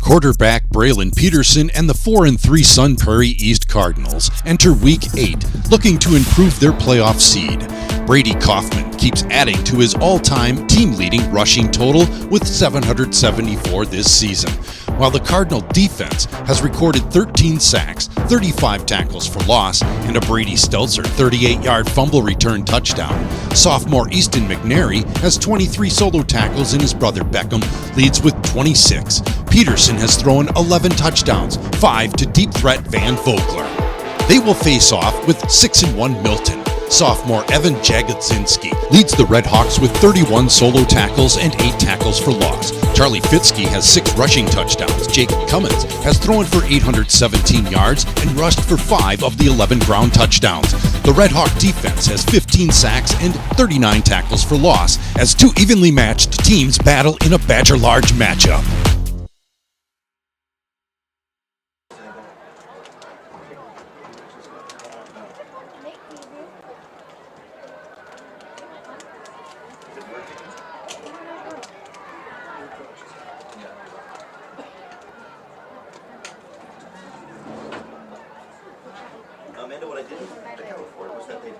Quarterback Braylon Peterson and the 4-3 Sun Prairie East Cardinals enter Week 8 looking to improve their playoff seed. Brady Kaufman keeps adding to his all-time team-leading rushing total with 774 this season, while the Cardinal defense has recorded 13 sacks, 35 tackles for loss, and a Brady Stelzer 38-yard fumble return touchdown. Sophomore Easton McNary has 23 solo tackles and his brother Beckham leads with 26. Peterson has thrown 11 touchdowns, 5 to deep threat Van Vogler. They will face off with 6-1 Milton. Sophomore Evan Jagodzinski leads the Red Hawks with 31 solo tackles and 8 tackles for loss. Charlie Fitzke has 6 rushing touchdowns. Jake Cummins has thrown for 817 yards and rushed for 5 of the 11 ground touchdowns. The Red Hawk defense has 15 sacks and 39 tackles for loss as two evenly matched teams battle in a Badger Large matchup.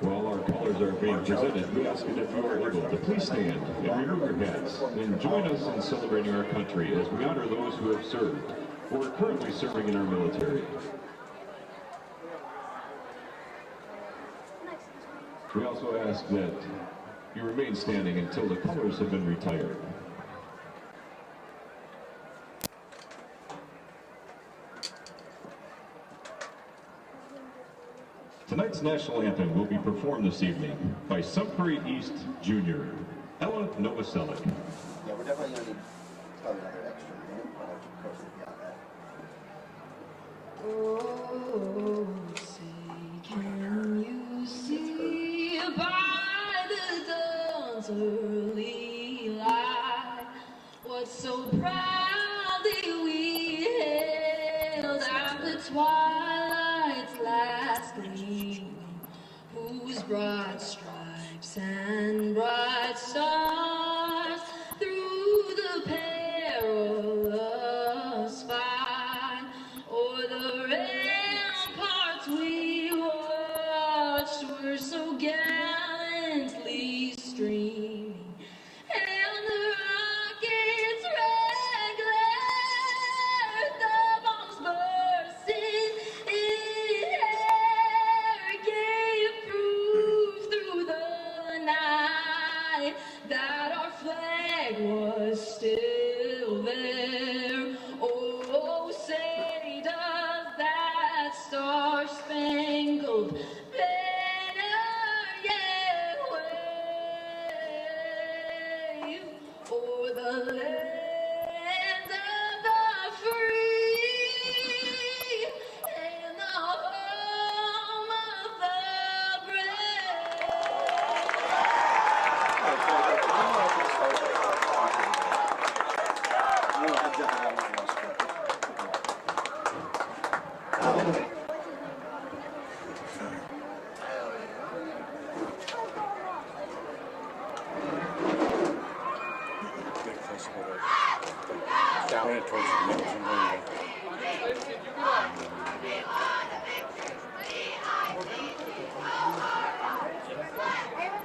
While our colors are being presented, we ask you if you are able to please stand and remove your hats and join us in celebrating our country as we honor those who have served or are currently serving in our military. We also ask that you remain standing until the colors have been retired. Tonight's national anthem will be performed this evening by Sun Prairie East Junior, Ella Novoselic. Yeah, we're definitely going to need probably another extra minute, but of course it'll be on that. Oh, say, can you see by the dawn's early light what so proudly we hailed at the twilight's last gleam, whose broad stripes and bright stars through the perilous fight o'er the ramparts we watched were so gallantly streaming, and the rockets' red glare, the bombs bursting in air, gave proof through the night that our flag was still there. Oh, say does that star-spangled banner yet wave o'er the land of the free and the home of the brave? Down towards the Milton area.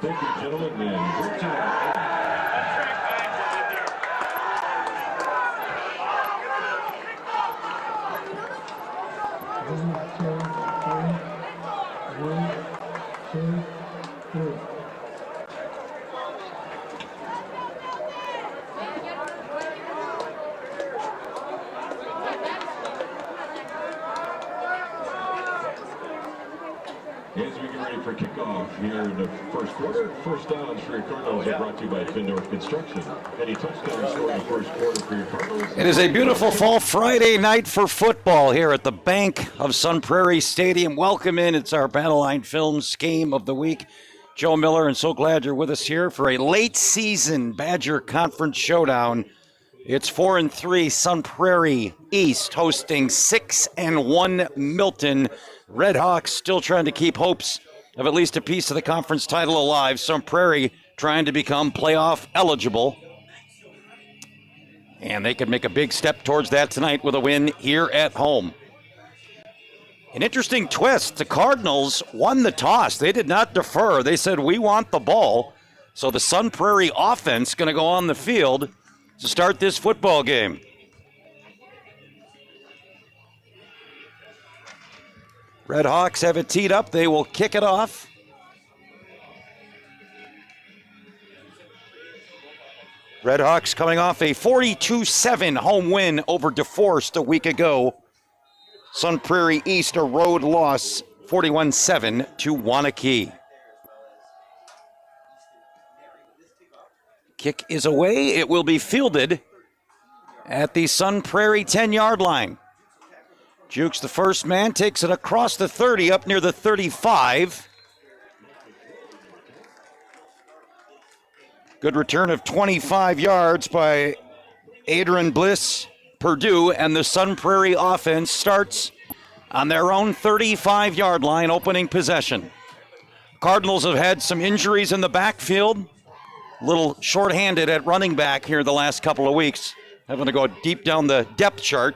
Thank you, gentlemen, and great job. As we get ready for kickoff here in the first quarter, first downs for your Cardinals are brought to you by Findorf Construction. Any touchdowns scored in the first quarter for your Cardinals? It is a beautiful fall Friday night for football here at the bank of Sun Prairie Stadium. Welcome in. It's our Battle Line Films game of the week. Joe Miller, and so glad you're with us here for a late season Badger Conference showdown. It's 4-3 Sun Prairie East hosting 6-1 Milton. Redhawks still trying to keep hopes of at least a piece of the conference title alive. Sun Prairie trying to become playoff eligible. And they could make a big step towards that tonight with a win here at home. An interesting twist. The Cardinals won the toss. They did not defer. They said, we want the ball. So the Sun Prairie offense going to go on the field to start this football game. Redhawks have it teed up. They will kick it off. Redhawks coming off a 42-7 home win over DeForest a week ago. Sun Prairie East a road loss, 41-7 to Wanakee. Kick is away. It will be fielded at the Sun Prairie 10-yard line. Jukes the first man, takes it across the 30, up near the 35. Good return of 25 yards by Adrian Bliss, Purdue, and the Sun Prairie offense starts on their own 35-yard line, opening possession. Cardinals have had some injuries in the backfield. A little shorthanded at running back here the last couple of weeks. Having to go deep down the depth chart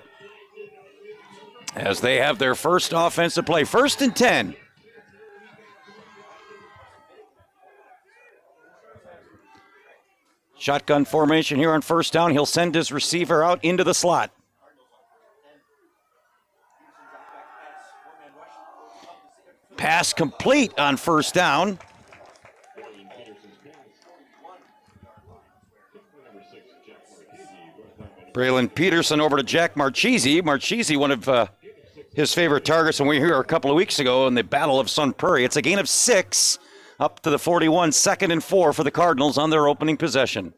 as they have their first offensive play. 1st and 10. Shotgun formation here on first down. He'll send his receiver out into the slot. Pass complete on first down. Braylon Peterson over to Jack Marchese. Marchese, one of his favorite targets when we were here a couple of weeks ago in the Battle of Sun Prairie. It's a gain of 6 up to the 41, 2nd and 4 for the Cardinals on their opening possession.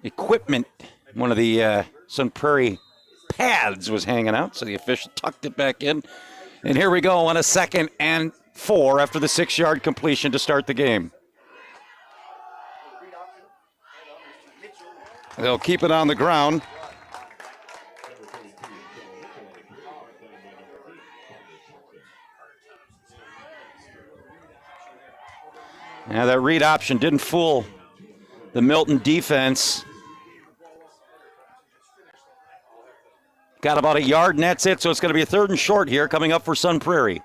Equipment, one of the Sun Prairie pads was hanging out, so the official tucked it back in. And here we go on a 2nd and 4 after the 6-yard completion to start the game. They'll keep it on the ground. Now that read option didn't fool the Milton defense. Got about a yard and that's it, so it's going to be a 3rd and short here coming up for Sun Prairie.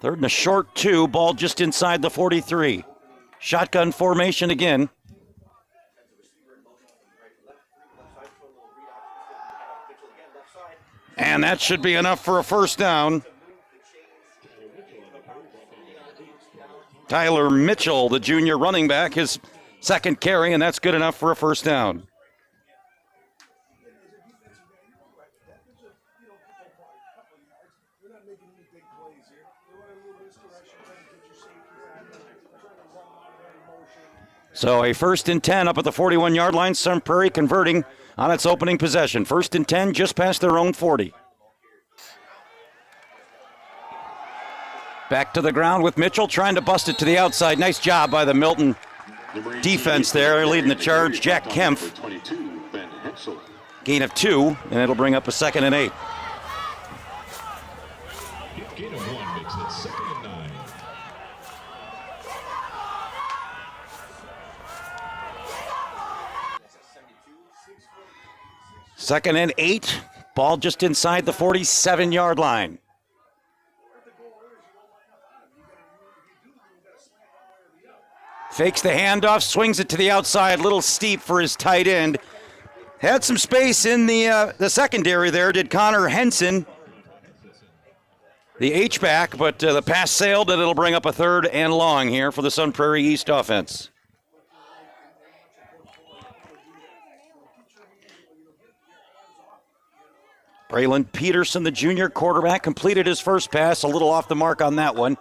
3rd and a short 2, ball just inside the 43. Shotgun formation again. And that should be enough for a first down. Tyler Mitchell, the junior running back, his 2nd carry, and that's good enough for a first down. So a 1st and 10 up at the 41-yard line. Sun Prairie converting on its opening possession. 1st and 10 just past their own 40. Back to the ground with Mitchell trying to bust it to the outside. Nice job by the Milton defense there. They're leading the charge. Jack Kempf. Gain of 2, and it'll bring up a 2nd and 8. Gain of 1 makes it 2nd and 9. 2nd and 8. Ball just inside the 47-yard line. Fakes the handoff, swings it to the outside, little steep for his tight end. Had some space in the secondary there, did Connor Henson, the H-back, but the pass sailed, and it'll bring up a 3rd and long here for the Sun Prairie East offense. Braylon Peterson, the junior quarterback, completed his first pass, a little off the mark on that one.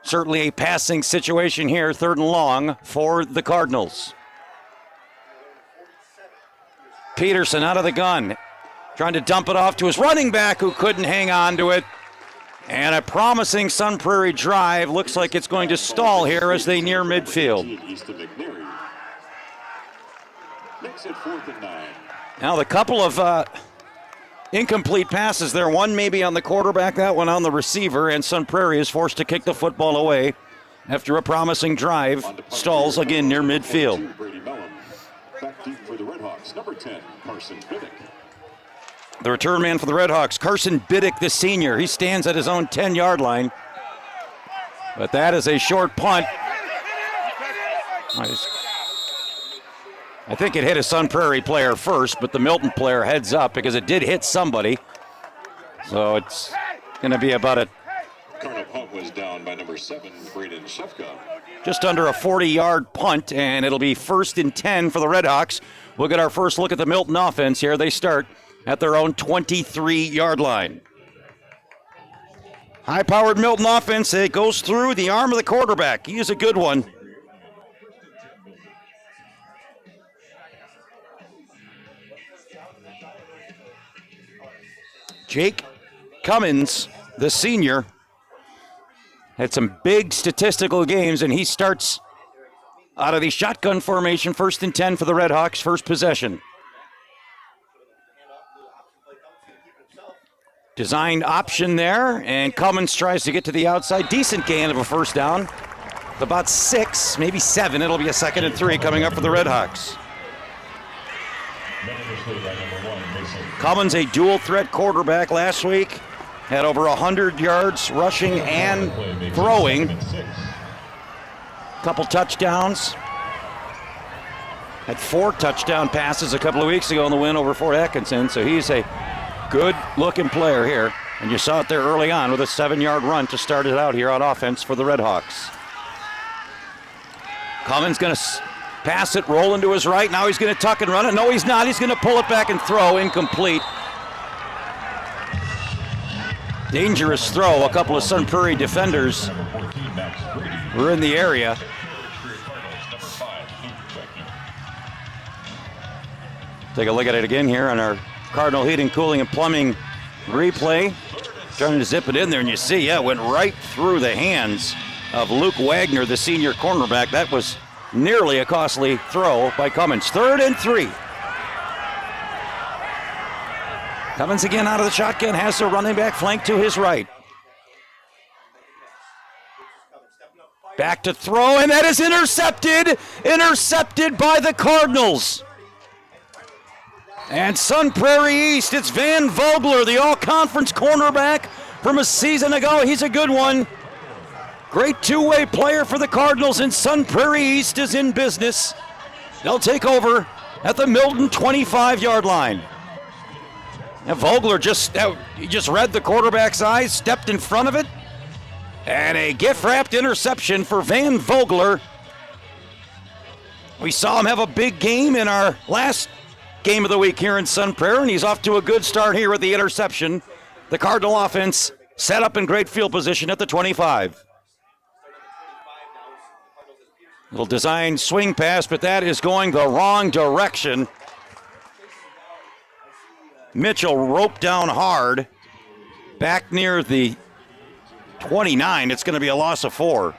Certainly a passing situation here, 3rd and long for the Cardinals. Peterson out of the gun, trying to dump it off to his running back who couldn't hang on to it. And a promising Sun Prairie drive looks like it's going to stall here as they near midfield. Now the couple of incomplete passes there, one maybe on the quarterback, that one on the receiver, and Sun Prairie is forced to kick the football away after a promising drive stalls again near midfield. Back deep for the Redhawks, number 10, Carson Biddick. The return man for the Redhawks, Carson Biddick, the senior. He stands at his own 10-yard line. But that is a short punt. I think it hit a Sun Prairie player first, but the Milton player heads up because it did hit somebody. So it's going to be about a Colonel punt was down by number 7, Braden Shefka. just under a 40-yard punt, and it'll be 1st and 10 for the Redhawks. We'll get our first look at the Milton offense here. They start at their own 23-yard line. High-powered Milton offense. It goes through the arm of the quarterback. He is a good one. Jake Cummins, the senior, had some big statistical games, and he starts out of the shotgun formation, 1st and 10 for the Redhawks, first possession. Designed option there, and Cummins tries to get to the outside. Decent gain of a first down. About 6, maybe 7. It'll be a 2nd and 3 coming up for the Redhawks. Cummins, a dual threat quarterback last week, had over 100 yards rushing and throwing. Couple touchdowns. Had 4 touchdown passes a couple of weeks ago in the win over Fort Atkinson, so he's a good-looking player here. And you saw it there early on with a 7-yard run to start it out here on offense for the Redhawks. Cummins going to pass it, roll into his right. Now he's going to tuck and run it. No, he's not. He's going to pull it back and throw. Incomplete. Dangerous throw. A couple of Sun Prairie defenders were in the area. Take a look at it again here on our Cardinal Heating, Cooling, and Plumbing replay. Trying to zip it in there, and you see, it went right through the hands of Luke Wagner, the senior cornerback. That was nearly a costly throw by Cummins. 3rd and 3. Cummins again out of the shotgun, has the running back flank to his right. Back to throw, and that is intercepted. Intercepted by the Cardinals. And Sun Prairie East, it's Van Vogler, the all-conference cornerback from a season ago. He's a good one. Great two-way player for the Cardinals, and Sun Prairie East is in business. They'll take over at the Milton 25-yard line. Now Vogler just read the quarterback's eyes, stepped in front of it, and a gift-wrapped interception for Van Vogler. We saw him have a big game in our last game of the week here in Sun Prairie, and he's off to a good start here with the interception. The Cardinal offense set up in great field position at the 25. Little design swing pass, but that is going the wrong direction. Mitchell roped down hard. Back near the 29, it's going to be a loss of 4.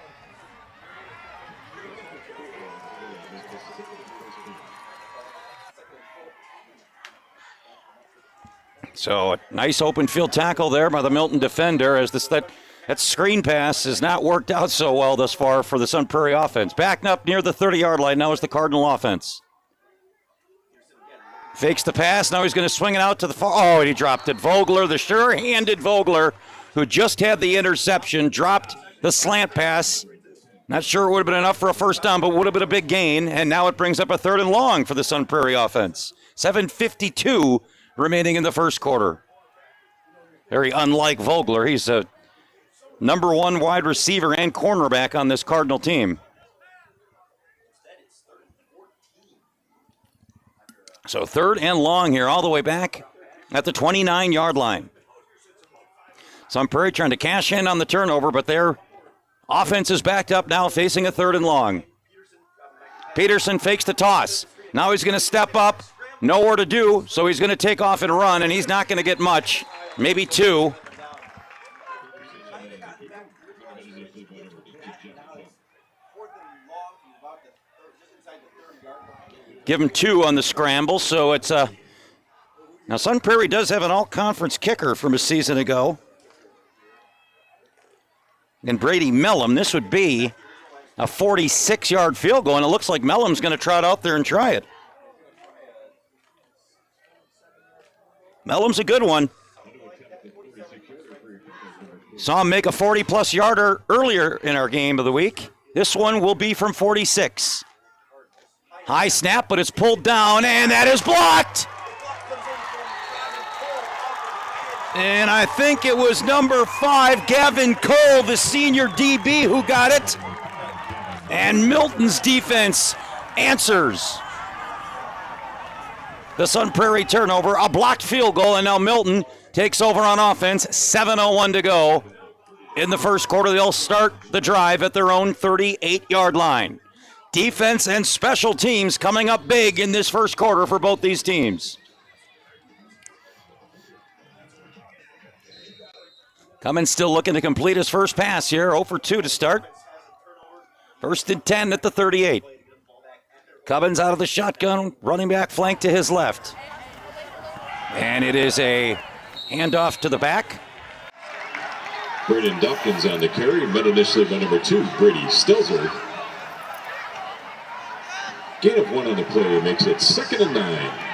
So a nice open field tackle there by the Milton defender as that screen pass has not worked out so well thus far for the Sun Prairie offense. Backing up near the 30-yard line now is the Cardinal offense. Fakes the pass. Now he's going to swing it out to the far. Oh, and he dropped it. Vogler, the sure-handed Vogler, who just had the interception, dropped the slant pass. Not sure it would have been enough for a first down, but would have been a big gain. And now it brings up a 3rd and long for the Sun Prairie offense. 7:52 remaining in the first quarter. Very unlike Vogler. He's a number 1 wide receiver and cornerback on this Cardinal team. So 3rd and long here, all the way back at the 29-yard line. Sun Prairie trying to cash in on the turnover, but their offense is backed up now, facing a 3rd and long. Peterson fakes the toss. Now he's going to step up, nowhere to do, so he's going to take off and run, and he's not going to get much, maybe 2. Give him 2 on the scramble, so it's a... Now, Sun Prairie does have an all-conference kicker from a season ago. And Brady Mellum, this would be a 46-yard field goal, and it looks like Mellum's going to trot out there and try it. Mellum's a good one. Saw him make a 40-plus yarder earlier in our game of the week. This one will be from 46. High snap, but it's pulled down, and that is blocked. And I think it was number 5, Gavin Cole, the senior DB, who got it. And Milton's defense answers the Sun Prairie turnover, a blocked field goal, and now Milton takes over on offense. 7:01 to go in the first quarter. They'll start the drive at their own 38-yard line. Defense and special teams coming up big in this first quarter for both these teams. Cummins still looking to complete his first pass here. 0 for 2 to start. 1st and 10 at the 38. Cummins out of the shotgun, running back flank to his left. And it is a handoff to the back. Braden Dawkins on the carry, met initially by number 2, Brady Stelzer. Gain of 1 on the play makes it 2nd and 9.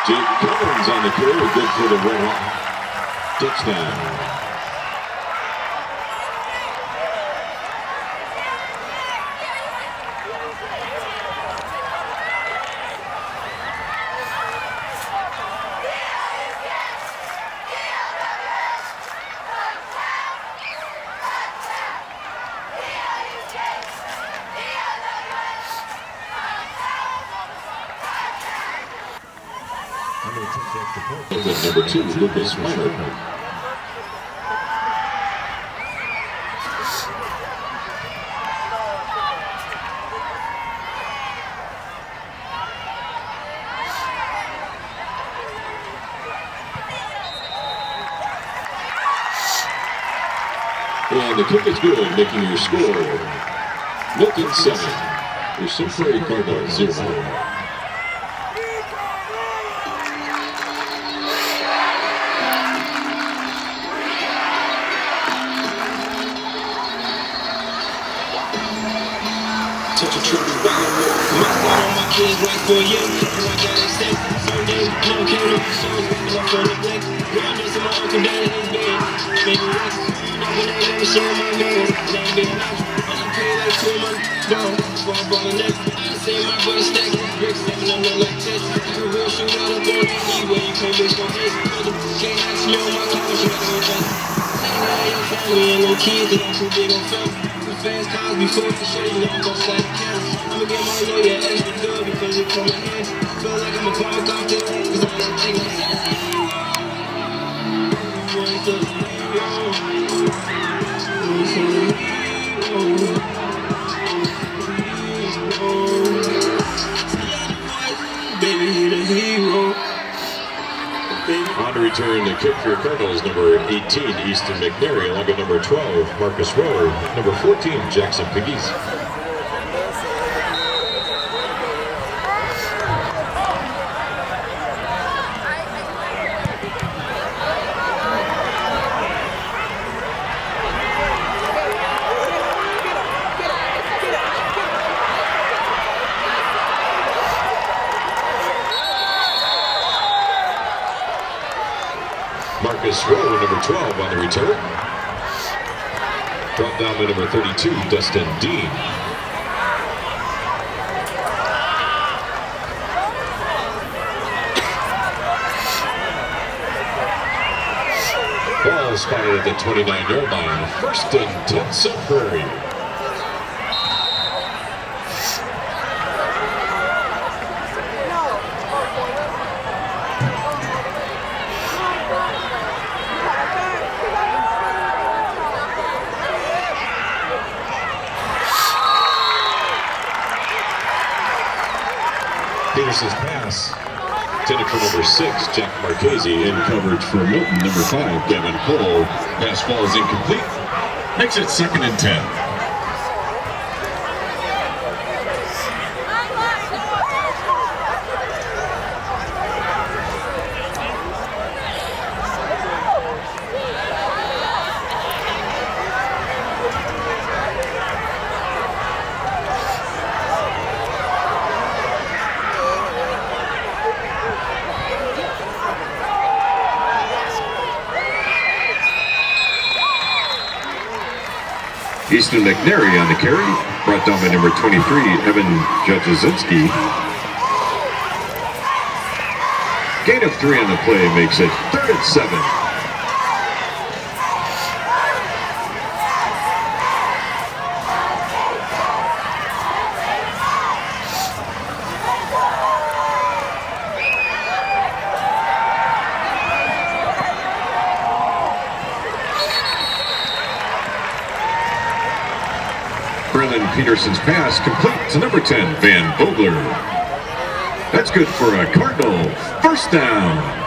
Jake Cummins on the carry, good for the run. Touchdown. Number 2, Lucas Minor. And the kick is good, making your score Milton 7, your Sun Prairie Cardinals 0. Touch a trigger, back on me. My spot on my kids like for you. I got it set. Sunday, no care. So I'm from the black. Grind this in my uncle down in his bed. Baby, what's when they never show my man. Now big enough. I'm paid like 2 months. Down, for a ball of neck. I say my boy stack. Bricks 7, I'm not like 10. You real shoot out up on the E-way. You can't bitch no head. Can't ask me on my couch. You got no fun. Say that your family and no kids. And I'm too big on film. Fast cars before the show, you know I'm gon' slide the camera. I'ma get my lawyer extra good because it come in hands. Feel like I'm a punk off the cause I'm not taking return the kick for your Cardinals, number 18, Easton McNary, along with number 12, Marcus Rowe, number 14, Jackson Piggies. Marcus Rowe, number 12, on the return. Brought down by number 32, Dustin Dean. Ball spotted at the 29-yard line. First and 10, Sun Prairie. Peterson's pass intended for number 6, Jack Marchese, in coverage for Milton, number 5, Gavin Cole. Pass ball is incomplete. Makes it 2nd and 10. Easton McNary on the carry, brought down by number 23, Evan Jajazinski. Gain of 3 on the play makes it 3rd and 7. Peterson's pass complete to number 10, Van Vogler. That's good for a Cardinal first down.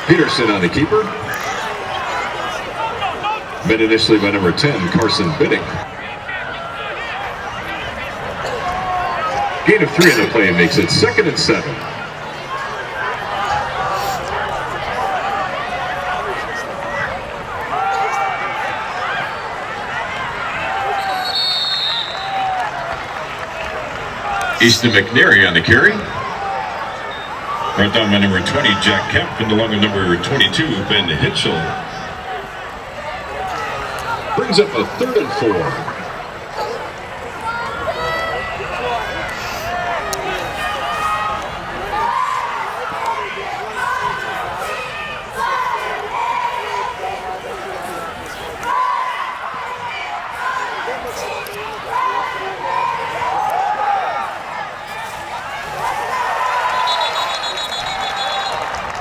Peterson on the keeper. Met initially by number 10, Carson Biddick. Gain of 3 on the play makes it 2nd and 7. Easton McNary on the carry. Brought down by number 20, Jack Kemp, and along with number 22, Ben Hitchell. Brings up a 3rd and 4.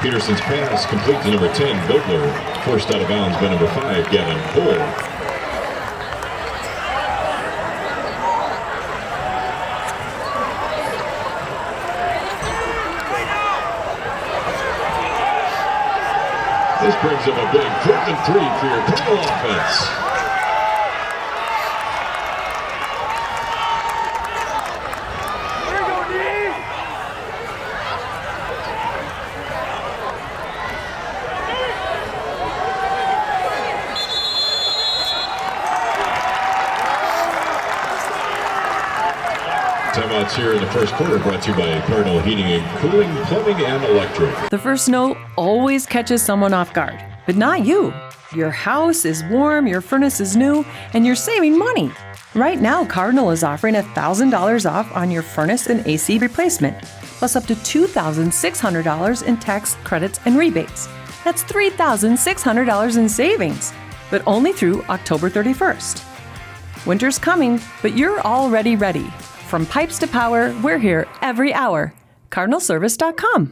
Peterson's pass complete to number 10, Vogler. Forced out of bounds by number 5, Gavin Cole. This brings up a big 4th and 3 for your Cardinal offense. Timeouts here in the first quarter brought to you by Cardinal Heating and Cooling, Plumbing, and Electric. The first snow always catches someone off guard, but not you. Your house is warm, your furnace is new, and you're saving money. Right now, Cardinal is offering $1,000 off on your furnace and AC replacement, plus up to $2,600 in tax credits and rebates. That's $3,600 in savings. but only through October 31st. Winter's coming, but you're already ready. From pipes to power, we're here every hour. CardinalService.com.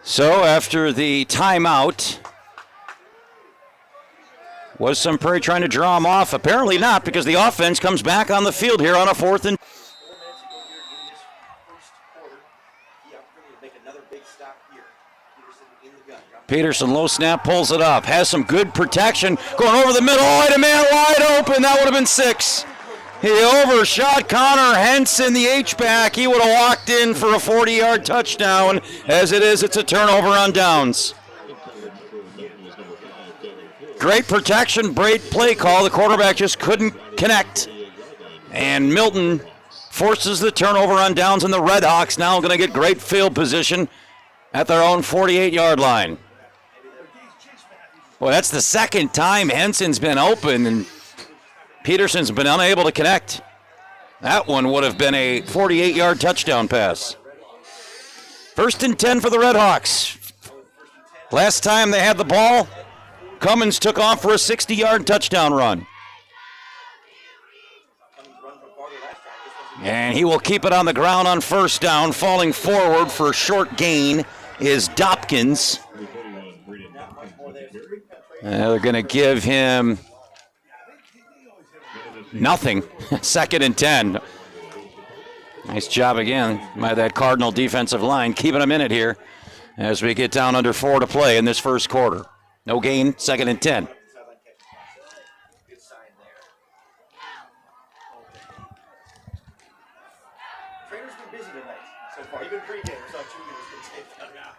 So after the timeout, was some Prairie trying to draw him off? Apparently not, because the offense comes back on the field here on a 4th and 4 Peterson, low snap, pulls it up, has some good protection, going over the middle, oh, and a man wide open, that would have been 6. He overshot Connor Henson, the H-back. He would have walked in for a 40-yard touchdown. As it is, it's a turnover on downs. Great protection, great play call. The quarterback just couldn't connect. And Milton forces the turnover on downs, and the Redhawks now going to get great field position at their own 48-yard line. Boy, that's the second time Henson's been open, and Peterson's been unable to connect. That one would have been a 48-yard touchdown pass. 1st and 10 for the Redhawks. Last time they had the ball, Cummins took off for a 60-yard touchdown run. And he will keep it on the ground on 1st down. Falling forward for a short gain is Dopkins. They're going to give him nothing. 2nd and 10. Nice job again by that Cardinal defensive line, keeping them in it here as we get down under 4 to play in this first quarter. No gain, 2nd and 10. Trainer's been busy tonight so far. Even pre-game, we saw 2 minutes get taken out.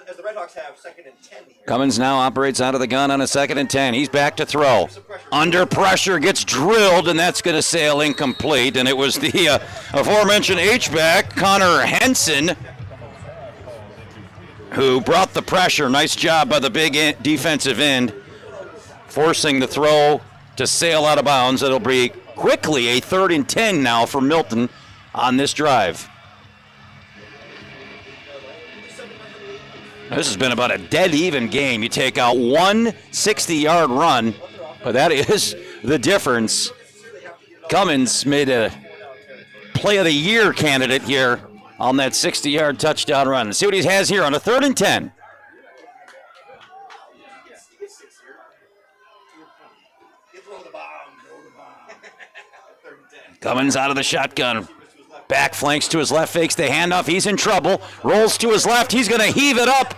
As the Redhawks have 2nd and 10 here. Cummins now operates out of the gun on a 2nd and 10. He's back to throw. Under pressure, gets drilled, and that's going to sail incomplete. And it was the aforementioned H-back, Connor Henson, who brought the pressure. Nice job by the big defensive end, forcing the throw to sail out of bounds. It'll be quickly a 3rd and 10 now for Milton on this drive. This has been about a dead-even game. You take out one 60-yard run, but that is the difference. Cummins made a play of the year candidate here on that 60-yard touchdown run. Let's see what he has here on a 3rd and 10. Cummins out of the shotgun. Back flanks to his left, fakes the handoff. He's in trouble. Rolls to his left. He's going to heave it up.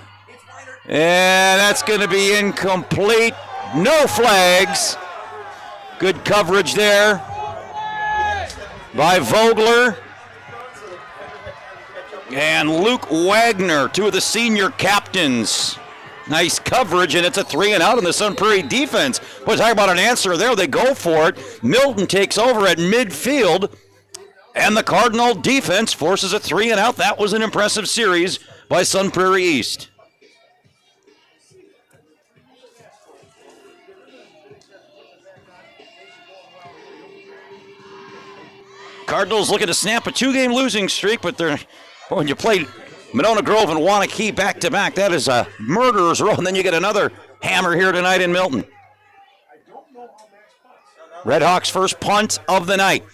And that's going to be incomplete. No flags. Good coverage there by Vogler. And Luke Wagner, 2 of the senior captains. Nice coverage, and it's a 3 and out on the Sun Prairie defense. Boy, talk about an answer there. They go for it. Milton takes over at midfield. And the Cardinal defense forces a 3 and out. That was an impressive series by Sun Prairie East. Cardinals looking to snap a 2-game losing streak, but when you play Monona Grove and Wanakee back-to-back, that is a murderer's row, and then you get another hammer here tonight in Milton. Redhawks' first punt of the night.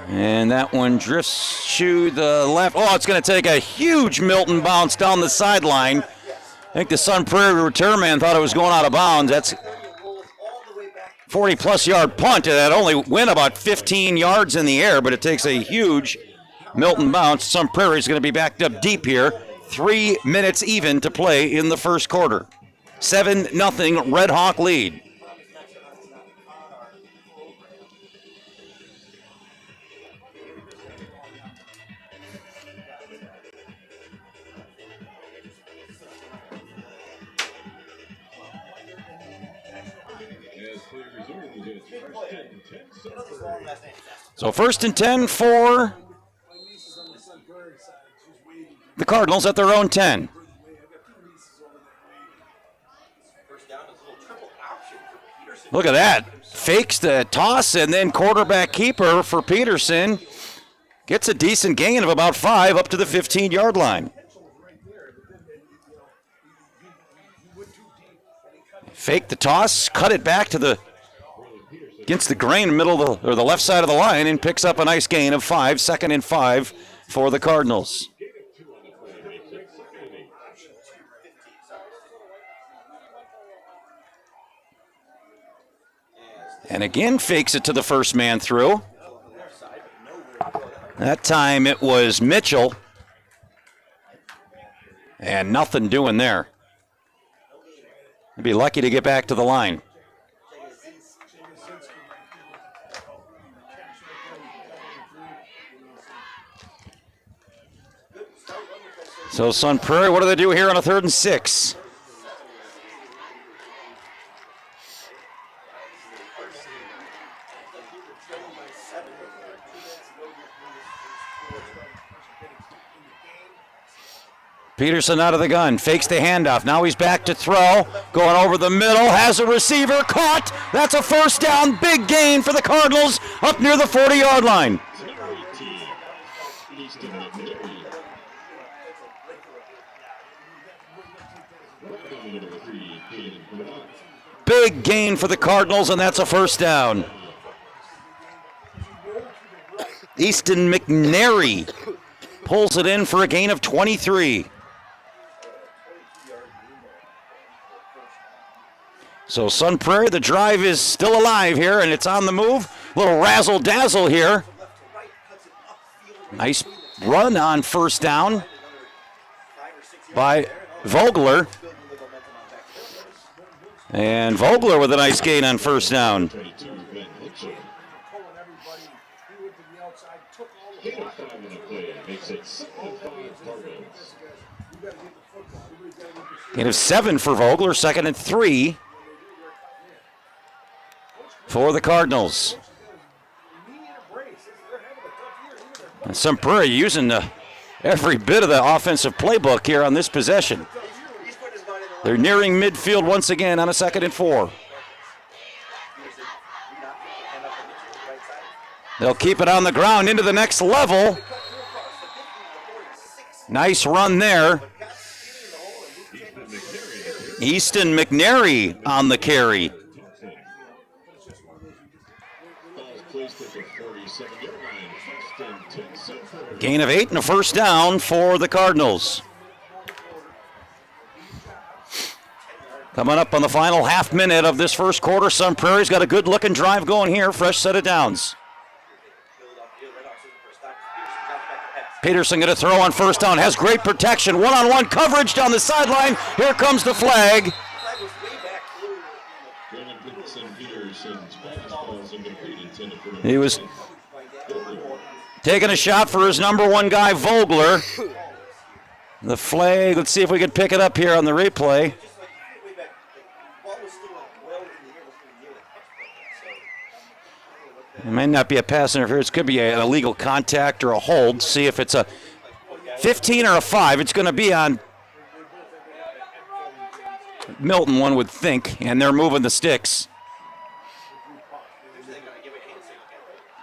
And that one drifts to the left. Oh, it's going to take a huge Milton bounce down the sideline. I think the Sun Prairie return man thought it was going out of bounds. That's 40-plus yard punt. That only went about 15 yards in the air, but it takes a huge Milton bounce. Sun Prairie is going to be backed up deep here. 3 minutes even to play in the first quarter. 7-0 Red Hawk lead. So 1st and 10 for the Cardinals at their own 10. Look at that. fakes the toss, and then quarterback keeper for Peterson gets a decent gain of about 5 up to the 15-yard line. Fake the toss, cut it back to the against the grain middle of the, or the left side of the line, and picks up a nice gain of 5, 2nd and 5 for the Cardinals. And again fakes it to the first man through. That time it was Mitchell. And nothing doing there. He'd be lucky to get back to the line. So Sun Prairie, what do they do here on a 3rd and 6? Peterson out of the gun, fakes the handoff. Now he's back to throw, going over the middle, has a receiver, caught. That's a first down, big gain for the Cardinals up near the 40-yard line. Big gain for the Cardinals, and that's a first down. Easton McNary pulls it in for a gain of 23. So Sun Prairie, the drive is still alive here, and it's on the move. Little razzle-dazzle here. Nice run on first down by Vogler. And Vogler with a nice gain on first down. Gain of 7 for Vogler, 2nd and 3 for the Cardinals. And Sun Prairie using every bit of the offensive playbook here on this possession. They're nearing midfield once again on a 2nd and 4. They'll keep it on the ground into the next level. Nice run there. Easton McNary on the carry. Gain of 8 and a first down for the Cardinals. Coming up on the final half minute of this first quarter, Sun Prairie's got a good-looking drive going here. Fresh set of downs. Peterson going to throw on first down. Has great protection. One-on-one coverage down the sideline. Here comes the flag. He was taking a shot for his number 1 guy, Vogler. The flag, let's see if we can pick it up here on the replay. It might not be a pass interference. It could be an illegal contact or a hold. See if it's a 15 or a 5. It's going to be on Milton, one would think, and they're moving the sticks.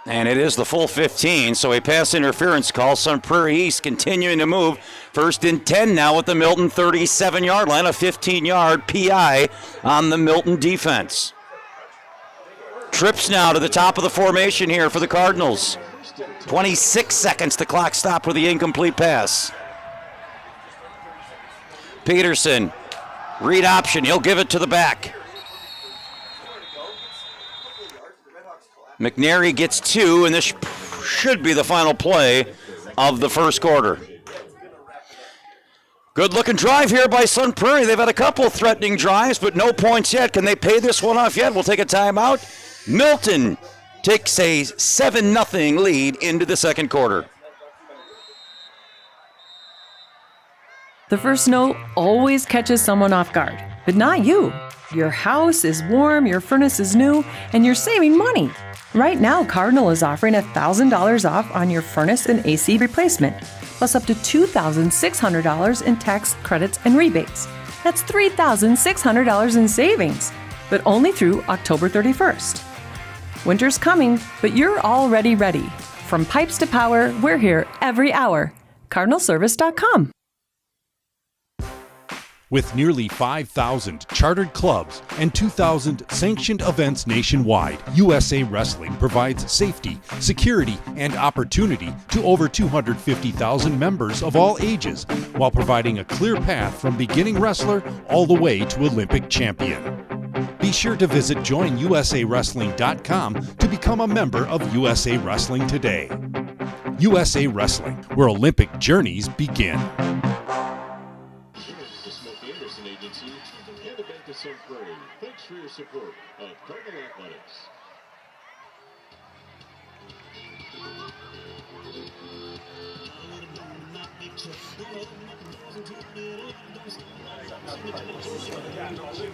And it is the full 15, so a pass interference call. Sun Prairie East continuing to move. 1st and 10 now at the Milton 37-yard line, a 15-yard PI on the Milton defense. Trips now to the top of the formation here for the Cardinals. 26 seconds, the clock stopped with the incomplete pass. Peterson, read option, he'll give it to the back. McNary gets 2, and this should be the final play of the first quarter. Good-looking drive here by Sun Prairie. They've had a couple threatening drives, but no points yet. Can they pay this one off yet? We'll take a timeout. Milton takes a 7-0 lead into the second quarter. The first snow always catches someone off guard, but not you. Your house is warm, your furnace is new, and you're saving money. Right now, Cardinal is offering $1,000 off on your furnace and AC replacement, plus up to $2,600 in tax credits and rebates. That's $3,600 in savings, but only through October 31st. Winter's coming, but you're already ready. From pipes to power, we're here every hour. CardinalService.com. With nearly 5,000 chartered clubs and 2,000 sanctioned events nationwide, USA Wrestling provides safety, security, and opportunity to over 250,000 members of all ages, while providing a clear path from beginning wrestler all the way to Olympic champion. Be sure to visit joinusawrestling.com to become a member of USA Wrestling today. USA Wrestling, where Olympic journeys begin. Agency and the Bank of Prairie. Thanks for your support of Cardinal Athletics.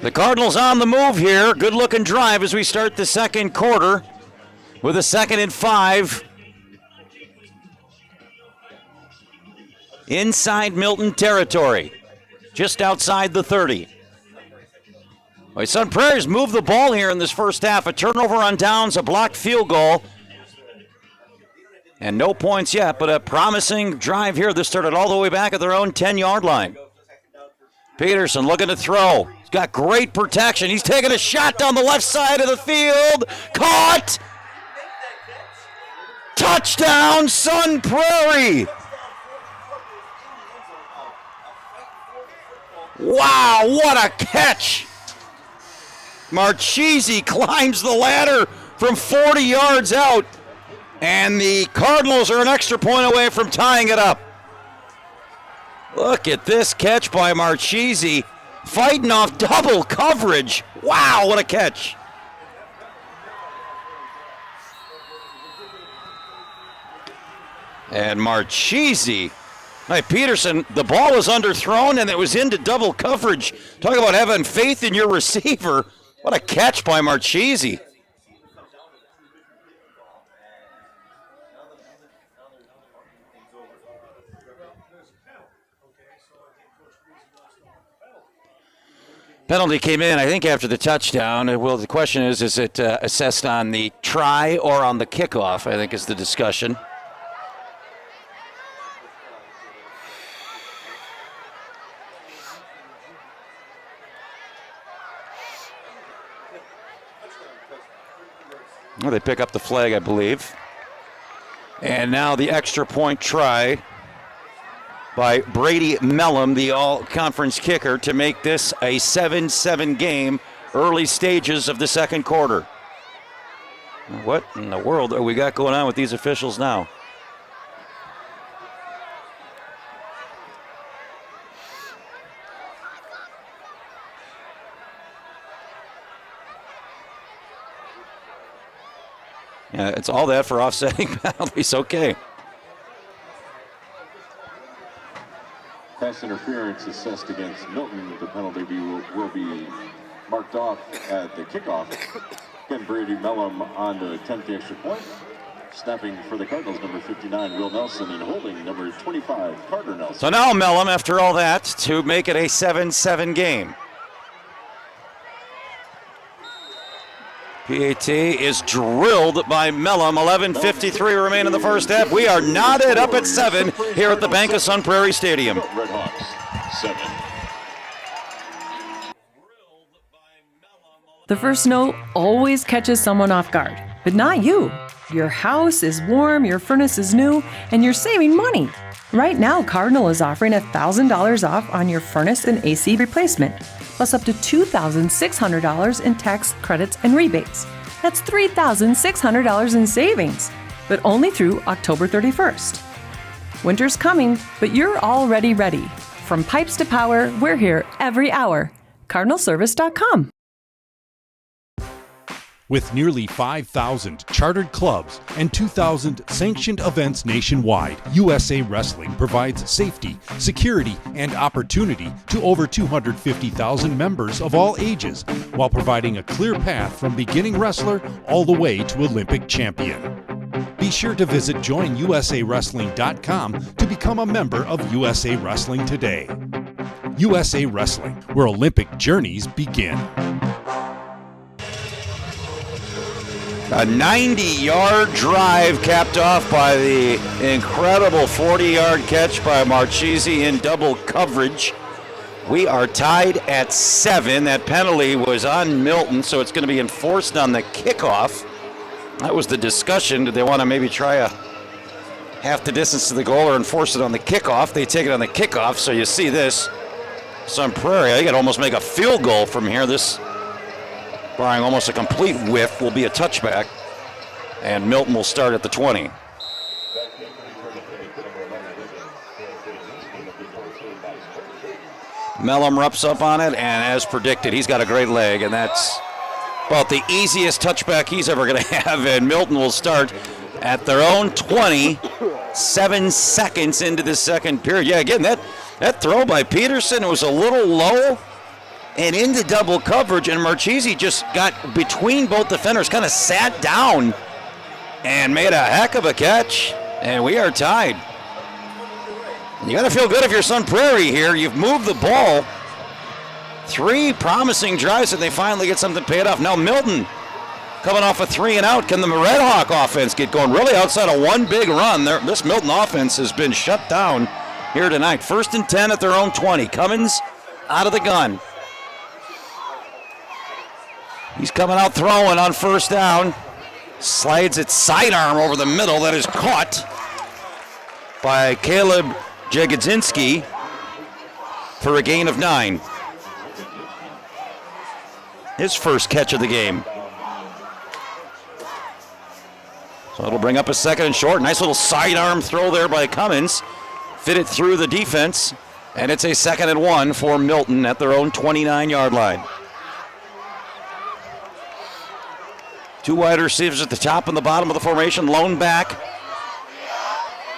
The Cardinals on the move here. Good looking drive as we start the second quarter with a 2nd and 5. Inside Milton territory. Just outside the 30. My Sun Prairie's moved the ball here in this first half. A turnover on downs, a blocked field goal. And no points yet, but a promising drive here. This started all the way back at their own 10-yard line. Peterson looking to throw. He's got great protection. He's taking a shot down the left side of the field. Caught! Touchdown, Sun Prairie! Wow, what a catch! Marchese climbs the ladder from 40 yards out, and the Cardinals are an extra point away from tying it up. Look at this catch by Marchese, fighting off double coverage. Wow, what a catch! And Marchese. Hey, Peterson, the ball was underthrown and it was into double coverage. Talk about having faith in your receiver. What a catch by Marchese. Penalty came in, I think, after the touchdown. Well, the question is it assessed on the try or on the kickoff, I think is the discussion. Well, they pick up the flag, I believe. And now the extra point try by Brady Mellum, the all-conference kicker, to make this a 7-7 game, early stages of the second quarter. What in the world are we got going on with these officials now? Yeah, it's all that for offsetting penalties. Okay. Pass interference assessed against Milton. The penalty will be marked off at the kickoff. Again, Brady Mellum on the 10th extra point. Snapping for the Cardinals, number 59, Will Nelson, and holding number 25, Carter Nelson. So now Mellum, after all that, to make it a 7-7 game. PAT is drilled by Mellum. 11:53 remain in the first half. We are knotted up at 7 here at the Bank of Sun Prairie Stadium. Red Hawks, 7. The first note always catches someone off guard, but not you. Your house is warm, your furnace is new, and you're saving money. Right now, Cardinal is offering $1,000 off on your furnace and AC replacement, plus up to $2,600 in tax credits and rebates. That's $3,600 in savings, but only through October 31st. Winter's coming, but you're already ready. From pipes to power, we're here every hour. CardinalService.com. With nearly 5,000 chartered clubs and 2,000 sanctioned events nationwide, USA Wrestling provides safety, security, and opportunity to over 250,000 members of all ages, while providing a clear path from beginning wrestler all the way to Olympic champion. Be sure to visit joinusawrestling.com to become a member of USA Wrestling today. USA Wrestling, where Olympic journeys begin. A 90-yard drive capped off by the incredible 40-yard catch by Marchese in double coverage. We are tied at 7. That penalty was on Milton, so it's going to be enforced on the kickoff. That was the discussion. Did they want to maybe try a half the distance to the goal or enforce it on the kickoff? They take it on the kickoff, so you see this. Sun Prairie, they could almost make a field goal from here. This, barring almost a complete whiff, will be a touchback. And Milton will start at the 20. Mellum rups up on it, and as predicted, he's got a great leg, and that's about the easiest touchback he's ever going to have. And Milton will start at their own 20, 7 seconds into the second period. Yeah, again, that throw by Peterson was a little low and into double coverage, and Marchese just got between both defenders, kind of sat down and made a heck of a catch, and we are tied. You got to feel good if you're Sun Prairie here. You've moved the ball. 3 promising drives, and they finally get something paid off. Now Milton coming off a 3 and out. Can the Red Hawk offense get going? Really outside of one big run, this Milton offense has been shut down here tonight. 1st and 10 at their own 20. Cummins out of the gun. He's coming out throwing on 1st down. Slides it sidearm over the middle. That is caught by Caleb Jagodzinski for a gain of 9. His first catch of the game. So it'll bring up a 2nd and short. Nice little sidearm throw there by Cummins. Fit it through the defense. And it's a 2nd and 1 for Milton at their own 29-yard line. 2 wide receivers at the top and the bottom of the formation. Lone back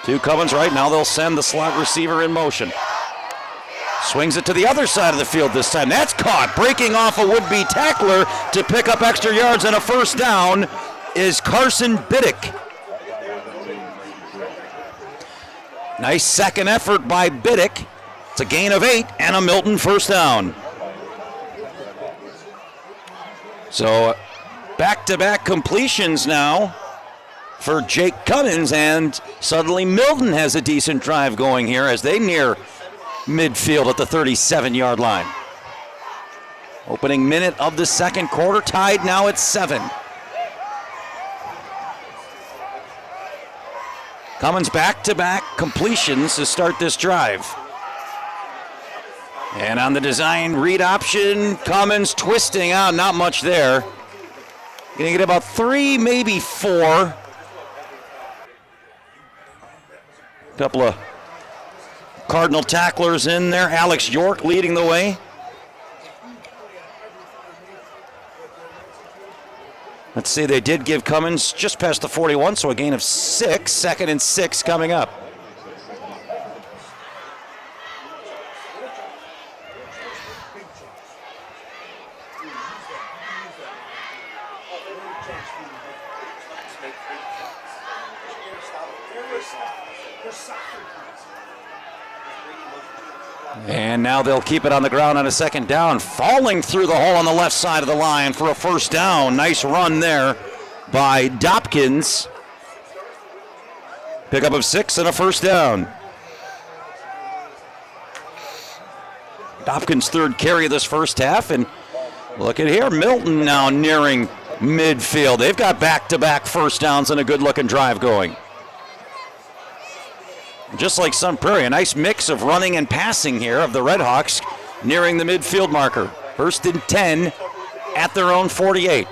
to Cummins right now. They'll send the slot receiver in motion. Swings it to the other side of the field this time. That's caught. Breaking off a would-be tackler to pick up extra yards and a 1st down is Carson Biddick. Nice second effort by Biddick. It's a gain of 8 and a Milton 1st down. So back-to-back completions now for Jake Cummins, and suddenly Milton has a decent drive going here as they near midfield at the 37-yard line. Opening minute of the second quarter, tied now at 7. Cummins back-to-back completions to start this drive. And on the design read option, Cummins twisting out, not much there. Gonna get about 3, maybe 4. Couple of Cardinal tacklers in there. Alex York leading the way. Let's see, they did give Cummins just past the 41, so a gain of 6. 2nd and 6 coming up. And now they'll keep it on the ground on a 2nd down. Falling through the hole on the left side of the line for a 1st down. Nice run there by Dopkins. Pickup of 6 and a 1st down. Dopkins' 3rd carry of this first half. And look at here, Milton now nearing midfield. They've got back-to-back 1st downs and a good-looking drive going. Just like Sun Prairie, a nice mix of running and passing here of the Red Hawks nearing the midfield marker. 1st and 10 at their own 48.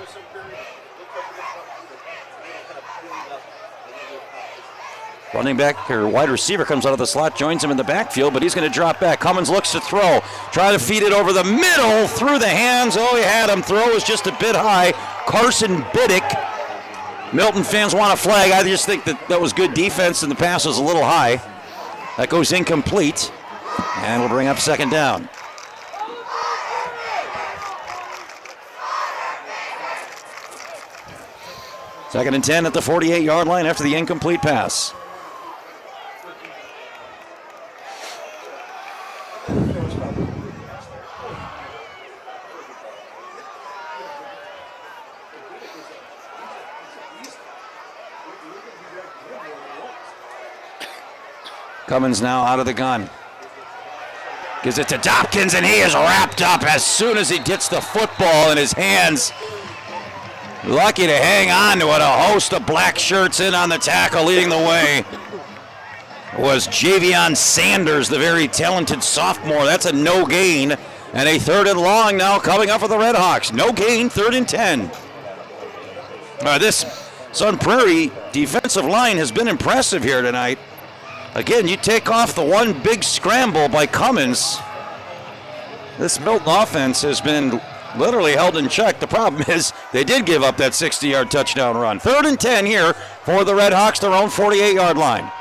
Running back or wide receiver comes out of the slot, joins him in the backfield, but he's going to drop back. Cummins looks to throw, try to feed it over the middle, through the hands. Oh, he had him. Throw was just a bit high. Carson Biddick. Milton fans want a flag. I just think that was good defense and the pass was a little high. That goes incomplete, and we'll bring up 2nd down. Second and 10 at the 48-yard line after the incomplete pass. Cummins now out of the gun. Gives it to Dopkins, and he is wrapped up as soon as he gets the football in his hands. Lucky to hang on to it. A host of black shirts in on the tackle, leading the way was Javion Sanders, the very talented sophomore. That's a no gain. And a 3rd and long now coming up for the Red Hawks. No gain, 3rd and 10. This Sun Prairie defensive line has been impressive here tonight. Again, you take off the one big scramble by Cummins. This Milton offense has been literally held in check. The problem is they did give up that 60-yard touchdown run. 3rd and 10 here for the Red Hawks, their own 48-yard line.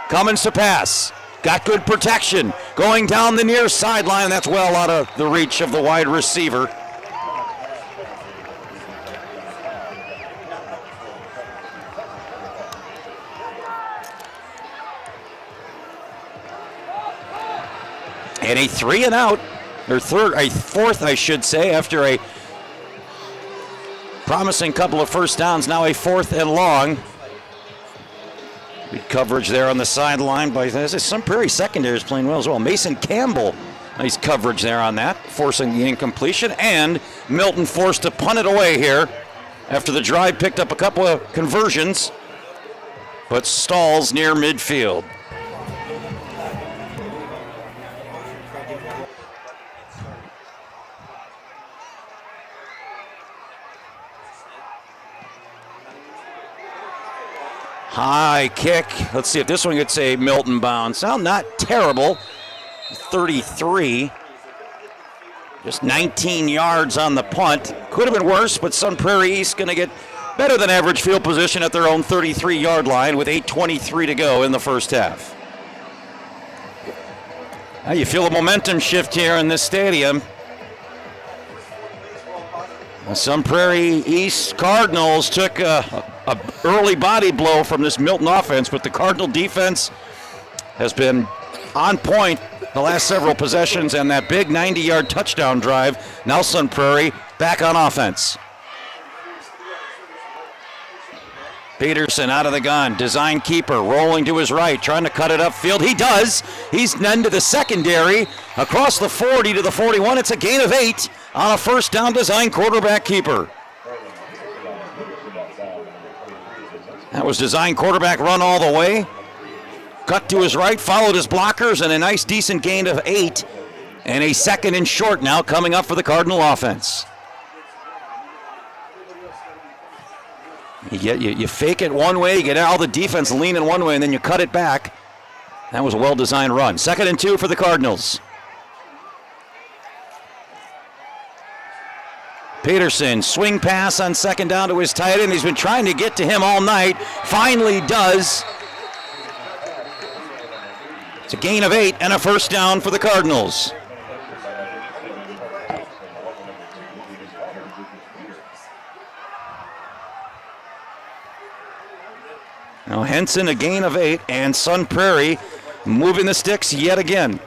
Cummins to pass. Got good protection. Going down the near sideline. That's well out of the reach of the wide receiver. And a 3 and out, or 4th, I should say, after a promising couple of first downs. Now a 4th and long. Good coverage there on the sideline by Sun Prairie secondary is playing well as well. Mason Campbell, nice coverage there on that, forcing the incompletion. And Milton forced to punt it away here after the drive picked up a couple of conversions, but stalls near midfield. High kick. Let's see if this one gets a Milton bounce. Now, not terrible. 33. Just 19 yards on the punt. Could have been worse, but Sun Prairie East going to get better than average field position at their own 33-yard line with 8:23 to go in the first half. Now you feel a momentum shift here in this stadium. Sun Prairie East Cardinals took a early body blow from this Milton offense, but the Cardinal defense has been on point the last several possessions, and that big 90-yard touchdown drive. Now Sun Prairie back on offense. Peterson out of the gun, design keeper, rolling to his right, trying to cut it upfield. He does. He's into the secondary, across the 40 to the 41. It's a gain of 8 on a first down, design quarterback keeper. That was design quarterback run all the way. Cut to his right, followed his blockers, and a nice decent gain of 8. And a 2nd and short now coming up for the Cardinal offense. You fake it one way, you get all the defense leaning one way, and then you cut it back. That was a well-designed run. 2nd and 2 for the Cardinals. Peterson, swing pass on 2nd down to his tight end. He's been trying to get to him all night. Finally does. It's a gain of 8 and a first down for the Cardinals. Now Henson, a gain of 8, and Sun Prairie moving the sticks yet again.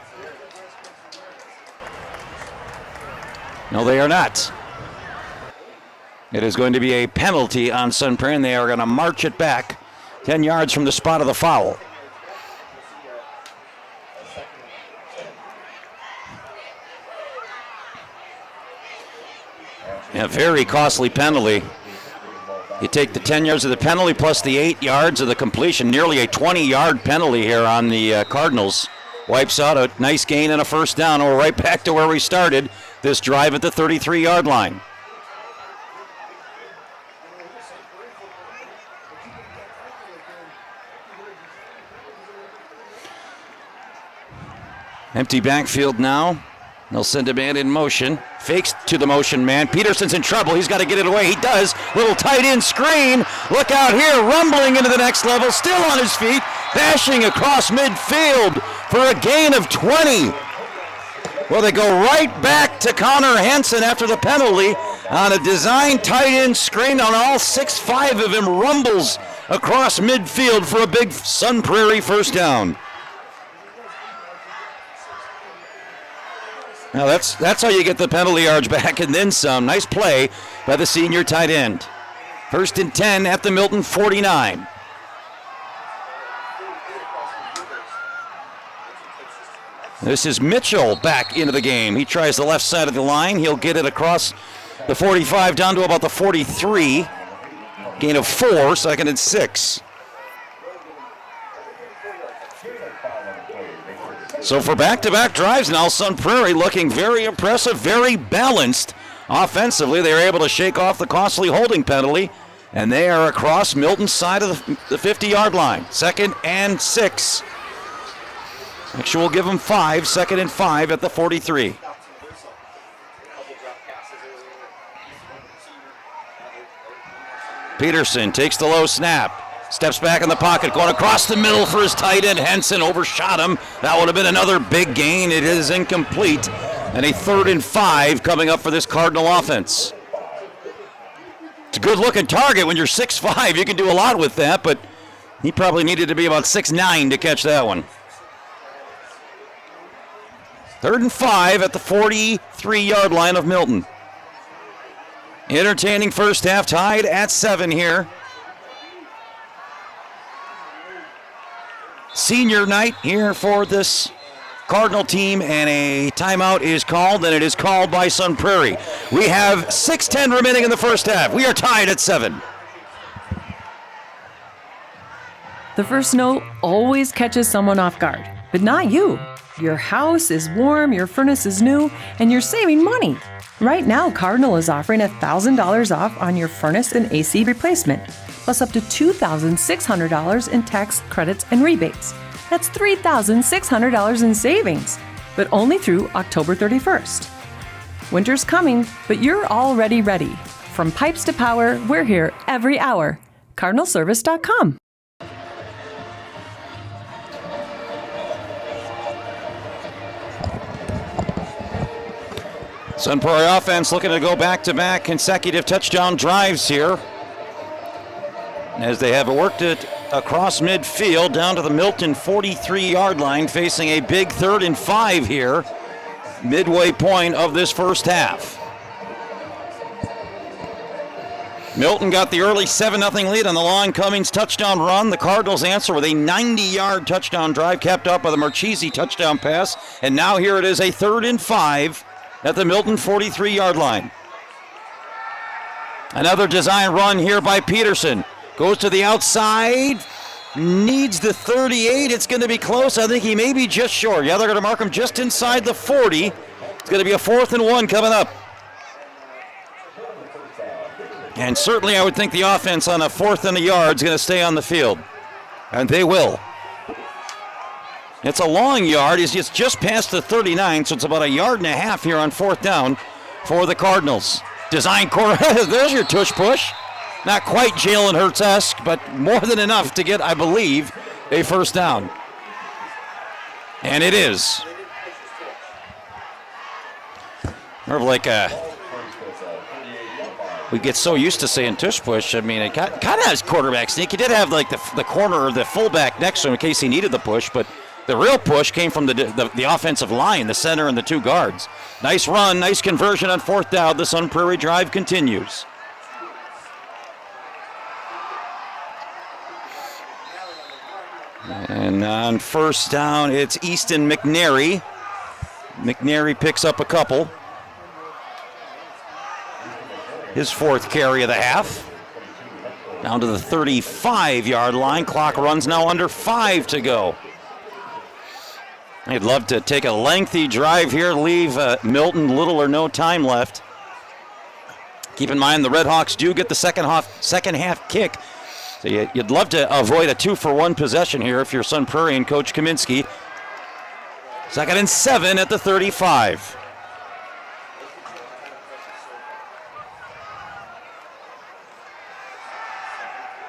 No, they are not. It is going to be a penalty on Sun Prairie, and they are going to march it back 10 yards from the spot of the foul. A very costly penalty. You take the 10 yards of the penalty plus the 8 yards of the completion, nearly a 20-yard penalty here on the Cardinals. Wipes out a nice gain and a first down. We're right back to where we started this drive at the 33-yard line. Empty backfield now. They'll send a man in motion. Fakes to the motion man. Peterson's in trouble. He's got to get it away. He does. Little tight end screen. Look out here. Rumbling into the next level. Still on his feet. Bashing across midfield for a gain of 20. Well, they go right back to Connor Henson after the penalty on a design tight end screen on all 6'5" of him. Rumbles across midfield for a big Sun Prairie first down. Now that's how you get the penalty yards back and then some. Nice play by the senior tight end. 1st and 10 at the Milton 49. This is Mitchell back into the game. He tries the left side of the line. He'll get it across the 45 down to about the 43. Gain of 4, 2nd and 6. So for back-to-back drives now, Sun Prairie looking very impressive, very balanced offensively. They were able to shake off the costly holding penalty, and they are across Milton's side of the 50-yard line. 2nd and 6. Actually, we'll give them 5, 2nd and 5 at the 43. Peterson takes the low snap. Steps back in the pocket, going across the middle for his tight end. Henson overshot him. That would have been another big gain. It is incomplete. And a 3rd and 5 coming up for this Cardinal offense. It's a good-looking target. When you're 6'5", you can do a lot with that, but he probably needed to be about 6'9" to catch that one. 3rd and 5 at the 43-yard line of Milton. Entertaining first half, tied at 7 here. Senior night here for this Cardinal team, and a timeout is called, and it is called by Sun Prairie. We have 6:10 remaining in the first half. We are tied at 7. The first note always catches someone off guard, but not you. Your house is warm, your furnace is new, and you're saving money. Right now, Cardinal is offering $1,000 off on your furnace and AC replacement, plus up to $2,600 in tax credits and rebates. That's $3,600 in savings, but only through October 31st. Winter's coming, but you're already ready. From pipes to power, we're here every hour. CardinalService.com. Sun Prairie offense looking to go back-to-back consecutive touchdown drives here, as they have worked it across midfield down to the Milton 43-yard line, facing a big 3rd and 5 here, midway point of this first half. Milton got the early 7-0 lead on the Lon Cummings touchdown run. The Cardinals answer with a 90-yard touchdown drive, capped up by the Marchese touchdown pass, and now here it is, a 3rd and 5 at the Milton 43-yard line. Another design run here by Peterson. Goes to the outside, needs the 38. It's going to be close. I think he may be just short. Yeah, they're going to mark him just inside the 40. It's going to be a 4th and 1 coming up. And certainly I would think the offense on a 4th and a yard is going to stay on the field. And they will. It's a long yard. It's just past the 39, so it's about 1.5 yards here on 4th down for the Cardinals. Design quarter. There's your tush push. Not quite Jalen Hurts-esque, but more than enough to get, I believe, a first down. And it is. More of like we get so used to saying tush push. I mean, it kind of has quarterback sneak. He did have like the corner or the fullback next to him in case he needed the push, but the real push came from the offensive line, the center and the 2 guards. Nice run, nice conversion on 4th down. The Sun Prairie drive continues. And on first down, it's Easton McNary. McNary picks up a couple. His 4th carry of the half. Down to the 35-yard line. Clock runs now under 5 to go. I'd love to take a lengthy drive here, leave Milton little or no time left. Keep in mind the Red Hawks do get the second half kick. So you'd love to avoid a 2-for-1 possession here if you're Sun Prairie and Coach Kaminsky. 2nd and 7 at the 35.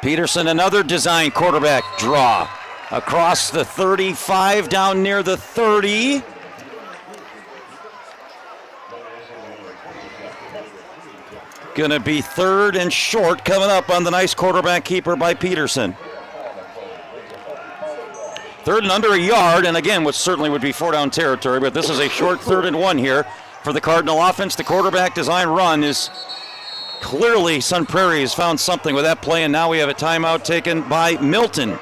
Peterson, another design quarterback draw. Across the 35, down near the 30. Gonna be 3rd and short coming up on the nice quarterback keeper by Peterson. 3rd and under 1 yard, and again, which certainly would be 4-down territory, but this is a short 3rd and 1 here for the Cardinal offense. The quarterback design run is clearly Sun Prairie has found something with that play, and now we have a timeout taken by Milton.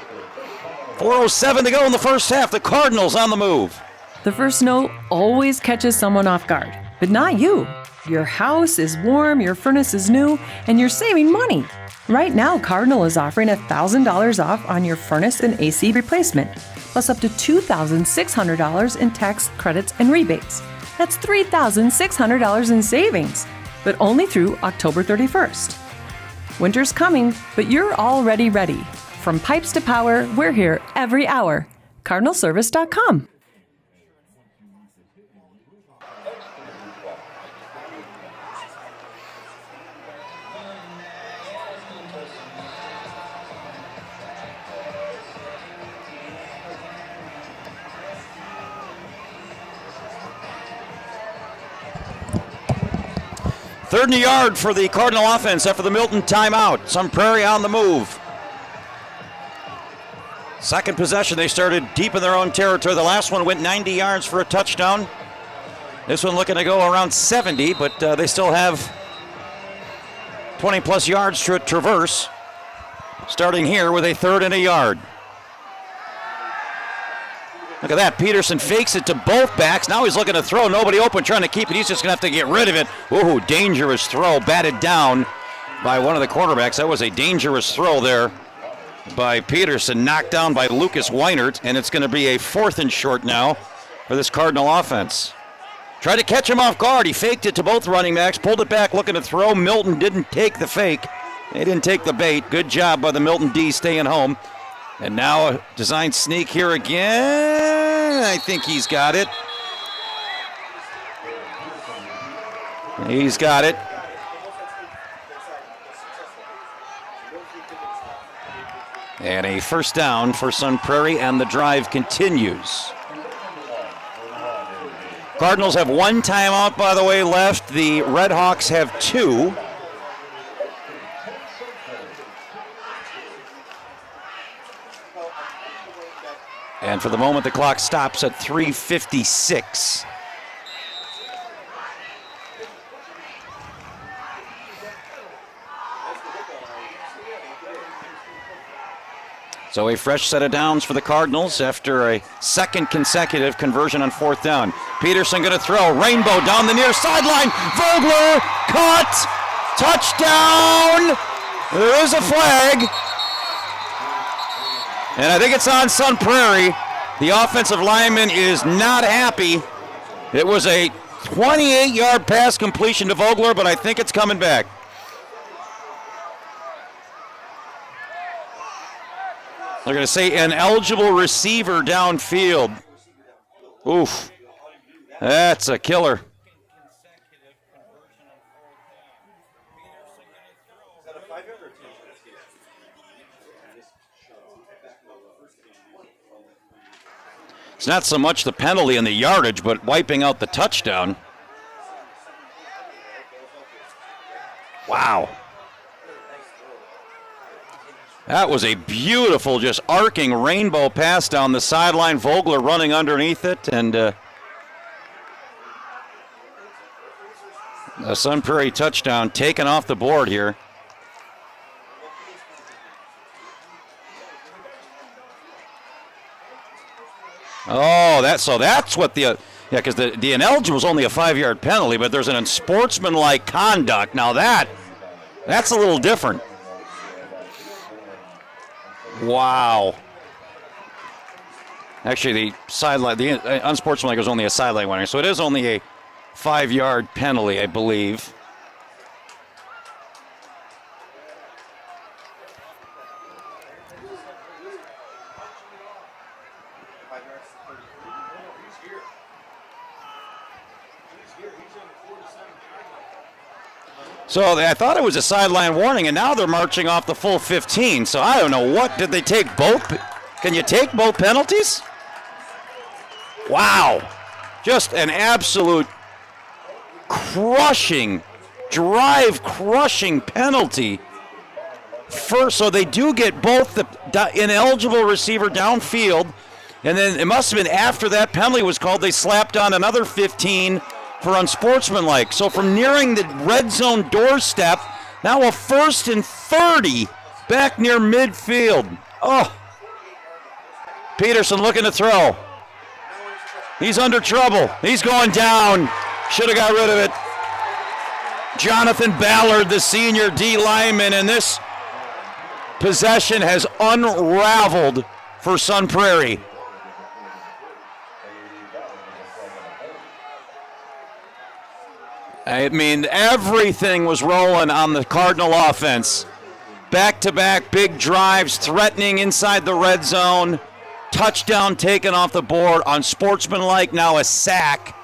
4:07 to go in the first half. The Cardinals on the move. The first snow always catches someone off guard, but not you. Your house is warm, your furnace is new, and you're saving money. Right now, Cardinal is offering $1,000 off on your furnace and AC replacement, plus up to $2,600 in tax credits and rebates. That's $3,600 in savings, but only through October 31st. Winter's coming, but you're already ready. From pipes to power, we're here every hour. CardinalService.com. Third and a yard for the Cardinal offense after the Milton timeout. Sun Prairie on the move. Second possession, they started deep in their own territory. The last one went 90 yards for a touchdown. This one looking to go around 70, but they still have 20-plus yards to traverse. Starting here with a third and a yard. Look at that. Peterson fakes it to both backs. Now he's looking to throw. Nobody open, trying to keep it. He's just going to have to get rid of it. Ooh, dangerous throw. Batted down by one of the quarterbacks. That was a dangerous throw there by Peterson. Knocked down by Lucas Weinert. And it's going to be a 4th and short now for this Cardinal offense. Tried to catch him off guard. He faked it to both running backs. Pulled it back, looking to throw. Milton didn't take the fake. They didn't take the bait. Good job by the Milton D staying home. And now a design sneak here again. I think he's got it. He's got it. And a first down for Sun Prairie, and the drive continues. Cardinals have one timeout, by the way, left. The Red Hawks have 2. And for the moment, the clock stops at 3:56. So a fresh set of downs for the Cardinals after a second consecutive conversion on 4th down. Peterson going to throw. Rainbow down the near sideline. Vogler caught. Touchdown. There is a flag. And I think it's on Sun Prairie. The offensive lineman is not happy. It was a 28-yard pass completion to Vogler, but I think it's coming back. They're going to say an eligible receiver downfield. Oof. That's a killer. It's not so much the penalty and the yardage, but wiping out the touchdown. Wow. That was a beautiful, just arcing rainbow pass down the sideline. Vogler running underneath it, and a Sun Prairie touchdown taken off the board here. Oh, that's what because the ineligible was only a 5-yard penalty, but there's an unsportsmanlike conduct. Now that's a little different. Wow. Actually, the unsportsmanlike was only a sideline warning, so it is only a 5-yard penalty, I believe. So I thought it was a sideline warning, and now they're marching off the full 15. So I don't know what. Did they take both? Can you take both penalties? Wow. Just an absolute crushing, drive-crushing penalty. First, so they do get both the ineligible receiver downfield, and then it must have been after that penalty was called, they slapped on another 15 for unsportsmanlike. So from nearing the red zone doorstep, now a 1st and 30 back near midfield. Oh, Peterson looking to throw. He's under trouble. He's going down. Should have got rid of it. Jonathan Ballard, the senior D lineman, and this possession has unraveled for Sun Prairie. I mean, everything was rolling on the Cardinal offense. Back-to-back big drives, threatening inside the red zone. Touchdown taken off the board, unsportsmanlike, now a sack.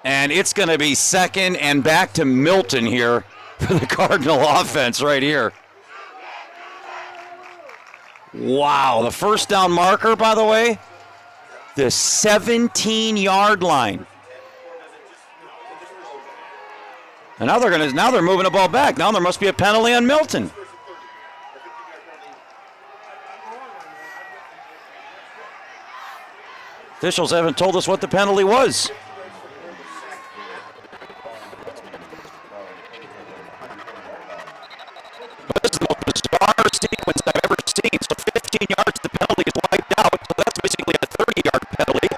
And it's going to be second and back to Milton here for the Cardinal offense right here. Wow, the first down marker, by the way, the 17-yard line. And now they're moving the ball back. Now there must be a penalty on Milton. Officials haven't told us what the penalty was. But this is the most bizarre sequence I've ever seen. So 15 yards, the penalty is wiped out. So that's basically a 30-yard penalty.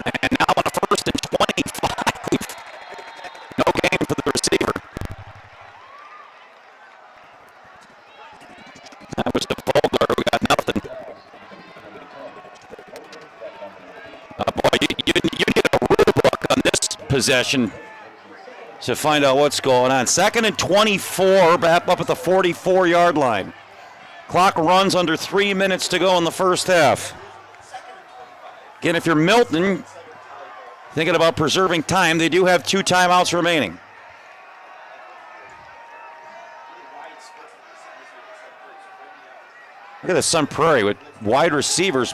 And now on a 1st and 25. No game for the receiver. That was the Vogler who got nothing. Boy, you need a rule book on this possession to find out what's going on. 2nd and 24, back up at the 44-yard line. Clock runs under 3 minutes to go in the first half. Again, if you're Milton, thinking about preserving time, they do have 2 timeouts remaining. Look at the Sun Prairie with wide receivers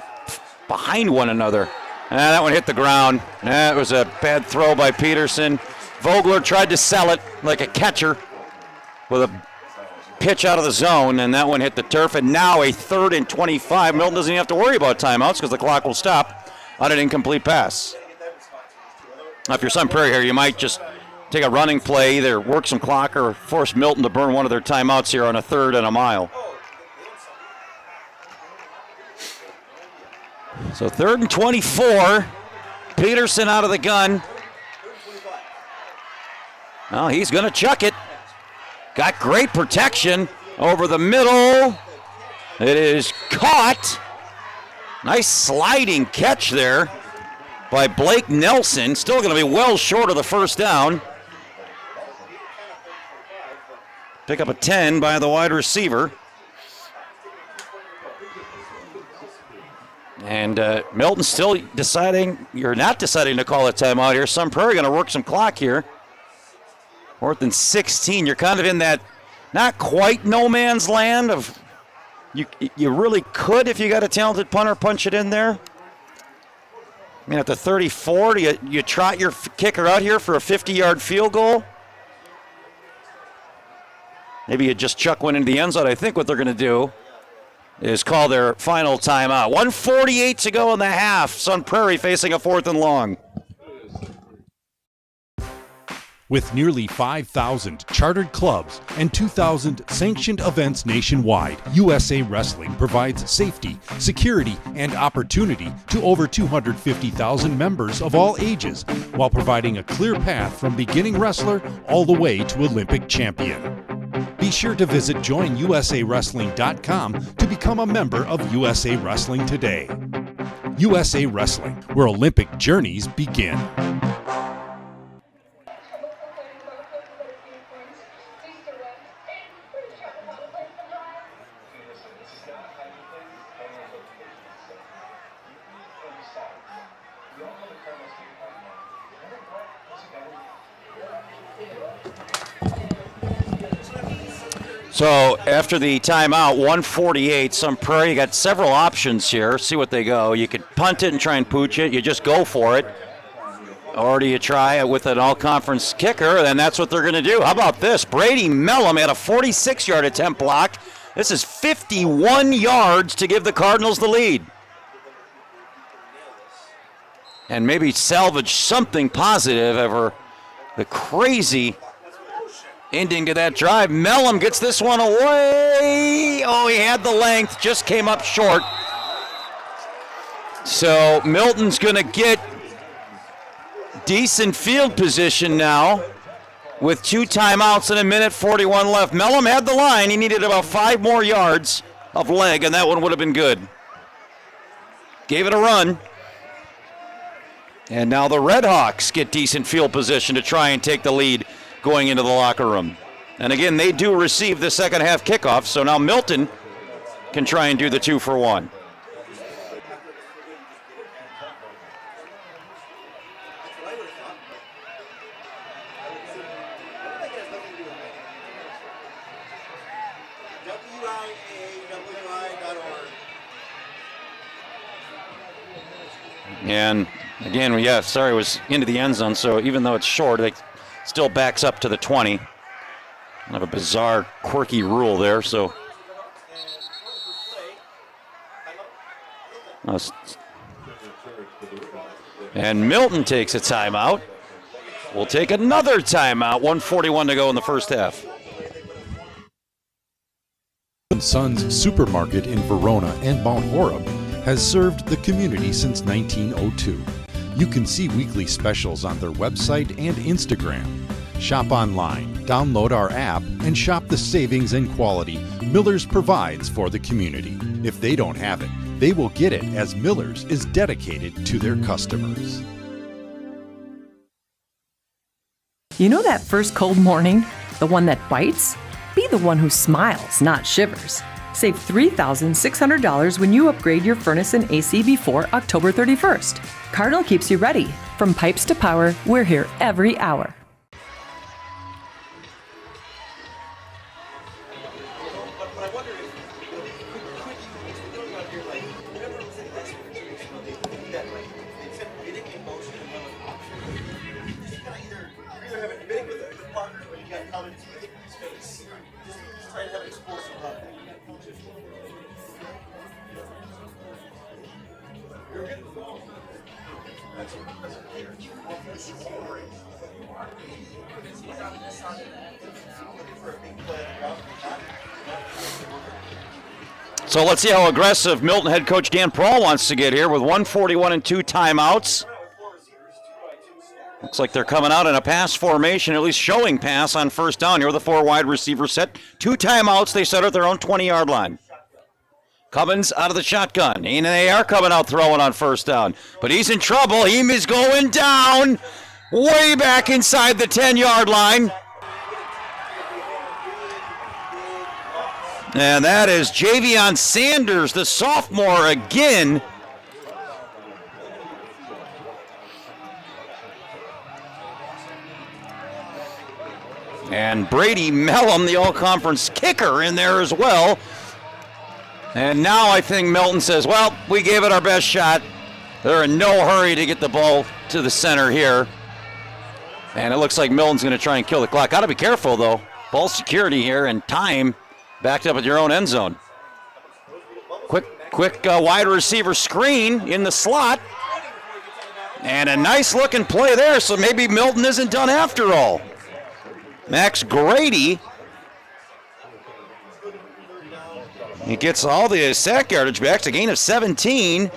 behind one another. That one hit the ground. That was a bad throw by Peterson. Vogler tried to sell it like a catcher with a pitch out of the zone, and that one hit the turf. And now a 3rd and 25. Milton doesn't even have to worry about timeouts because the clock will stop on an incomplete pass. Now, if you're Sun Prairie here, you might just take a running play, either work some clock or force Milton to burn one of their timeouts here on a 3rd and a mile. So 3rd and 24. Peterson out of the gun. Well, he's going to chuck it. Got great protection over the middle. It is caught. Nice sliding catch there by Blake Nelson. Still going to be well short of the first down. Pick up a 10 by the wide receiver. And Milton still deciding, you're not deciding to call a timeout here. Sun Prairie going to work some clock here. 4th and 16. You're kind of in that not quite no man's land of you really could, if you got a talented punter, punch it in there. I mean, at the 34, you trot your kicker out here for a 50-yard field goal. Maybe you just chuck one into the end zone. I think what they're going to do is call their final timeout. 1:48 to go in the half. Sun Prairie facing a 4th and long. With nearly 5,000 chartered clubs and 2,000 sanctioned events nationwide, USA Wrestling provides safety, security, and opportunity to over 250,000 members of all ages, while providing a clear path from beginning wrestler all the way to Olympic champion. Be sure to visit joinusawrestling.com to become a member of USA Wrestling today. USA Wrestling, where Olympic journeys begin. So after the timeout, 1:48, Sun Prairie got several options here. See what they go. You could punt it and try and pooch it. You just go for it. Or do you try it with an all-conference kicker? And that's what they're going to do. How about this? Brady Mellum had a 46-yard attempt block. This is 51 yards to give the Cardinals the lead. And maybe salvage something positive over the crazy ending to that drive. Mellum gets this one away. Oh, he had the length, just came up short. So Milton's going to get decent field position now with 2 timeouts and 1:41 left. Mellum had the line. He needed about 5 more yards of leg, and that one would have been good. Gave it a run. And now the Red Hawks get decent field position to try and take the lead going into the locker room. And again, they do receive the second half kickoff, so now Milton can try and do the 2-for-1. And again, it was into the end zone, so even though it's short, it still backs up to the 20. Kind of a bizarre, quirky rule there, so. And Milton takes a timeout. We'll take another timeout, 1:41 to go in the first half. Sons Supermarket in Verona and Mount Horeb has served the community since 1902. You can see weekly specials on their website and Instagram. Shop online, download our app, and shop the savings and quality Miller's provides for the community. If they don't have it, they will get it, as Miller's is dedicated to their customers. You know that first cold morning? The one that bites? Be the one who smiles, not shivers. Save $3,600 when you upgrade your furnace and AC before October 31st. Cardinal keeps you ready. From pipes to power, we're here every hour. But I wonder if could you go out here like whenever it was in last week or 2 weeks ago, they did that like they said bidding in motion and one of just kind of either have it bidding with a good partner or you got comments with space. Just try to have an explosive love. You're good. That's So let's see how aggressive Milton head coach Dan Prohl wants to get here with 1:41 and 2 timeouts. Looks like they're coming out in a pass formation, at least showing pass on first down. Here with the 4 wide receiver set. 2 timeouts. They set at their own 20-yard line. Cummins out of the shotgun. And they are coming out throwing on first down. But he's in trouble. He is going down way back inside the 10-yard line. And that is Javion Sanders, the sophomore, again. And Brady Mellum, the all-conference kicker, in there as well. And now I think Milton says, well, we gave it our best shot. They're in no hurry to get the ball to the center here. And it looks like Milton's going to try and kill the clock. Got to be careful, though. Ball security here and time backed up at your own end zone. Quick wide receiver screen in the slot. And a nice-looking play there, so maybe Milton isn't done after all. Max Grady. He gets all the sack yardage back. It's a gain of 17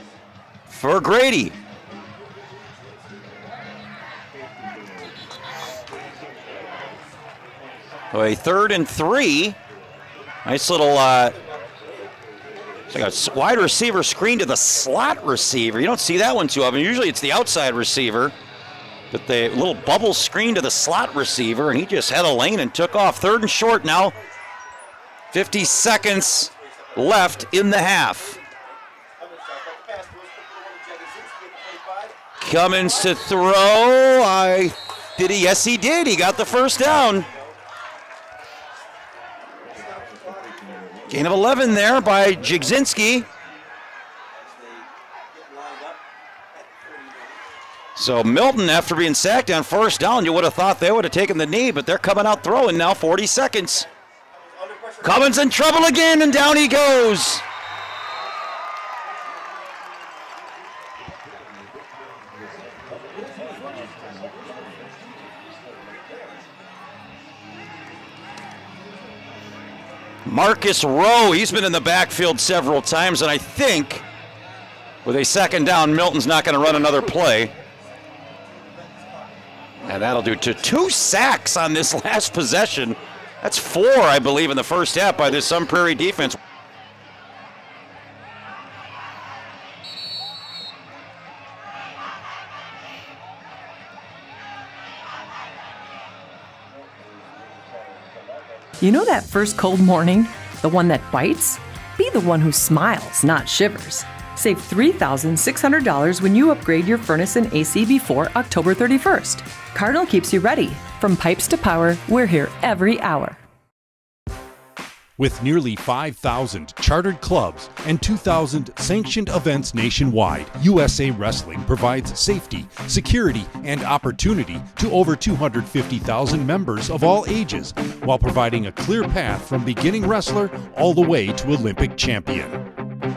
for Grady. So a 3rd and 3. Nice little it's like a wide receiver screen to the slot receiver. You don't see that one too often. Usually it's the outside receiver. But the little bubble screen to the slot receiver, and he just had a lane and took off. 3rd and short now. 50 seconds left in the half. Cummins to throw. Did he? Yes, he did. He got the first down. Gain of 11 there by Jigzinski. So Milton, after being sacked on first down, you would have thought they would have taken the knee, but they're coming out throwing now, 40 seconds. Cummins in trouble again, and down he goes. Marcus Rowe, he's been in the backfield several times, and I think With a second down, Milton's not going to run another play. And that'll do to 2 sacks on this last possession. That's 4, I believe, in the first half by this Sun Prairie defense. You know that first cold morning? The one that bites? Be the one who smiles, not shivers. Save $3,600 when you upgrade your furnace and AC before October 31st. Cardinal keeps you ready. From pipes to power, we're here every hour. With nearly 5,000 chartered clubs and 2,000 sanctioned events nationwide, USA Wrestling provides safety, security, and opportunity to over 250,000 members of all ages, while providing a clear path from beginning wrestler all the way to Olympic champion.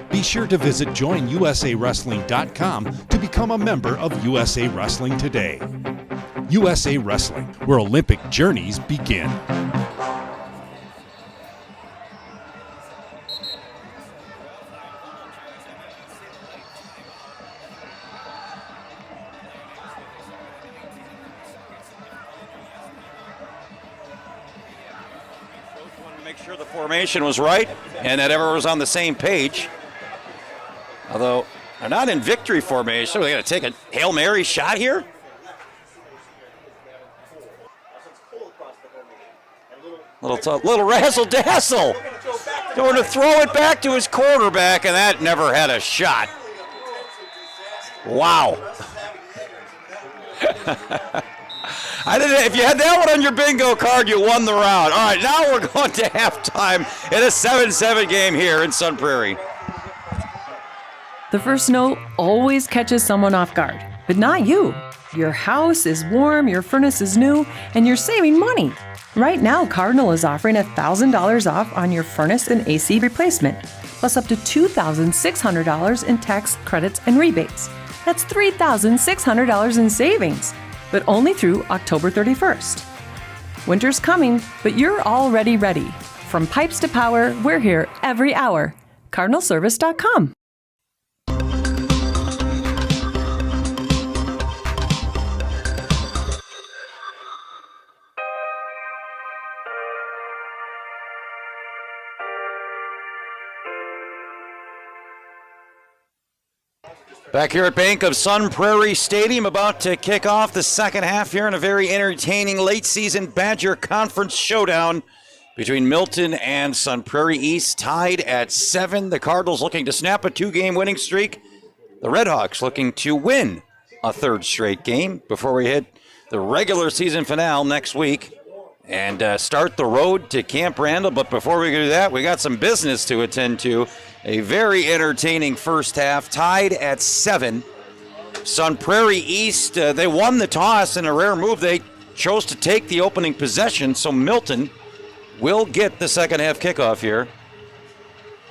Be sure to visit joinusawrestling.com to become a member of USA Wrestling today. USA Wrestling, where Olympic journeys begin. Make sure the formation was right and that everyone was on the same page. Although they're not in victory formation, we're going to take a Hail Mary shot here. Little razzle dazzle. Going to throw it back to his quarterback, and that never had a shot. Wow. If you had that one on your bingo card, you won the round. All right, now we're going to halftime in a 7-7 game here in Sun Prairie. The first snow always catches someone off guard, but not you. Your house is warm, your furnace is new, and you're saving money. Right now, Cardinal is offering $1,000 off on your furnace and AC replacement, plus up to $2,600 in tax credits and rebates. That's $3,600 in savings, but only through October 31st. Winter's coming, but you're already ready. From pipes to power, we're here every hour. CardinalService.com. Back here at Bank of Sun Prairie Stadium, about to kick off the second half here in a very entertaining late-season Badger Conference showdown between Milton and Sun Prairie East, tied at 7. The Cardinals looking to snap a 2-game winning streak. The Redhawks looking to win a 3rd straight game before we hit the regular season finale next week and start the road to Camp Randall. But before we do that, we got some business to attend to. A very entertaining first half, tied at 7. Sun Prairie East, they won the toss in a rare move. They chose to take the opening possession, so Milton will get the second half kickoff here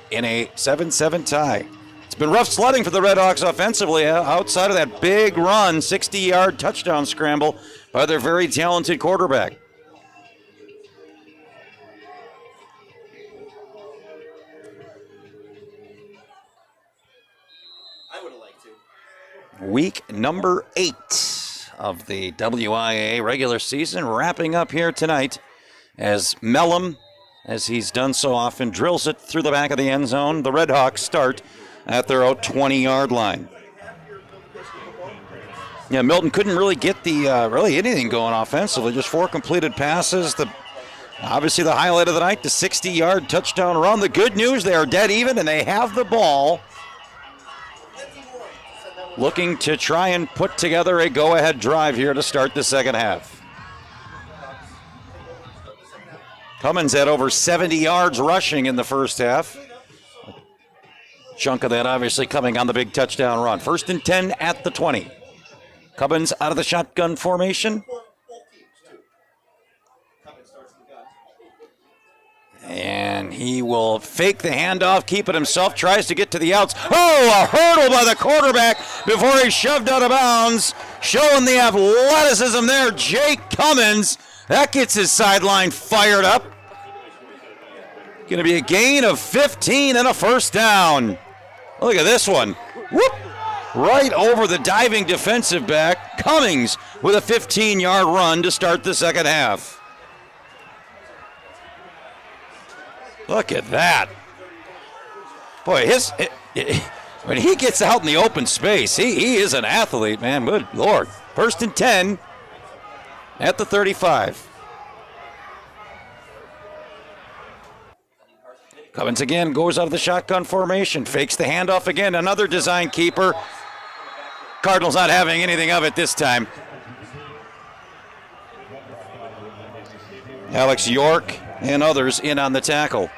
in a 7-7 tie. It's been rough sledding for the Redhawks offensively outside of that big run, 60-yard touchdown scramble by their very talented quarterback. Week number 8 of the WIA regular season wrapping up here tonight as Mellum, as he's done so often, drills it through the back of the end zone. The Redhawks start at their own 20-yard line. Yeah, Milton couldn't really get the really anything going offensively, just 4 completed passes. Obviously the highlight of the night, the 60-yard touchdown run. The good news, they are dead even and they have the ball, looking to try and put together a go-ahead drive here to start the second half. Cummins had over 70 yards rushing in the first half. A chunk of that obviously coming on the big touchdown run. 1st and 10 at the 20. Cummins out of the shotgun formation. And he will fake the handoff, keep it himself, tries to get to the outs. Oh, a hurdle by the quarterback before he's shoved out of bounds. Showing the athleticism there, Jake Cummins. That gets his sideline fired up. Going to be a gain of 15 and a first down. Look at this one. Whoop. right over the diving defensive back. Cummings with a 15-yard run to start the second half. Look at that. Boy, when he gets out in the open space, he is an athlete, man. Good Lord. 1st and 10 at the 35. Cummins again goes out of the shotgun formation, fakes the handoff again. Another design keeper. Cardinals not having anything of it this time. Alex York and others in on the tackle.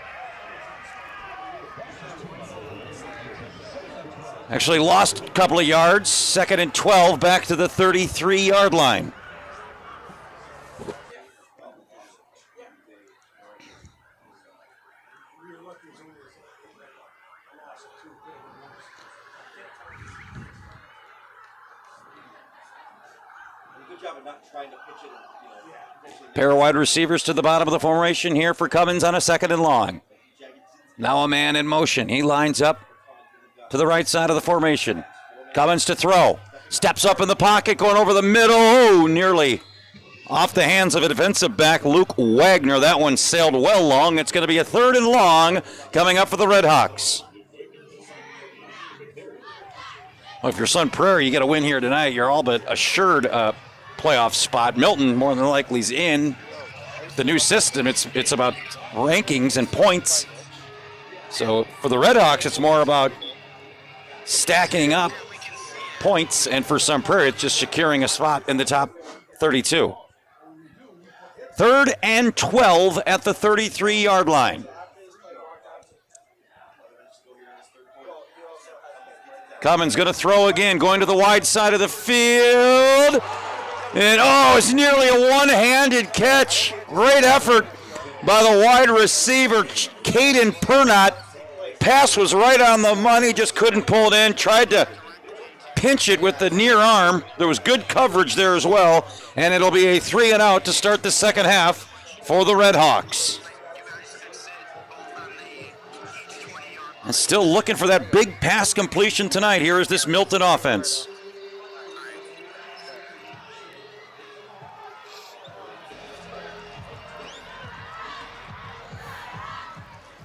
Actually lost a couple of yards. 2nd and 12 back to the 33-yard line. Pair of wide receivers to the bottom of the formation here for Cummins on a 2nd and long. Now a man in motion. He lines up to the right side of the formation. Cummins to throw. Steps up in the pocket, going over the middle. Oh, nearly off the hands of a defensive back, Luke Wagner. That one sailed well long. It's going to be a 3rd and long coming up for the Red Hawks. Well, if you're Sun Prairie, you get a win here tonight. You're all but assured a playoff spot. Milton more than likely is in. The new system, it's about rankings and points. So for the Red Hawks, it's more about stacking up points, and for Sun Prairie, it's just securing a spot in the top 32. 3rd and 12 at the 33-yard line. Cummins going to throw again, going to the wide side of the field. And it's nearly a one-handed catch. Great effort by the wide receiver, Caden Pernott. Pass was right on the money, just couldn't pull it in. Tried to pinch it with the near arm. There was good coverage there as well. And it'll be a 3 and out to start the second half for the Red Hawks. And still looking for that big pass completion tonight. Here is this Milton offense.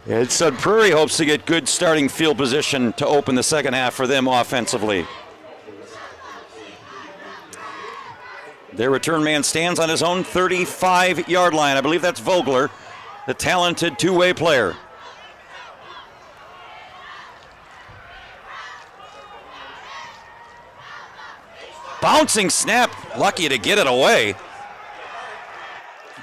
And Sun Prairie hopes to get good starting field position to open the second half for them offensively. Their return man stands on his own 35-yard line. I believe that's Vogler, the talented two-way player. Bouncing snap, lucky to get it away.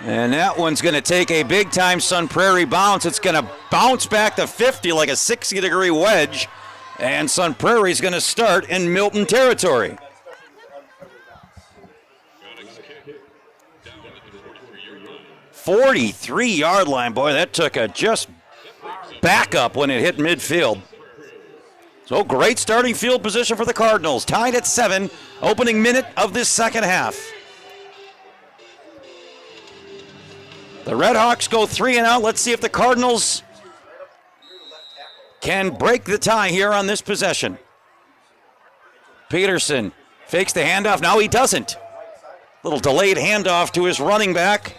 And that one's going to take a big-time Sun Prairie bounce. It's going to bounce back to 50 like a 60-degree wedge. And Sun Prairie's going to start in Milton territory. 43-yard line. Boy, that took a just back up when it hit midfield. So great starting field position for the Cardinals. Tied at 7, opening minute of this second half. The Red Hawks go 3 and out. Let's see if the Cardinals can break the tie here on this possession. Peterson fakes the handoff. Now he doesn't. Little delayed handoff to his running back.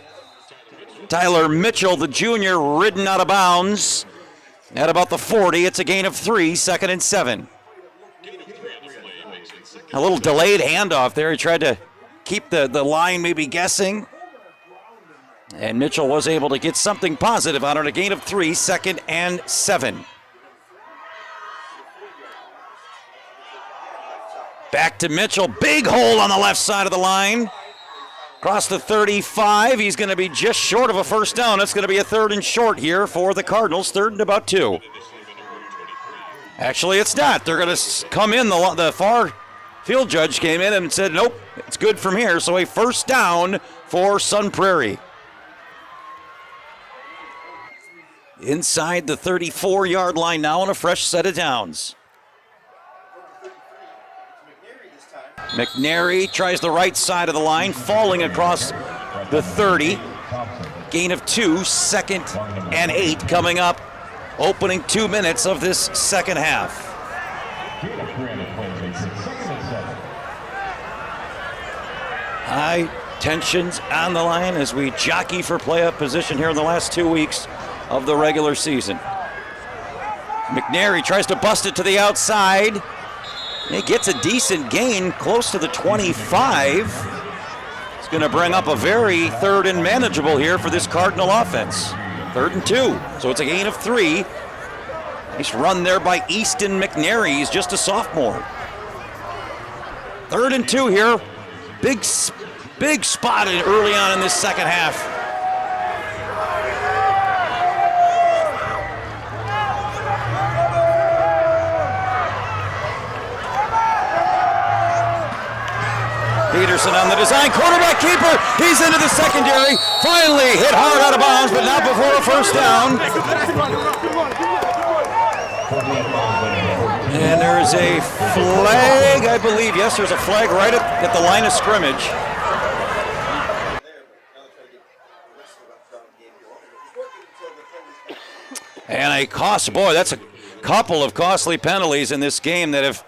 Tyler Mitchell, the junior, ridden out of bounds at about the 40. It's a gain of 3, 2nd and 7. A little delayed handoff there. He tried to keep the line maybe guessing. And Mitchell was able to get something positive out on a gain of 3, 2nd and 7. Back to Mitchell. Big hole on the left side of the line. Across the 35. He's going to be just short of a first down. It's going to be a 3rd and short here for the Cardinals. 3rd and about 2. Actually, it's not. They're going to come in. The far field judge came in and said, nope, it's good from here. So a first down for Sun Prairie. Inside the 34-yard line now on a fresh set of downs. McNary tries the right side of the line, falling across the 30. Gain of 2, 2nd and 8 coming up. Opening 2 minutes of this second half. High tensions on the line as we jockey for playoff position here in the last 2 weeks of the regular season. McNary tries to bust it to the outside. He gets a decent gain close to the 25. It's going to bring up a very third and manageable here for this Cardinal offense. 3rd and 2, so it's a gain of 3. Nice run there by Easton McNary. He's just a sophomore. 3rd and 2 here. Big spot early on in this second half. Peterson on the design, quarterback keeper, he's into the secondary, finally hit hard out of bounds, but not before a first down. And there's a flag, I believe. Yes, there's a flag right at the line of scrimmage. And that's a couple of costly penalties in this game that have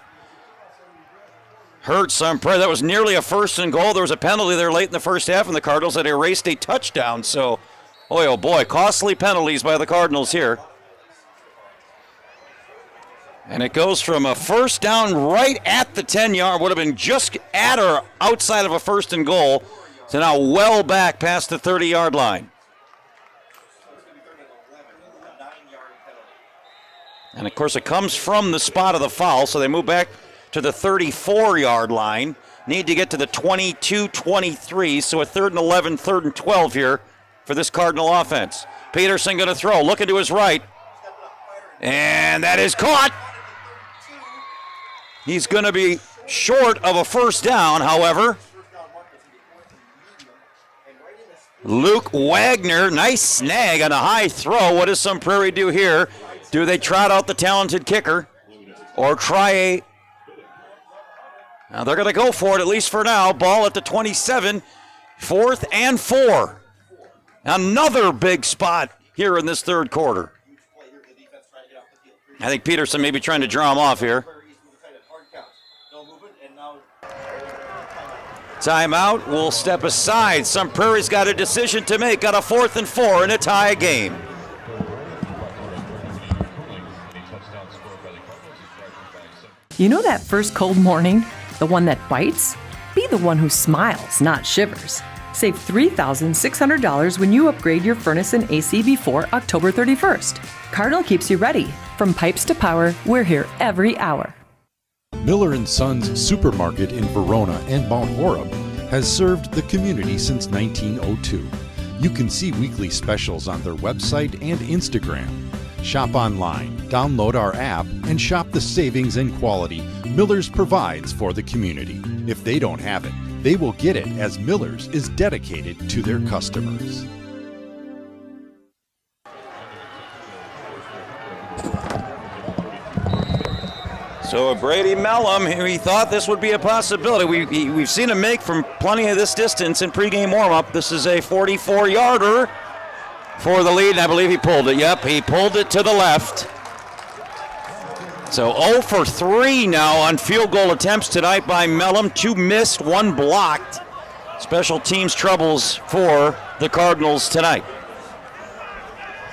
hurt some Prairie. That was nearly a 1st and goal. There was a penalty there late in the first half, and the Cardinals had erased a touchdown. So, oh boy, costly penalties by the Cardinals here. And it goes from a first down right at the 10-yard, would have been just at or outside of a 1st and goal, to now well back past the 30-yard line. And, of course, it comes from the spot of the foul, so they move back to the 34-yard line. Need to get to the 22-23, so a 3rd and 11, 3rd and 12 here for this Cardinal offense. Peterson going to throw, looking to his right. And that is caught. He's going to be short of a first down, however. Luke Wagner, nice snag on a high throw. What does some Prairie do here? Do they trot out the talented kicker or try a... Now they're going to go for it, at least for now. Ball at the 27, 4th and 4. Another big spot here in this 3rd quarter. I think Peterson may be trying to draw him off here. Timeout, we'll step aside. Some Prairie's got a decision to make. Got a 4th and 4 in a tie game. You know that first cold morning? The one that bites? Be the one who smiles, not shivers. Save $3,600 when you upgrade your furnace and AC before October 31st. Cardinal keeps you ready. From pipes to power, we're here every hour. Miller & Sons Supermarket in Verona and Mount Horeb has served the community since 1902. You can see weekly specials on their website and Instagram. Shop online, download our app, and shop the savings and quality Miller's provides for the community. If they don't have it, they will get it, as Miller's is dedicated to their customers. So Brady Mellum, he thought this would be a possibility. We've seen him make from plenty of this distance in pregame warm-up. This is a 44-yarder for the lead, and I believe he pulled it. Yep, he pulled it to the left. So 0 for 3 now on field goal attempts tonight by Mellum. 2 missed, 1 blocked. Special teams troubles for the Cardinals tonight.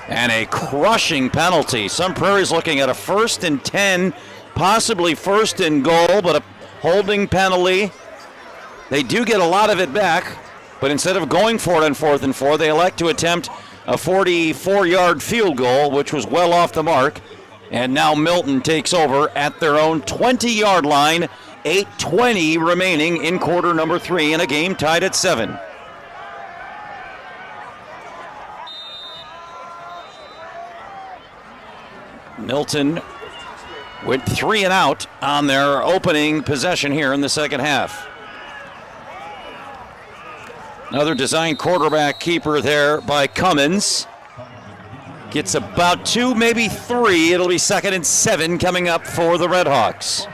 And a crushing penalty. Some Prairie's looking at a 1st and 10, possibly 1st and goal, but a holding penalty. They do get a lot of it back, but instead of going for it on 4th and 4, they elect to attempt a 44-yard field goal, which was well off the mark. And now Milton takes over at their own 20-yard line. 8:20 remaining in quarter number 3 in a game tied at 7. Milton went 3 and out on their opening possession here in the second half. Another design quarterback keeper there by Cummins. Gets about 2, maybe 3. It'll be 2nd and 7 coming up for the Red Hawks.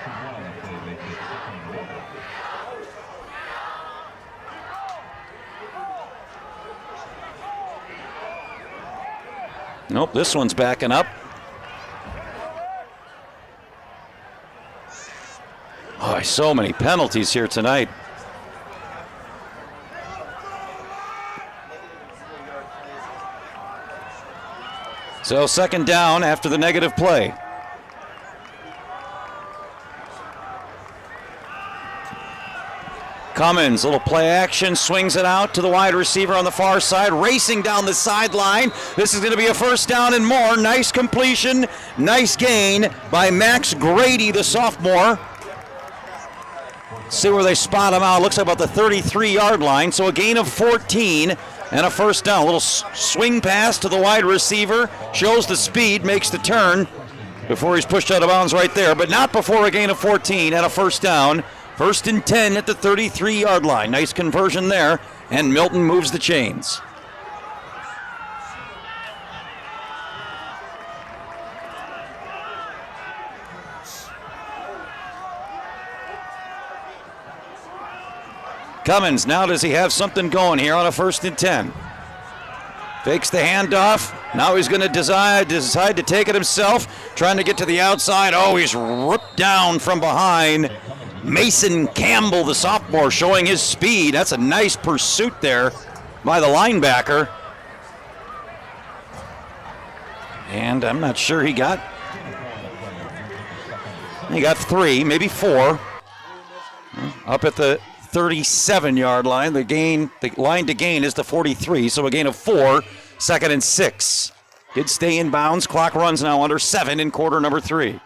Nope, this one's backing up. Oh, Boy, so many penalties here tonight. So second down after the negative play. Cummins, little play action, swings it out to the wide receiver on the far side, racing down the sideline. This is going to be a first down and more. Nice completion, nice gain by Max Grady, the sophomore. See where they spot him out. Looks like about the 33-yard line, so a gain of 14 and a first down. A little swing pass to the wide receiver, shows the speed, makes the turn before he's pushed out of bounds right there, but not before a gain of 14 and a first down. First and 10 at the 33-yard line. Nice conversion there, and Milton moves the chains. Cummins, now does he have something going here on a first and 10? Fakes the handoff. Now he's going to decide to take it himself, trying to get to the outside. Oh, he's ripped down from behind. Mason Campbell, the sophomore, showing his speed. That's a nice pursuit there by the linebacker. And I'm not sure he got 3, maybe 4. Up at the 37-yard line. The line to gain is the 43, so a gain of 4, second and 6. Did stay in bounds. Clock runs now under 7 in quarter number 3.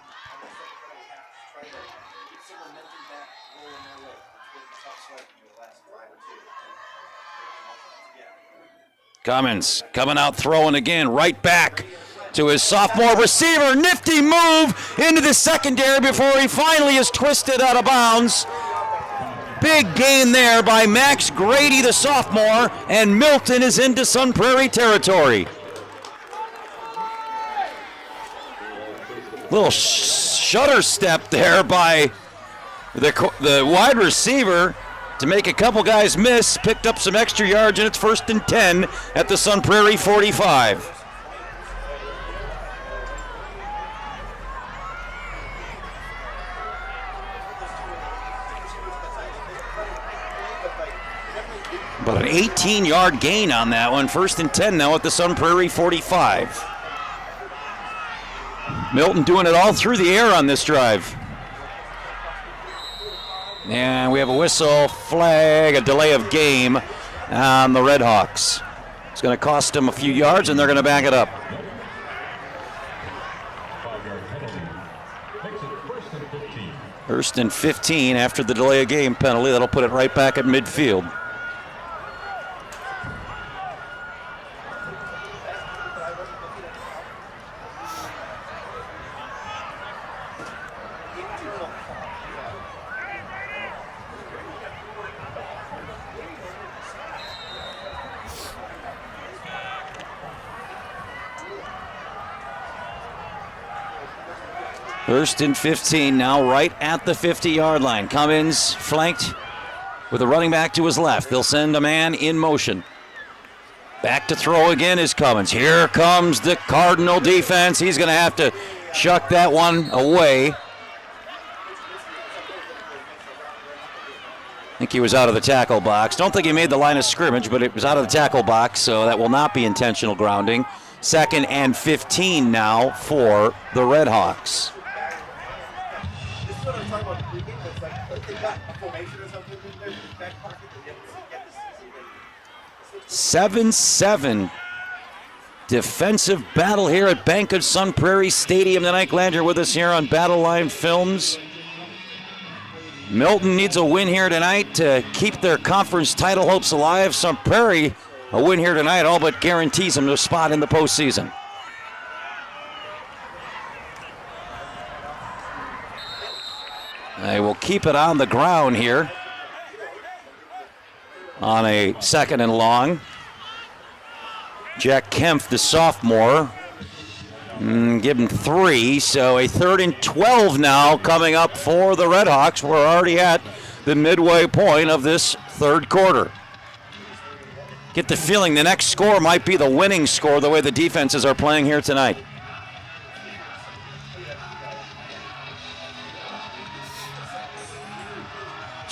Cummins coming out throwing again, right back to his sophomore receiver. Nifty move into the secondary before he finally is twisted out of bounds. Big gain there by Max Grady, the sophomore, and Milton is into Sun Prairie territory. Little shutter step there by the wide receiver to make a couple guys miss, picked up some extra yards, and it's first and 10 at the Sun Prairie 45. About an 18-yard gain on that one. First and 10 now at the Sun Prairie 45. Milton doing it all through the air on this drive. And we have a whistle, flag, a delay of game on the Red Hawks. It's going to cost them a few yards, and they're going to back it up. First and 15 after the delay of game penalty. That'll put it right back at midfield. First and 15 now right at the 50-yard line. Cummins flanked with a running back to his left. They'll send a man in motion. Back to throw again is Cummins. Here comes the Cardinal defense. He's going to have to chuck that one away. I think he was out of the tackle box. Don't think he made the line of scrimmage, but it was out of the tackle box, so that will not be intentional grounding. Second and 15 now for the Red Hawks. 7-7 defensive battle here at Bank of Sun Prairie Stadium tonight. Glad you're with us here on Battle Line Films. Milton needs a win here tonight to keep their conference title hopes alive. Sun Prairie, a win here tonight all but guarantees them a spot in the postseason. They will keep it on the ground here on a second and long. Jack Kempf, the sophomore, give him 3, so a third and 12 now coming up for the Red Hawks. We're already at the midway point of this third quarter. Get the feeling the next score might be the winning score the way the defenses are playing here tonight.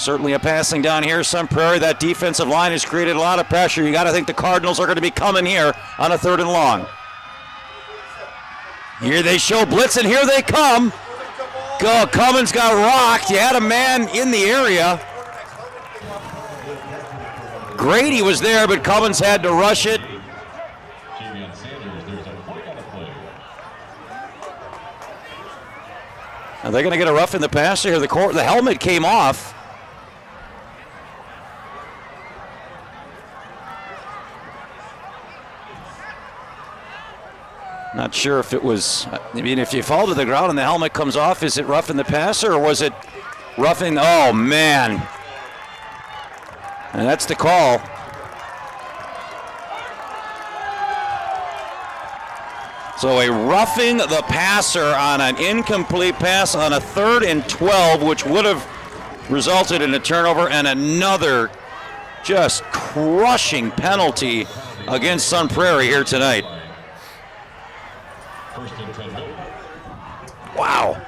Certainly a passing down here, Sun Prairie. That defensive line has created a lot of pressure. You got to think the Cardinals are going to be coming here on a 3rd and long. Here they show blitz, and here they come. Go, Cummins got rocked. You had a man in the area. Grady was there, but Cummins had to rush it. Are they going to get a rough in the passer here? The helmet came off. Not sure if it was, I mean, if you fall to the ground and the helmet comes off, is it rough in the passer or was it roughing? Oh, man. And that's the call. So a roughing the passer on an incomplete pass on a 3rd and 12, which would have resulted in a turnover, and another just crushing penalty against Sun Prairie here tonight. Wow.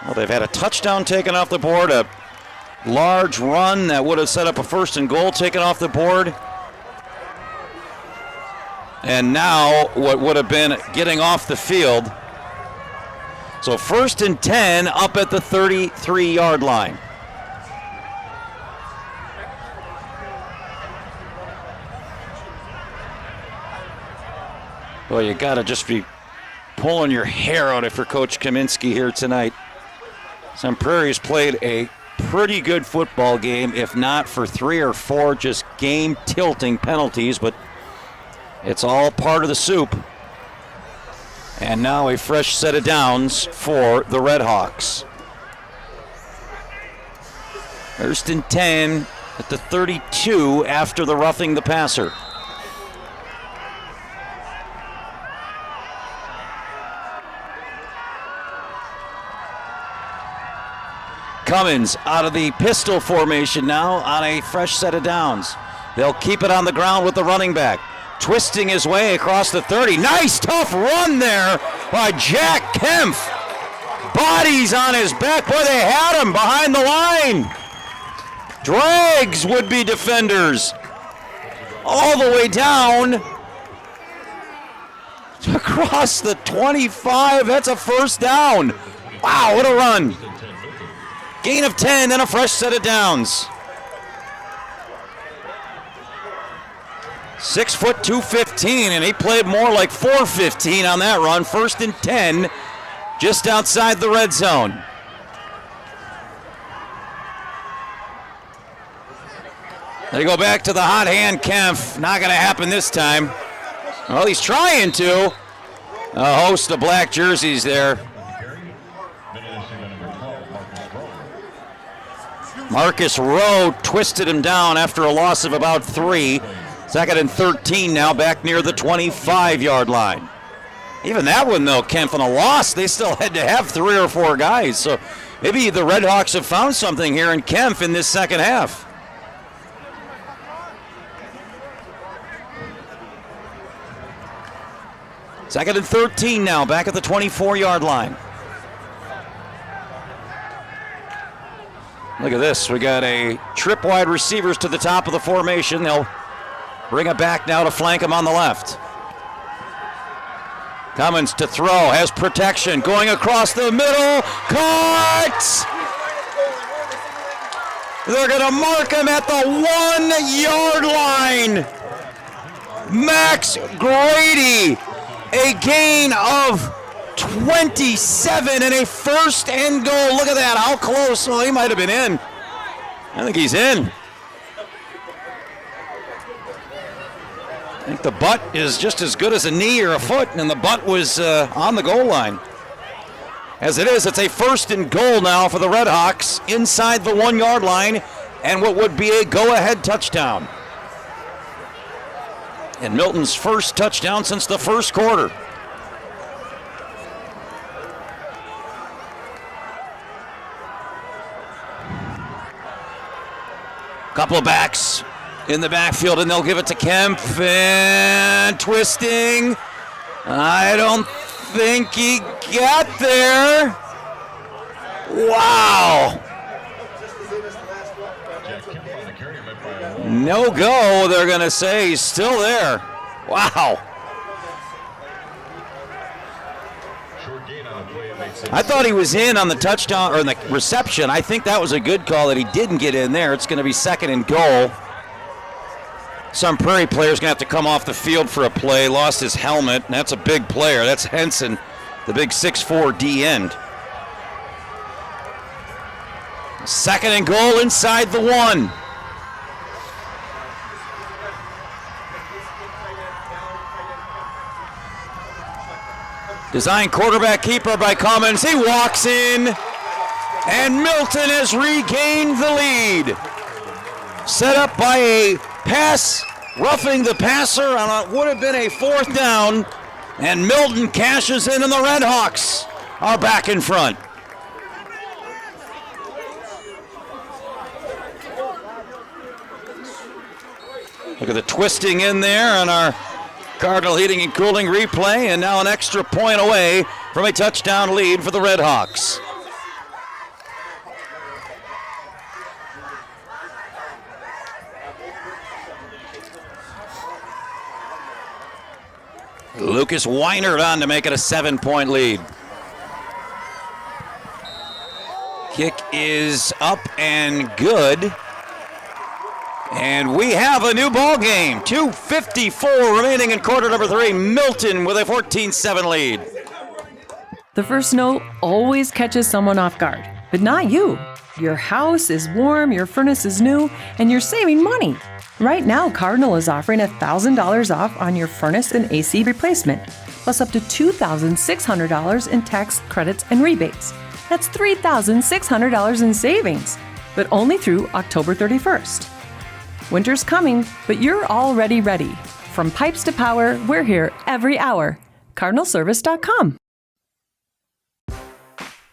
Well, they've had a touchdown taken off the board, a large run that would have set up a 1st and goal taken off the board. And now what would have been getting off the field. So 1st and 10 up at the 33-yard line. Well, you got to just be pulling your hair out if you're Coach Kaminsky here tonight. Sun Prairie's played a pretty good football game, if not for 3 or 4 just game-tilting penalties, but it's all part of the soup. And now a fresh set of downs for the Red Hawks. 1st and 10 at the 32 after the roughing the passer. Cummins out of the pistol formation now on a fresh set of downs. They'll keep it on the ground with the running back. Twisting his way across the 30. Nice tough run there by Jack Kempf. Bodies on his back. Boy, they had him behind the line. Drags would-be defenders all the way down across the 25. That's a 1st down. Wow, what a run. Gain of 10 and a fresh set of downs. 6 foot 215, and he played more like 415 on that run. 1st and 10, just outside the red zone. They go back to the hot hand, Kempf. Not going to happen this time. Well, he's trying to. A host of black jerseys there. Marcus Rowe twisted him down after a loss of about 3. 2nd and 13 now, back near the 25-yard line. Even that one, though, Kempf, on a loss, they still had to have 3 or 4 guys. So maybe the Red Hawks have found something here in Kempf in this second half. Second and 13 now, back at the 24-yard line. Look at this. We got a trip wide receivers to the top of the formation. They'll bring it back now to flank him on the left. Cummins to throw, has protection, going across the middle, caught! They're going to mark him at the 1-yard line. Max Grady, a gain of 27 and a 1st and goal. Look at that, how close. Well, he might have been in. I think he's in. I think the butt is just as good as a knee or a foot, and the butt was on the goal line. As it is, it's a 1st and goal now for the Red Hawks inside the 1-yard line, and what would be a go-ahead touchdown. And Milton's first touchdown since the first quarter. Couple of backs in the backfield, and they'll give it to Kempf, and twisting. I don't think he got there. Wow. No go, they're going to say. He's still there. Wow. I thought he was in on the touchdown or the reception. I think that was a good call that he didn't get in there. It's going to be 2nd and goal. Some Prairie player's going to have to come off the field for a play. Lost his helmet, and that's a big player. That's Henson, the big 6'4" D end. 2nd and goal inside the 1. Design quarterback keeper by Cummins. He walks in, and Milton has regained the lead. Set up by a pass, roughing the passer on what would have been a 4th down, and Milton cashes in, and the Red Hawks are back in front. Look at the twisting in there on our Cardinal Heating and Cooling replay, and now an extra point away from a touchdown lead for the Red Hawks. Lucas Weinert on to make it a 7-point lead. Kick is up and good. And we have a new ball game. 2:54 remaining in quarter number 3. Milton with a 14-7 lead. The first note always catches someone off guard, but not you. Your house is warm, your furnace is new, and you're saving money. Right now, Cardinal is offering $1,000 off on your furnace and AC replacement, plus up to $2,600 in tax credits and rebates. That's $3,600 in savings, but only through October 31st. Winter's coming, but you're already ready. From pipes to power, we're here every hour. CardinalService.com.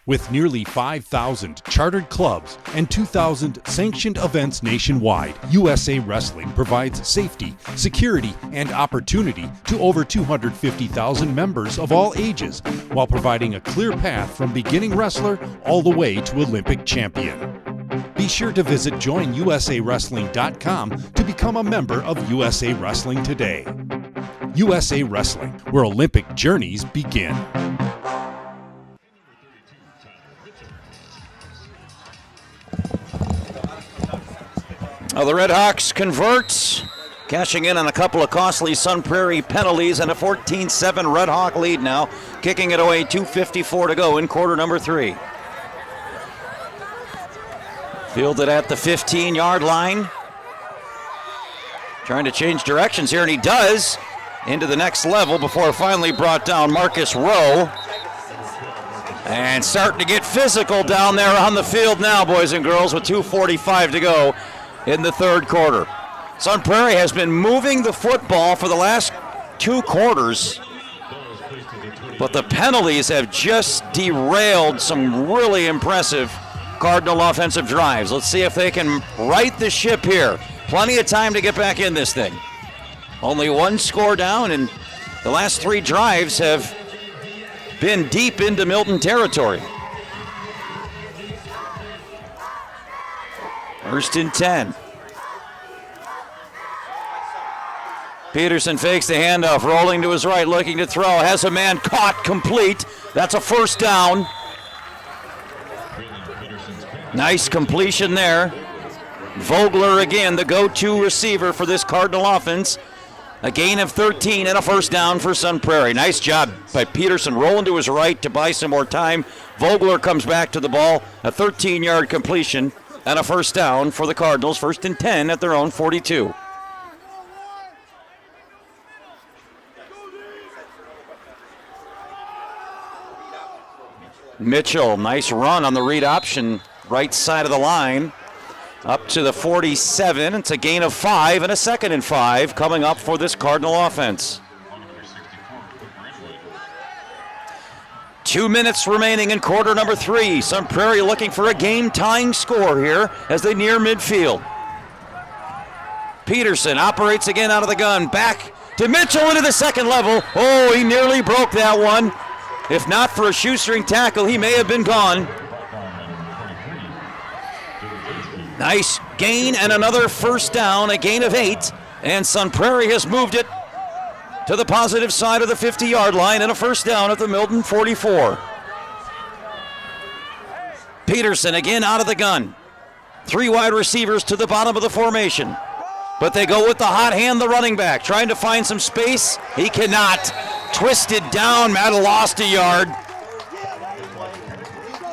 With nearly 5,000 chartered clubs and 2,000 sanctioned events nationwide, USA Wrestling provides safety, security, and opportunity to over 250,000 members of all ages, while providing a clear path from beginning wrestler all the way to Olympic champion. Be sure to visit joinusawrestling.com to become a member of USA Wrestling today. USA Wrestling, where Olympic journeys begin. Now the Red Hawks convert, cashing in on a couple of costly Sun Prairie penalties, and a 14-7 Red Hawk lead now, kicking it away, 2:54 to go in quarter number 3. Fielded at the 15-yard line. Trying to change directions here, and he does, into the next level before finally brought down Marcus Rowe. And starting to get physical down there on the field now, boys and girls, with 2:45 to go in the 3rd quarter. Sun Prairie has been moving the football for the last 2 quarters, but the penalties have just derailed some really impressive Cardinal offensive drives. Let's see if they can right the ship here. Plenty of time to get back in this thing. Only 1 score down, and the last 3 drives have been deep into Milton territory. 1st and 10. Peterson fakes the handoff, rolling to his right, looking to throw. Has a man caught, complete. That's a 1st down. Nice completion there. Vogler again, the go-to receiver for this Cardinal offense. A gain of 13 and a 1st down for Sun Prairie. Nice job by Peterson, rolling to his right to buy some more time. Vogler comes back to the ball. A 13-yard completion and a 1st down for the Cardinals. 1st and 10 at their own 42. Mitchell, nice run on the read option. Right side of the line, up to the 47. It's a gain of 5 and a 2nd and 5 coming up for this Cardinal offense. 2 minutes remaining in quarter number 3. Sun Prairie looking for a game-tying score here as they near midfield. Peterson operates again out of the gun. Back to Mitchell into the 2nd level. Oh, he nearly broke that one. If not for a shoestring tackle, he may have been gone. Nice gain and another first down, a gain of 8. And Sun Prairie has moved it to the positive side of the 50-yard line and a first down at the Milton 44. Peterson again out of the gun. 3 wide receivers to the bottom of the formation. But they go with the hot hand, the running back, trying to find some space. He cannot. Twisted down, Matt lost a yard.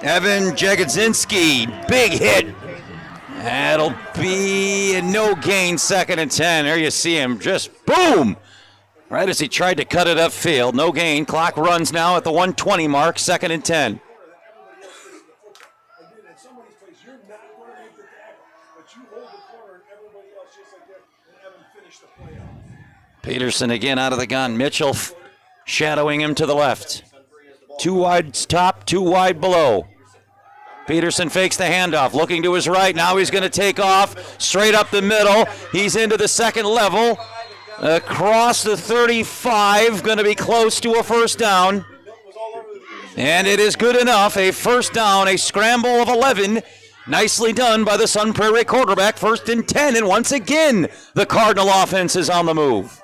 Evan Jagodzinski, big hit. That'll be a no gain, 2nd and 10. There you see him, just boom. Right as he tried to cut it upfield, no gain. Clock runs now at the 1:20 mark, 2nd and 10. Peterson again out of the gun. Mitchell shadowing him to the left. 2 wide top, 2 wide below. Peterson fakes the handoff, looking to his right. Now he's going to take off straight up the middle. He's into the second level. Across the 35, going to be close to a first down. And it is good enough. A first down, a scramble of 11. Nicely done by the Sun Prairie quarterback. 1st and 10, and once again, the Cardinal offense is on the move.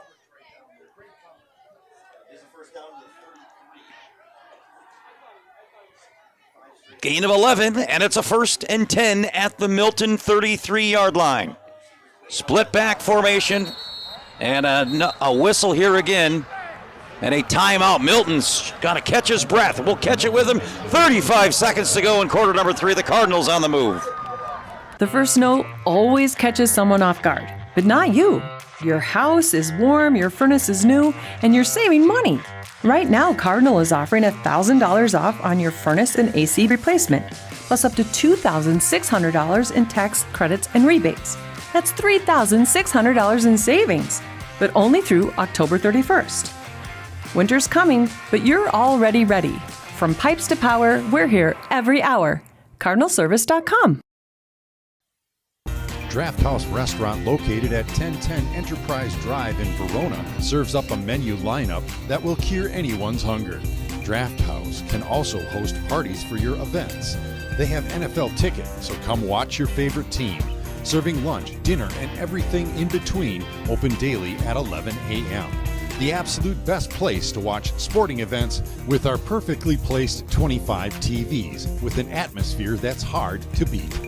Gain of 11, and it's a 1st and 10 at the Milton 33-yard line. Split back formation, and a whistle here again, and a timeout. Milton's got to catch his breath. We'll catch it with him. 35 seconds to go in quarter number 3. The Cardinals on the move. The first note always catches someone off guard, but not you. Your house is warm, your furnace is new, and you're saving money. Right now, Cardinal is offering $1,000 off on your furnace and AC replacement, plus up to $2,600 in tax credits and rebates. That's $3,600 in savings, but only through October 31st. Winter's coming, but you're already ready. From pipes to power, we're here every hour. CardinalService.com. Draft House Restaurant, located at 1010 Enterprise Drive in Verona, serves up a menu lineup that will cure anyone's hunger. Draft House can also host parties for your events. They have NFL tickets, so come watch your favorite team. Serving lunch, dinner, and everything in between, open daily at 11 a.m. The absolute best place to watch sporting events with our perfectly placed 25 TVs with an atmosphere that's hard to beat.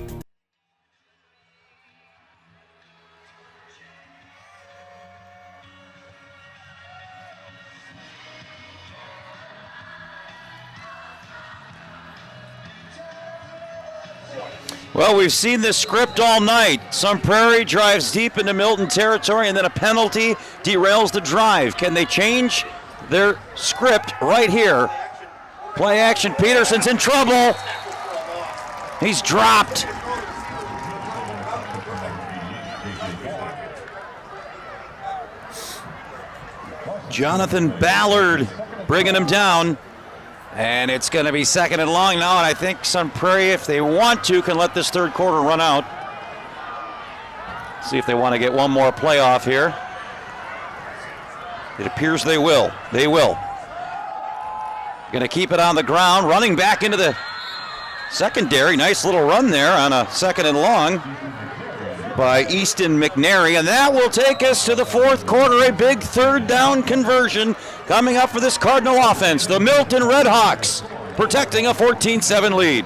Well, we've seen this script all night. Sun Prairie drives deep into Milton territory, and then a penalty derails the drive. Can they change their script right here? Play action. Peterson's in trouble. He's dropped. Jonathan Ballard bringing him down. And it's going to be 2nd and long now, and I think Sun Prairie, if they want to, can let this 3rd quarter run out. See if they want to get one more playoff here. It appears they will. They will. Going to keep it on the ground, running back into the secondary. Nice little run there on a 2nd and long by Easton McNary, and that will take us to the 4th quarter, a big 3rd down conversion coming up for this Cardinal offense. The Milton Redhawks protecting a 14-7 lead.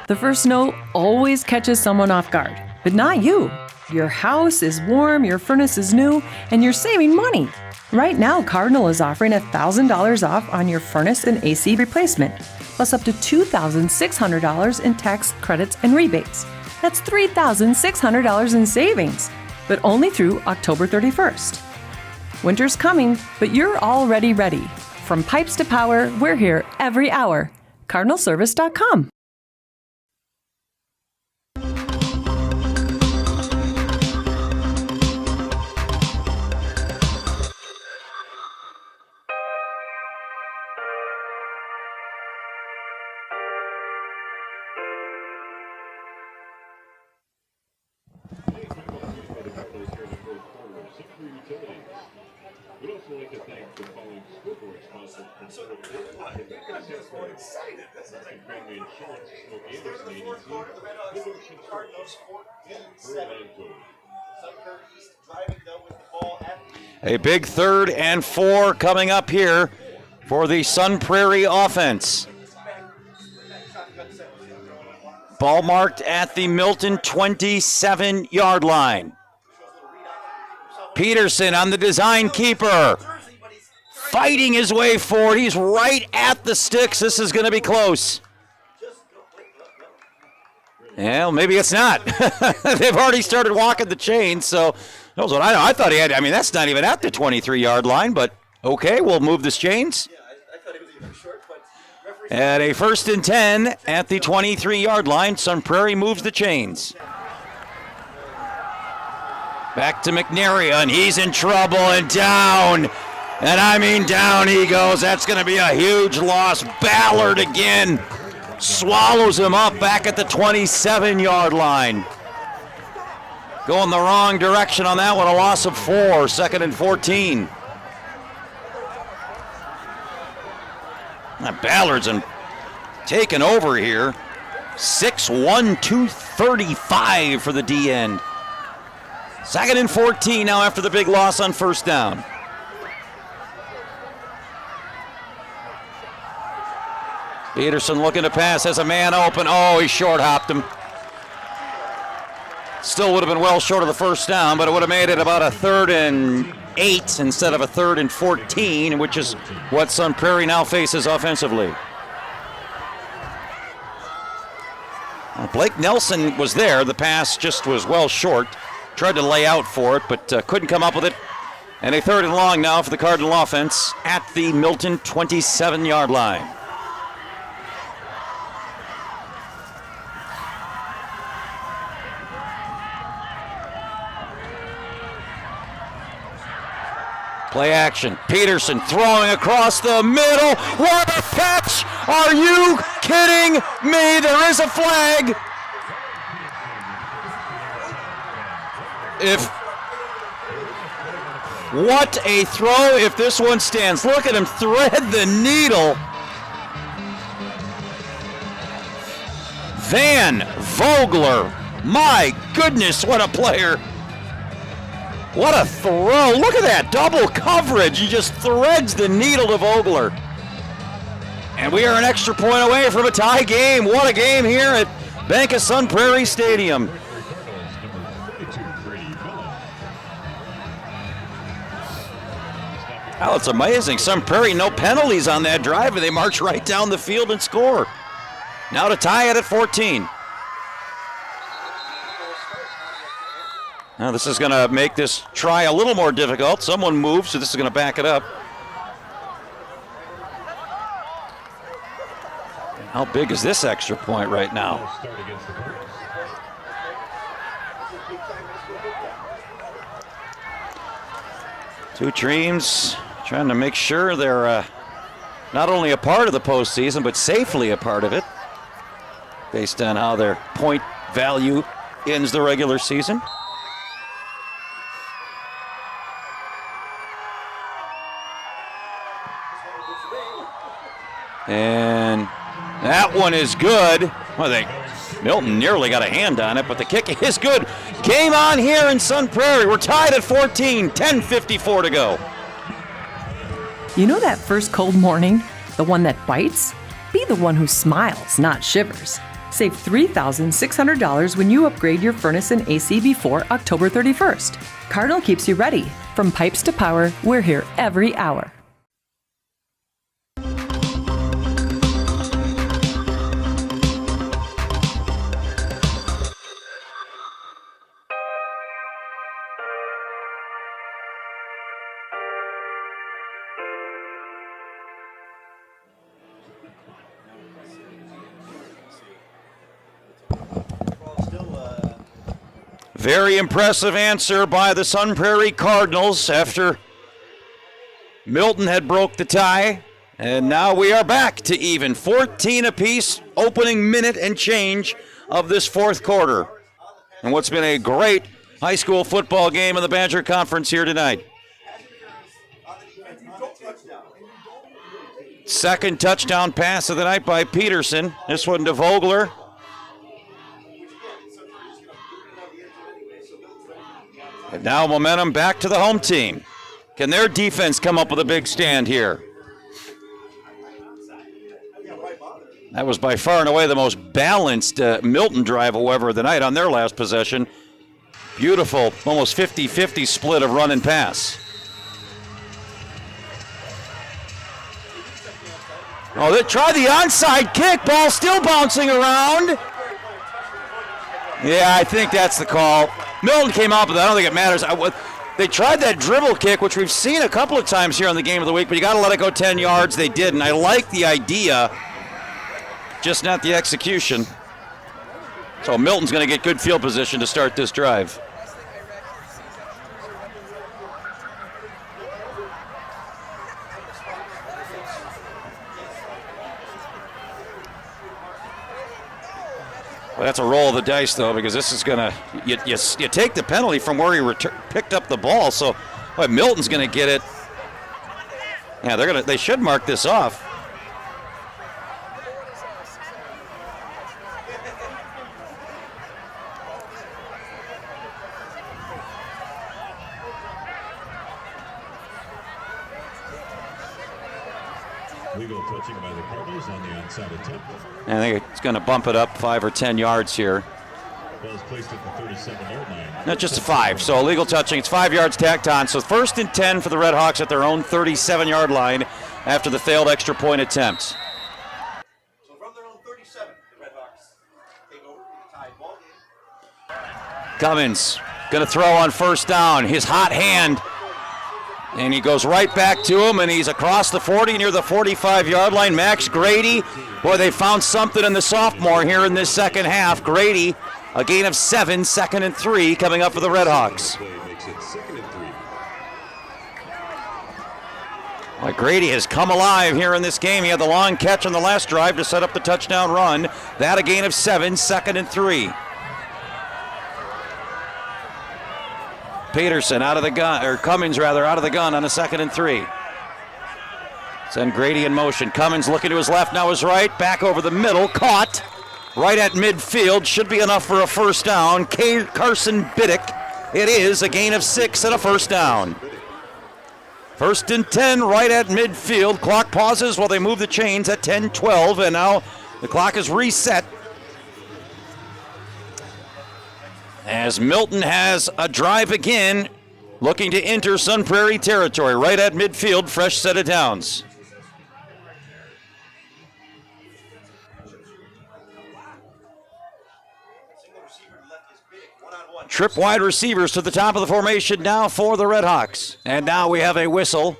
The first note always catches someone off guard, but not you. Your house is warm, your furnace is new, and you're saving money. Right now, Cardinal is offering $1,000 off on your furnace and AC replacement, plus up to $2,600 in tax credits and rebates. That's $3,600 in savings, but only through October 31st. Winter's coming, but you're already ready. From pipes to power, we're here every hour. CardinalService.com. We'd also like to thank the following sport A big 3rd and 4 coming up here for the Sun Prairie offense. Ball marked at the Milton 27-yard line. Peterson on the design keeper. Fighting his way forward. He's right at the sticks. This is going to be close. Well, maybe it's not. They've already started walking the chain, so knows what I thought he had. I mean, that's not even at the 23-yard line, but okay, we'll move the chains. At a 1st and 10 at the 23-yard line, Sun Prairie moves the chains. Back to McNary, and he's in trouble and down. And I mean down he goes. That's going to be a huge loss. Ballard again swallows him up back at the 27-yard line. Going the wrong direction on that one, a loss of 4, 2nd and 14. Ballard's taken over here. 6'1", 235 for the D end. 2nd and 14 now after the big loss on 1st down. Peterson looking to pass, has a man open. Oh, he short hopped him. Still would have been well short of the 1st down, but it would have made it about a 3rd and 8 instead of a 3rd and 14, which is what Sun Prairie now faces offensively. Blake Nelson was there. The pass just was well short. Tried to lay out for it, but couldn't come up with it. And a 3rd and long now for the Cardinal offense at the Milton 27-yard line. Play action. Peterson throwing across the middle. What a catch! Are you kidding me? There is a flag. What a throw if this one stands. Look at him thread the needle. Van Vogler. My goodness, what a player. What a throw. Look at that double coverage. He just threads the needle to Vogler. And we are an extra point away from a tie game. What a game here at Bank of Sun Prairie Stadium. Oh, it's amazing. Sun Prairie, no penalties on that drive, and they march right down the field and score. Now to tie it at 14. Now this is going to make this try a little more difficult. Someone moves, so this is going to back it up. How big is this extra point right now? Two teams trying to make sure they're not only a part of the postseason, but safely a part of it, based on how their point value ends the regular season. And that one is good. Well, Milton nearly got a hand on it, but the kick is good. Game on here in Sun Prairie. We're tied at 14, 10:54 to go. You know that first cold morning? The one that bites? Be the one who smiles, not shivers. Save $3,600 when you upgrade your furnace and AC before October 31st. Cardinal keeps you ready. From pipes to power, we're here every hour. Very impressive answer by the Sun Prairie Cardinals after Milton had broke the tie. And now we are back to even. 14 apiece, opening minute and change of this fourth quarter. And what's been a great high school football game in the Badger Conference here tonight. Second touchdown pass of the night by Peterson. This one to Vogler. And now momentum back to the home team. Can their defense come up with a big stand here? That was by far and away the most balanced Milton drive, however, of the night on their last possession. Beautiful, almost 50-50 split of run and pass. Oh, they tried the onside kick. Ball still bouncing around. Yeah, I think that's the call. Milton came out, but I don't think it matters. They tried that dribble kick, which we've seen a couple of times here on the Game of the Week, but you got to let it go 10 yards. They did, and I like the idea, just not the execution. So Milton's going to get good field position to start this drive. Well, that's a roll of the dice, though, because this is going to you take the penalty from where he picked up the ball. So, boy, Milton's going to get it. Yeah, they should mark this off. Legal touching by the Cardinals on the onside attempt. I think it's going to bump it up 5 or 10 yards here. Ball's placed at the 37-yard line. Not just a 5, so illegal touching. It's 5 yards tacked on. So first and 10 for the Red Hawks at their own 37-yard line after the failed extra point attempt. So from their own 37, the Red Hawks take over the tie ball game. Cummins going to throw on first down. His hot hand. And he goes right back to him, and he's across the 40 near the 45-yard line. Max Grady, boy, they found something in the sophomore here in this second half. Grady, a gain of 7, 2nd and 3 coming up for the Red Hawks. Well, Grady has come alive here in this game. He had the long catch on the last drive to set up the touchdown run. That a gain of 7, 2nd and 3. Peterson out of the gun, or Cummins rather, out of the gun on a 2nd and 3. Send Grady in motion. Cummins looking to his left, now his right. Back over the middle, caught. Right at midfield, should be enough for a first down. Carson Biddick. It is a gain of 6 and a first down. 1st and 10 right at midfield. Clock pauses while they move the chains at 10-12, and now the clock is reset. As Milton has a drive again, looking to enter Sun Prairie territory. Right at midfield, fresh set of downs. Trip wide receivers to the top of the formation now for the Red Hawks. And now we have a whistle.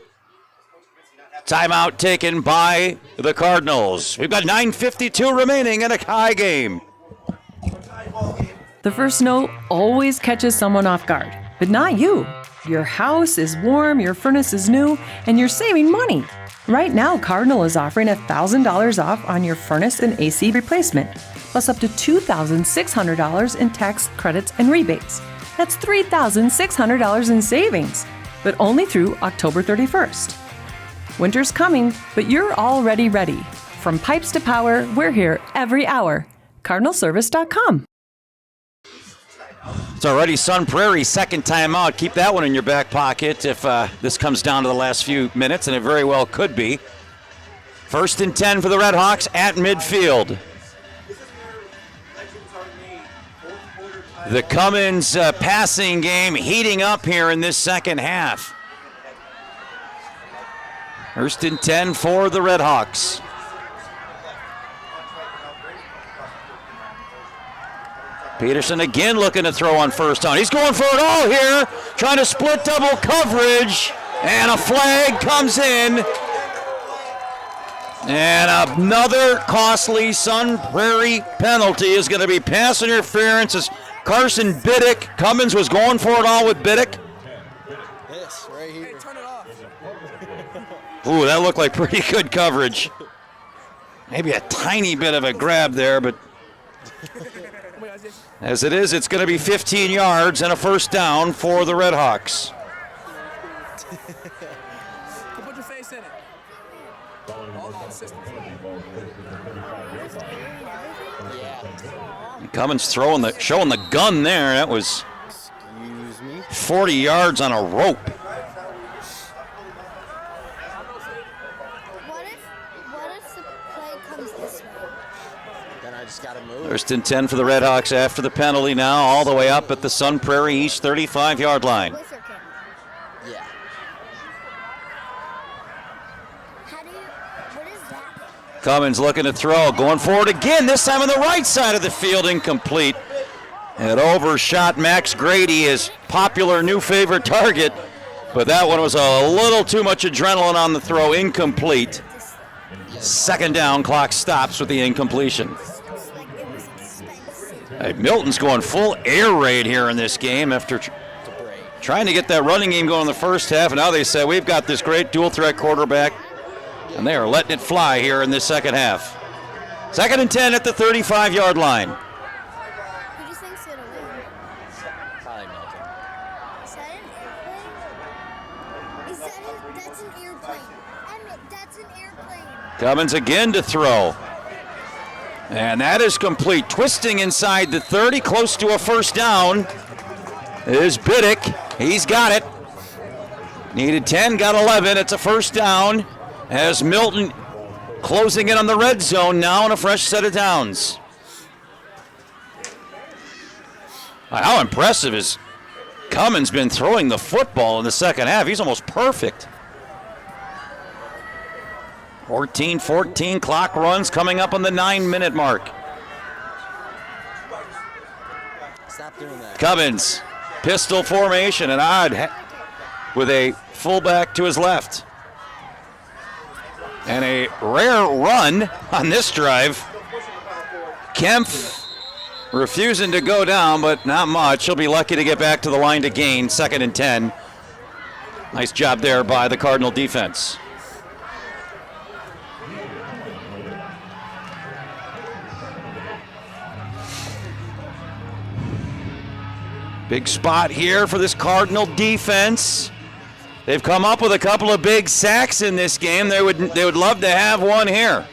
Timeout taken by the Cardinals. We've got 9:52 remaining in a tie game. The first note always catches someone off guard, but not you. Your house is warm, your furnace is new, and you're saving money. Right now, Cardinal is offering $1,000 off on your furnace and AC replacement, plus up to $2,600 in tax credits and rebates. That's $3,600 in savings, but only through October 31st. Winter's coming, but you're already ready. From pipes to power, we're here every hour. CardinalService.com. It's already Sun Prairie, second time out. Keep that one in your back pocket if this comes down to the last few minutes, and it very well could be. 1st and 10 for the Red Hawks at midfield. The Cummins passing game heating up here in this second half. 1st and 10 for the Red Hawks. Peterson again looking to throw on first down. He's going for it all here, trying to split double coverage, and a flag comes in. And another costly Sun Prairie penalty is going to be pass interference as Carson Biddick. Cummins was going for it all with Biddick. Yes, right here. Hey, turn it off. Ooh, that looked like pretty good coverage. Maybe a tiny bit of a grab there, but as it is, it's going to be 15 yards and a first down for the Red Hawks. Put your face in it. Cummins showing the gun there. That was 40 yards on a rope. What if the play comes this way? Then I just gotta move. First and 10 for the Redhawks after the penalty now, all the way up at the Sun Prairie East 35-yard line. With or kick? Yeah. What is that? Cummins looking to throw, going forward again, this time on the right side of the field, incomplete. It overshot Max Grady, his popular new favorite target, but that one was a little too much adrenaline on the throw, incomplete. Second down, clock stops with the incompletion. Hey, Milton's going full air raid here in this game after trying to get that running game going in the first half, and now they say we've got this great dual-threat quarterback, and they are letting it fly here in this second half. Second and 10 at the 35-yard line. Who do you think's gonna win? Probably Milton. Is that an airplane? That's an airplane. That's an airplane. Cummins again to throw. And that is complete. Twisting inside the 30, close to a first down, is Biddick. He's got it. Needed 10, got 11. It's a first down as Milton closing in on the red zone now on a fresh set of downs. How impressive has Cummins been throwing the football in the second half? He's almost perfect. 14-14 clock runs coming up on the 9-minute mark. Stop doing that. Cummins, pistol formation, and odd with a fullback to his left. And a rare run on this drive. Kempf refusing to go down, but not much. He'll be lucky to get back to the line to gain. Second and 10. Nice job there by the Cardinal defense. Big spot here for this Cardinal defense. They've come up with a couple of big sacks in this game. They would love to have one here.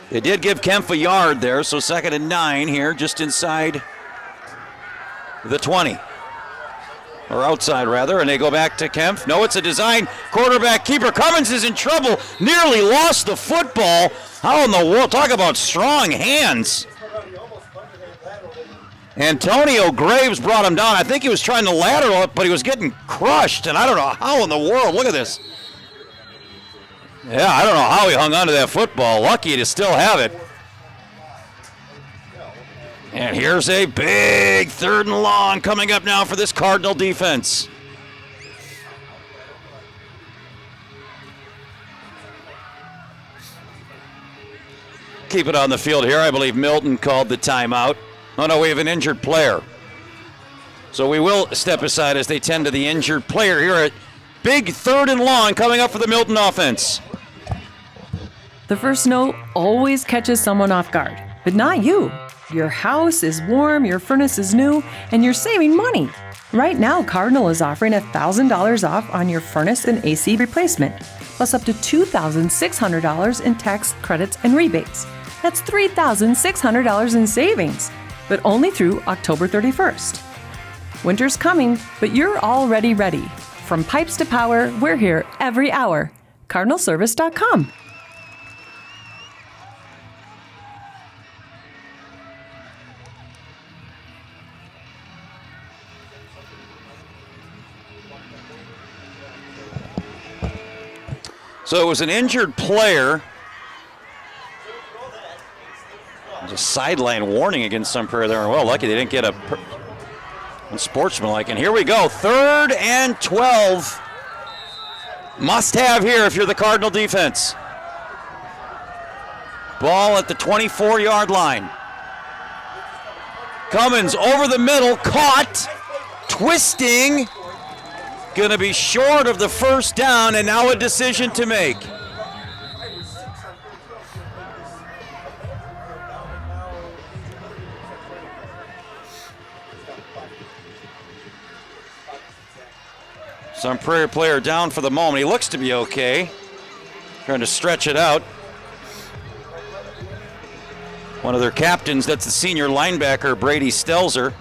They did give Kempf a yard there, so second and 9 here, just inside the 20. Or outside, rather, and they go back to Kempf. No, it's a design quarterback keeper. Cummins is in trouble, nearly lost the football. How in the world? Talk about strong hands. Antonio Graves brought him down. I think he was trying to lateral it, but he was getting crushed, and I don't know how in the world. Look at this. Yeah, I don't know how he hung onto that football. Lucky to still have it. And here's a big third and long coming up now for this Cardinal defense. Keep it on the field here. I believe Milton called the timeout. Oh, no, we have an injured player. So we will step aside as they tend to the injured player here at big third and long coming up for the Milton offense. The first note always catches someone off guard, but not you. Your house is warm, your furnace is new, and you're saving money. Right now, Cardinal is offering $1,000 off on your furnace and AC replacement, plus up to $2,600 in tax credits and rebates. That's $3,600 in savings, but only through October 31st. Winter's coming, but you're already ready. From pipes to power, we're here every hour. CardinalService.com. So it was an injured player. There's a sideline warning against Sun Prairie there. Well, lucky they didn't get a unsportsmanlike. And here we go, 3rd and 12. Must have here if you're the Cardinal defense. Ball at the 24-yard line. Cummins over the middle, caught, twisting. Going to be short of the first down, and now a decision to make. Some Prairie player down for the moment. He looks to be okay. Trying to stretch it out. One of their captains, that's the senior linebacker, Brady Stelzer,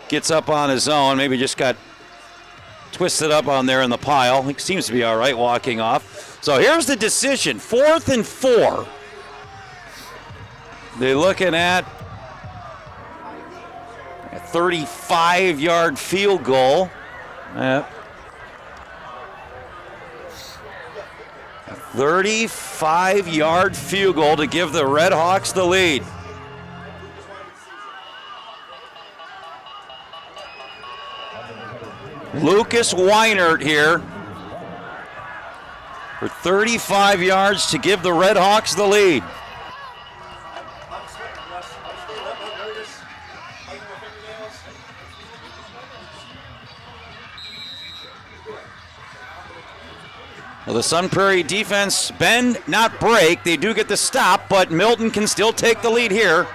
gets up on his own. Maybe just got twisted up on there in the pile. He seems to be all right walking off. So here's the decision. 4th and 4. They're looking at a 35-yard field goal. 35-yard field goal to give the Red Hawks the lead. Lucas Weinert here for 35 yards to give the Red Hawks the lead. Well, the Sun Prairie defense bend, not break. They do get the stop, but Milton can still take the lead here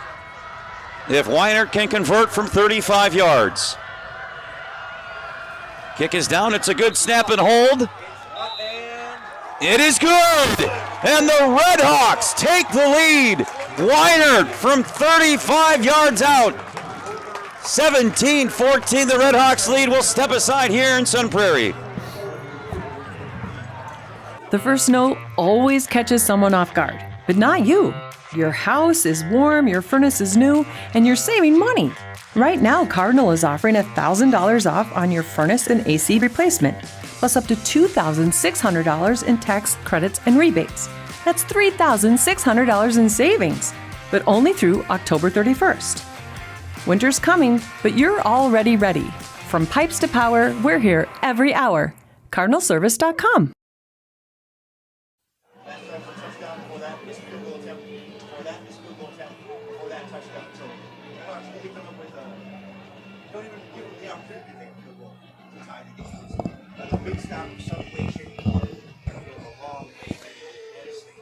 if Weinert can convert from 35 yards. Kick is down. It's a good snap and hold. It is good. And the Red Hawks take the lead. Weinert from 35 yards out. 17-14, the Red Hawks lead. Will step aside here in Sun Prairie. The first snow always catches someone off guard, but not you. Your house is warm, your furnace is new, and you're saving money. Right now, Cardinal is offering $1,000 off on your furnace and AC replacement, plus up to $2,600 in tax credits and rebates. That's $3,600 in savings, but only through October 31st. Winter's coming, but you're already ready. From pipes to power, we're here every hour. CardinalService.com.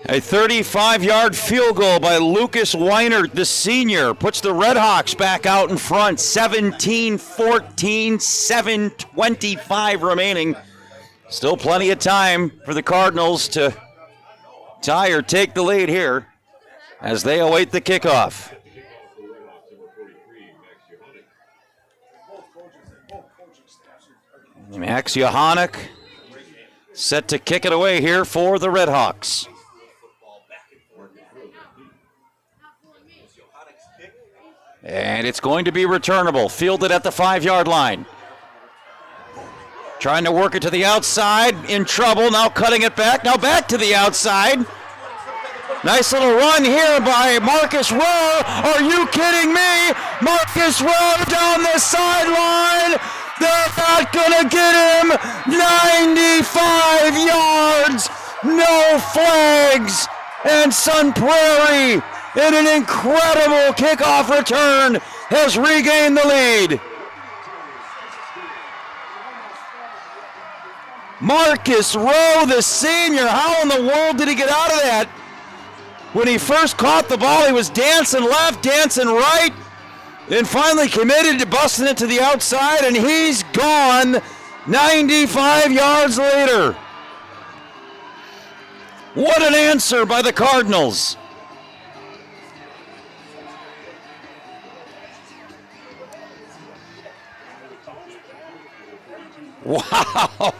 A 35-yard field goal by Lucas Weinert, the senior, puts the Red Hawks back out in front. 17-14, 7:25 remaining. Still plenty of time for the Cardinals to tie or take the lead here as they await the kickoff. Max Johannek set to kick it away here for the Red Hawks. And it's going to be returnable, fielded at the 5-yard line. Trying to work it to the outside, in trouble, now cutting it back, now back to the outside. Nice little run here by Marcus Rowe. Are you kidding me? Marcus Rowe down the sideline. They're not gonna get him. 95 yards, no flags, and Sun Prairie, in an incredible kickoff return, has regained the lead. Marcus Rowe, the senior, how in the world did he get out of that? When he first caught the ball, he was dancing left, dancing right, and finally committed to busting it to the outside, and he's gone 95 yards later. What an answer by the Cardinals. Wow.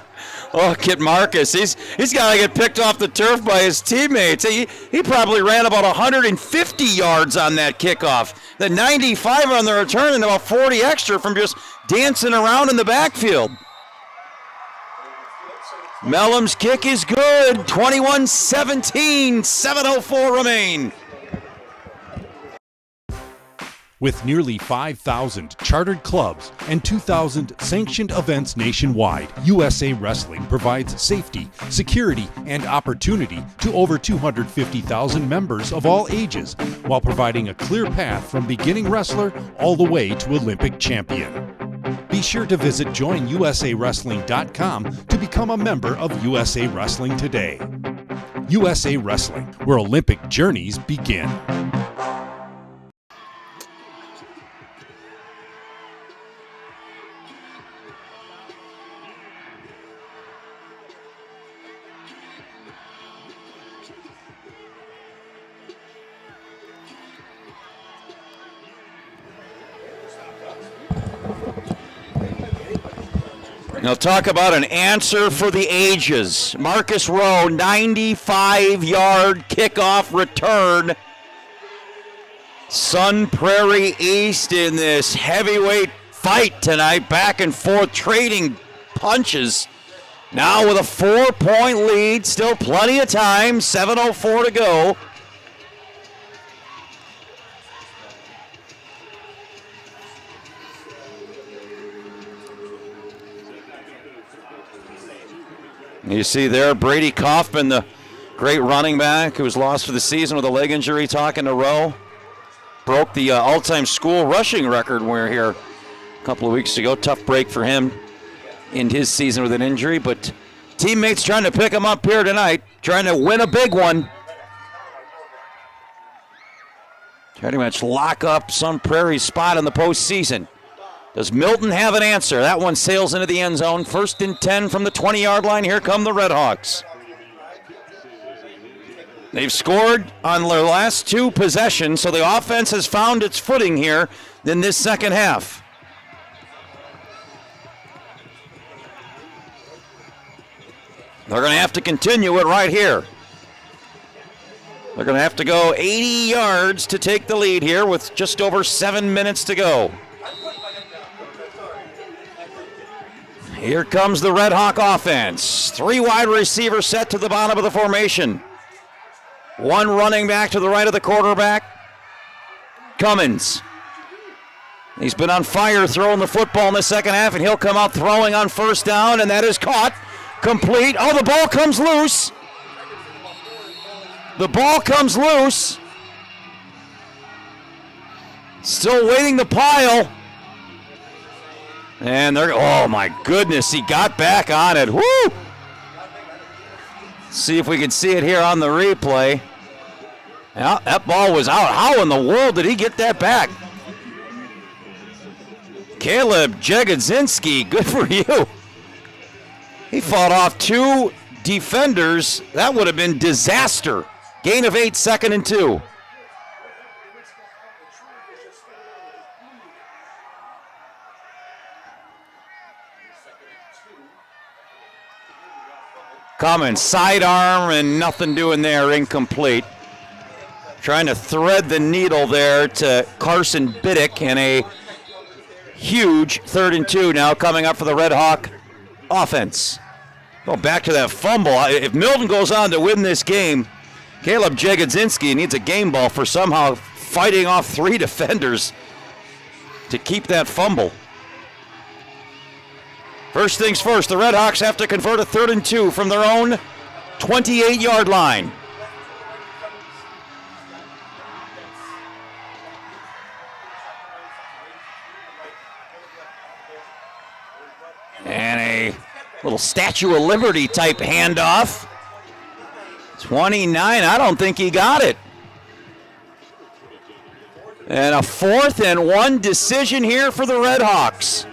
Look at Marcus. He's got to get picked off the turf by his teammates. He probably ran about 150 yards on that kickoff. The 95 on the return and about 40 extra from just dancing around in the backfield. Mellum's kick is good. 21-17, 7:04 remain. With nearly 5,000 chartered clubs and 2,000 sanctioned events nationwide, USA Wrestling provides safety, security, and opportunity to over 250,000 members of all ages, while providing a clear path from beginning wrestler all the way to Olympic champion. Be sure to visit joinusawrestling.com to become a member of USA Wrestling today. USA Wrestling, where Olympic journeys begin. Now talk about an answer for the ages. Marcus Rowe, 95-yard kickoff return. Sun Prairie East in this heavyweight fight tonight, back and forth, trading punches. Now with a 4-point lead, still plenty of time, 7:04 to go. You see there Brady Kaufman, the great running back who was lost for the season with a leg injury, talking to Rowe. Broke the all-time school rushing record when we were here a couple of weeks ago. Tough break for him in his season with an injury, but teammates trying to pick him up here tonight, trying to win a big one. Pretty much lock up Sun Prairie's spot in the postseason. Does Milton have an answer? That one sails into the end zone. 1st and 10 from the 20-yard line. Here come the Red Hawks. They've scored on their last 2 possessions, so the offense has found its footing here in this second half. They're going to have to continue it right here. They're going to have to go 80 yards to take the lead here with just over 7 minutes to go. Here comes the Red Hawk offense. 3 wide receivers set to the bottom of the formation. 1 running back to the right of the quarterback. Cummins. He's been on fire throwing the football in the second half, and he'll come out throwing on 1st down, and that is caught. Complete. Oh, the ball comes loose. The ball comes loose. Still waiting the pile. And they're, oh my goodness, he got back on it. Woo! See if we can see it here on the replay. Yeah, that ball was out. How in the world did he get that back? Caleb Jagodzinski, good for you. He fought off 2 defenders. That would have been disaster. Gain of 8, 2nd and 2. Cummins, sidearm and nothing doing there, incomplete. Trying to thread the needle there to Carson Biddick in a huge 3rd and 2 now coming up for the Red Hawk offense. Go back to that fumble. If Milton goes on to win this game, Caleb Jagodzinski needs a game ball for somehow fighting off 3 defenders to keep that fumble. First things first, the Red Hawks have to convert a 3rd and 2 from their own 28-yard line. And a little Statue of Liberty type handoff. 29, I don't think he got it. And a 4th and 1 decision here for the Red Hawks.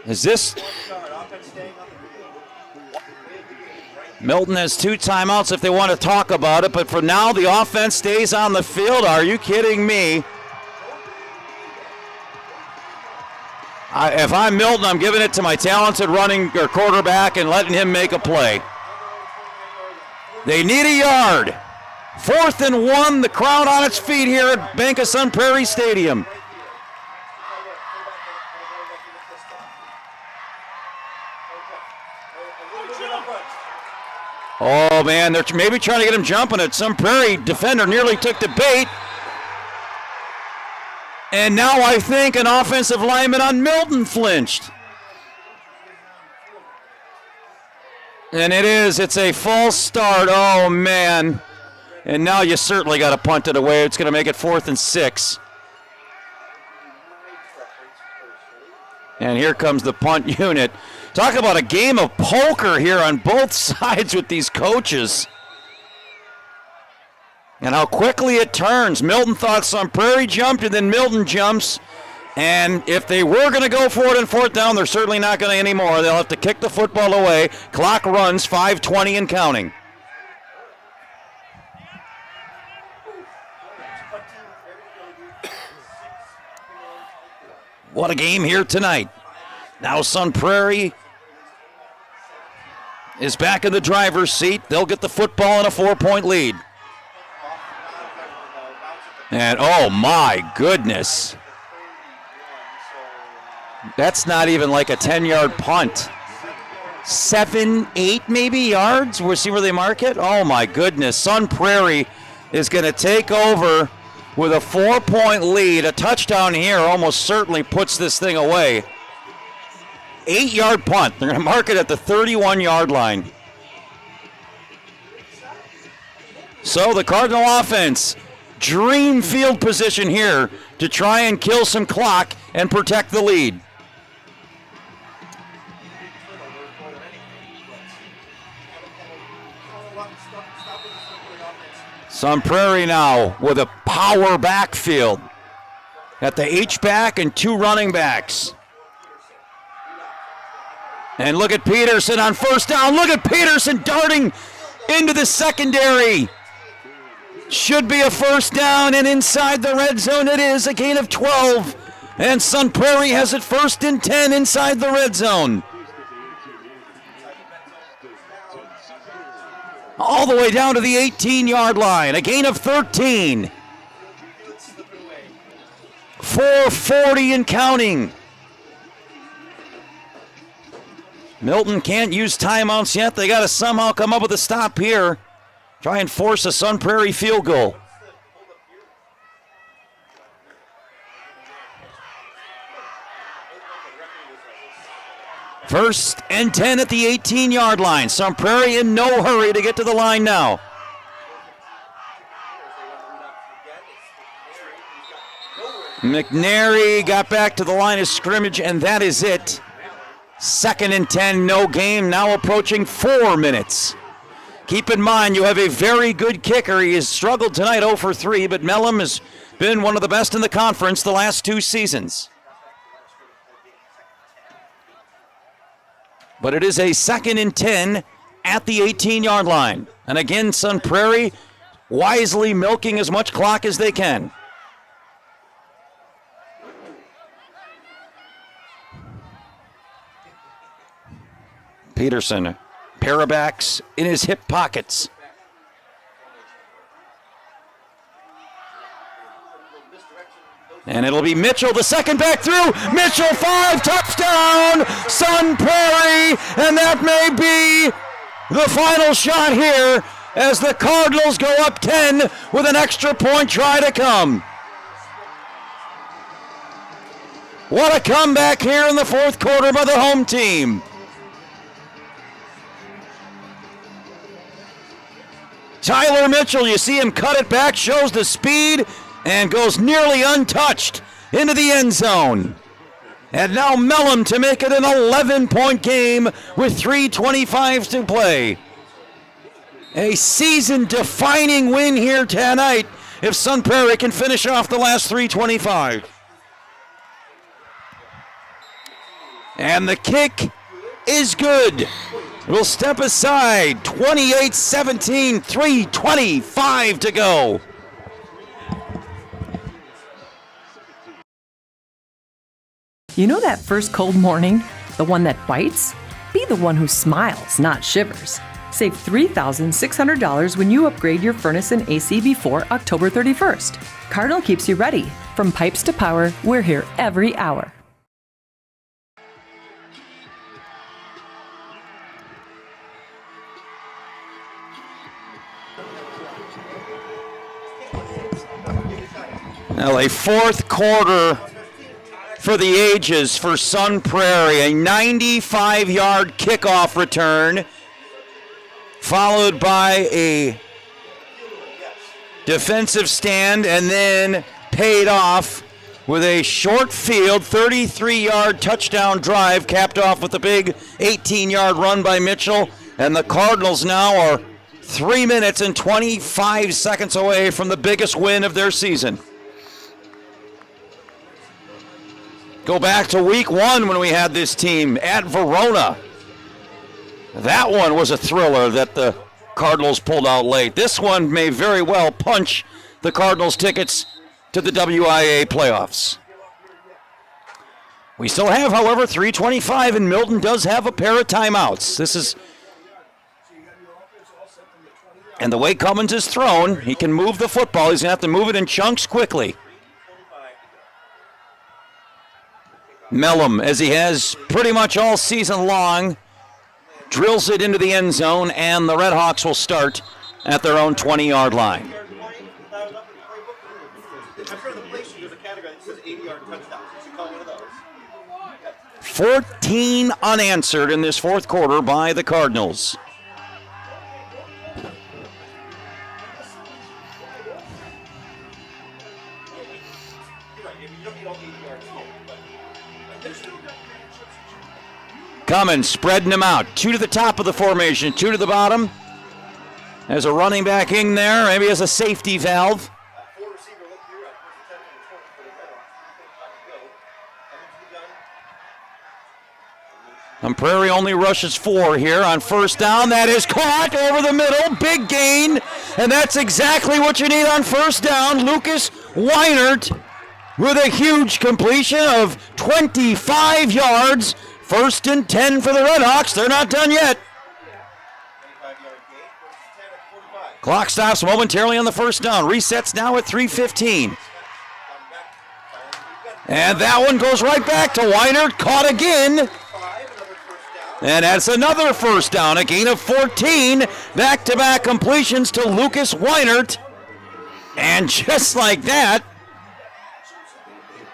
Is this? Milton has 2 timeouts if they want to talk about it, but for now the offense stays on the field. Are you kidding me? If I'm Milton, I'm giving it to my talented running or quarterback and letting him make a play. They need a yard. 4th and 1, the crowd on its feet here at Bank of Sun Prairie Stadium. Oh, man, they're maybe trying to get him jumping it. Sun Prairie defender nearly took the bait. And now I think an offensive lineman on Milton flinched. And it's a false start. Oh, man. And now you certainly got to punt it away. It's going to make it 4th and 6. And here comes the punt unit. Talk about a game of poker here on both sides with these coaches. And how quickly it turns. Milton thought Sun Prairie jumped, and then Milton jumps. And if they were going to go for it in 4th down, they're certainly not going to anymore. They'll have to kick the football away. Clock runs, 5:20 and counting. What a game here tonight. Now Sun Prairie is back in the driver's seat. They'll get the football in a 4-point lead. And oh my goodness. That's not even like a 10-yard punt. 7, 8 maybe yards? We'll see where they mark it. Oh my goodness. Sun Prairie is going to take over with a 4-point lead. A touchdown here almost certainly puts this thing away. 8-yard punt. They're going to mark it at the 31-yard line. So the Cardinal offense, dream field position here to try and kill some clock and protect the lead. Sun Prairie now with a power backfield at the H-back and 2 running backs. And look at Peterson on first down. Look at Peterson darting into the secondary. Should be a first down, and inside the red zone it is, a gain of 12. And Sun Prairie has it 1st and 10 inside the red zone. All the way down to the 18-yard line, a gain of 13. 4:40 and counting. Milton can't use timeouts yet. They got to somehow come up with a stop here. Try and force a Sun Prairie field goal. First and 10 at the 18-yard line. Sun Prairie in no hurry to get to the line now. McNary got back to the line of scrimmage, and that is it. 2nd and 10, no game, now approaching 4 minutes. Keep in mind, you have a very good kicker. He has struggled tonight 0 for 3, but Mellum has been one of the best in the conference the last 2 seasons. But it is a 2nd and 10 at the 18-yard line. And again, Sun Prairie wisely milking as much clock as they can. Peterson, parabacks in his hip pockets. And it'll be Mitchell, the second back through. Mitchell, 5, touchdown, Sun Prairie. And that may be the final shot here as the Cardinals go up 10 with an extra point try to come. What a comeback here in the 4th quarter by the home team. Tyler Mitchell, you see him cut it back, shows the speed, and goes nearly untouched into the end zone. And now Mellum to make it an 11-point game with 3:25 to play. A season-defining win here tonight if Sun Prairie can finish off the last 3:25. And the kick is good. We'll step aside. 28-17, 3:25 to go. You know that first cold morning? The one that bites? Be the one who smiles, not shivers. Save $3,600 when you upgrade your furnace and AC before October 31st. Cardinal keeps you ready. From pipes to power, we're here every hour. Now a 4th quarter for the ages for Sun Prairie. A 95-yard kickoff return, followed by a defensive stand, and then paid off with a short field, 33-yard touchdown drive, capped off with a big 18-yard run by Mitchell. And the Cardinals now are 3 minutes and 25 seconds away from the biggest win of their season. Go back to week 1 when we had this team at Verona. That one was a thriller that the Cardinals pulled out late. This one may very well punch the Cardinals' tickets to the WIA playoffs. We still have, however, 3:25, and Milton does have a pair of timeouts. And the way Cummins is thrown, he can move the football. He's going to have to move it in chunks quickly. Mellum, as he has pretty much all season long, drills it into the end zone, and the Redhawks will start at their own 20-yard line. I'm sure the place there's a category that says 80-yard touchdowns. You should call one of those. 14 unanswered in this fourth quarter by the Cardinals. Cummins spreading them out. 2 to the top of the formation, 2 to the bottom. There's a running back in there, maybe as a safety valve. And Prairie only rushes 4 here on first down. That is caught over the middle. Big gain. And that's exactly what you need on first down. Lucas Weinert with a huge completion of 25 yards. First and 10 for the Redhawks. They're not done yet. Clock stops momentarily on the first down. Resets now at 3:15. And that one goes right back to Weinert. Caught again. And that's another first down. A gain of 14. Back-to-back completions to Lucas Weinert. And just like that,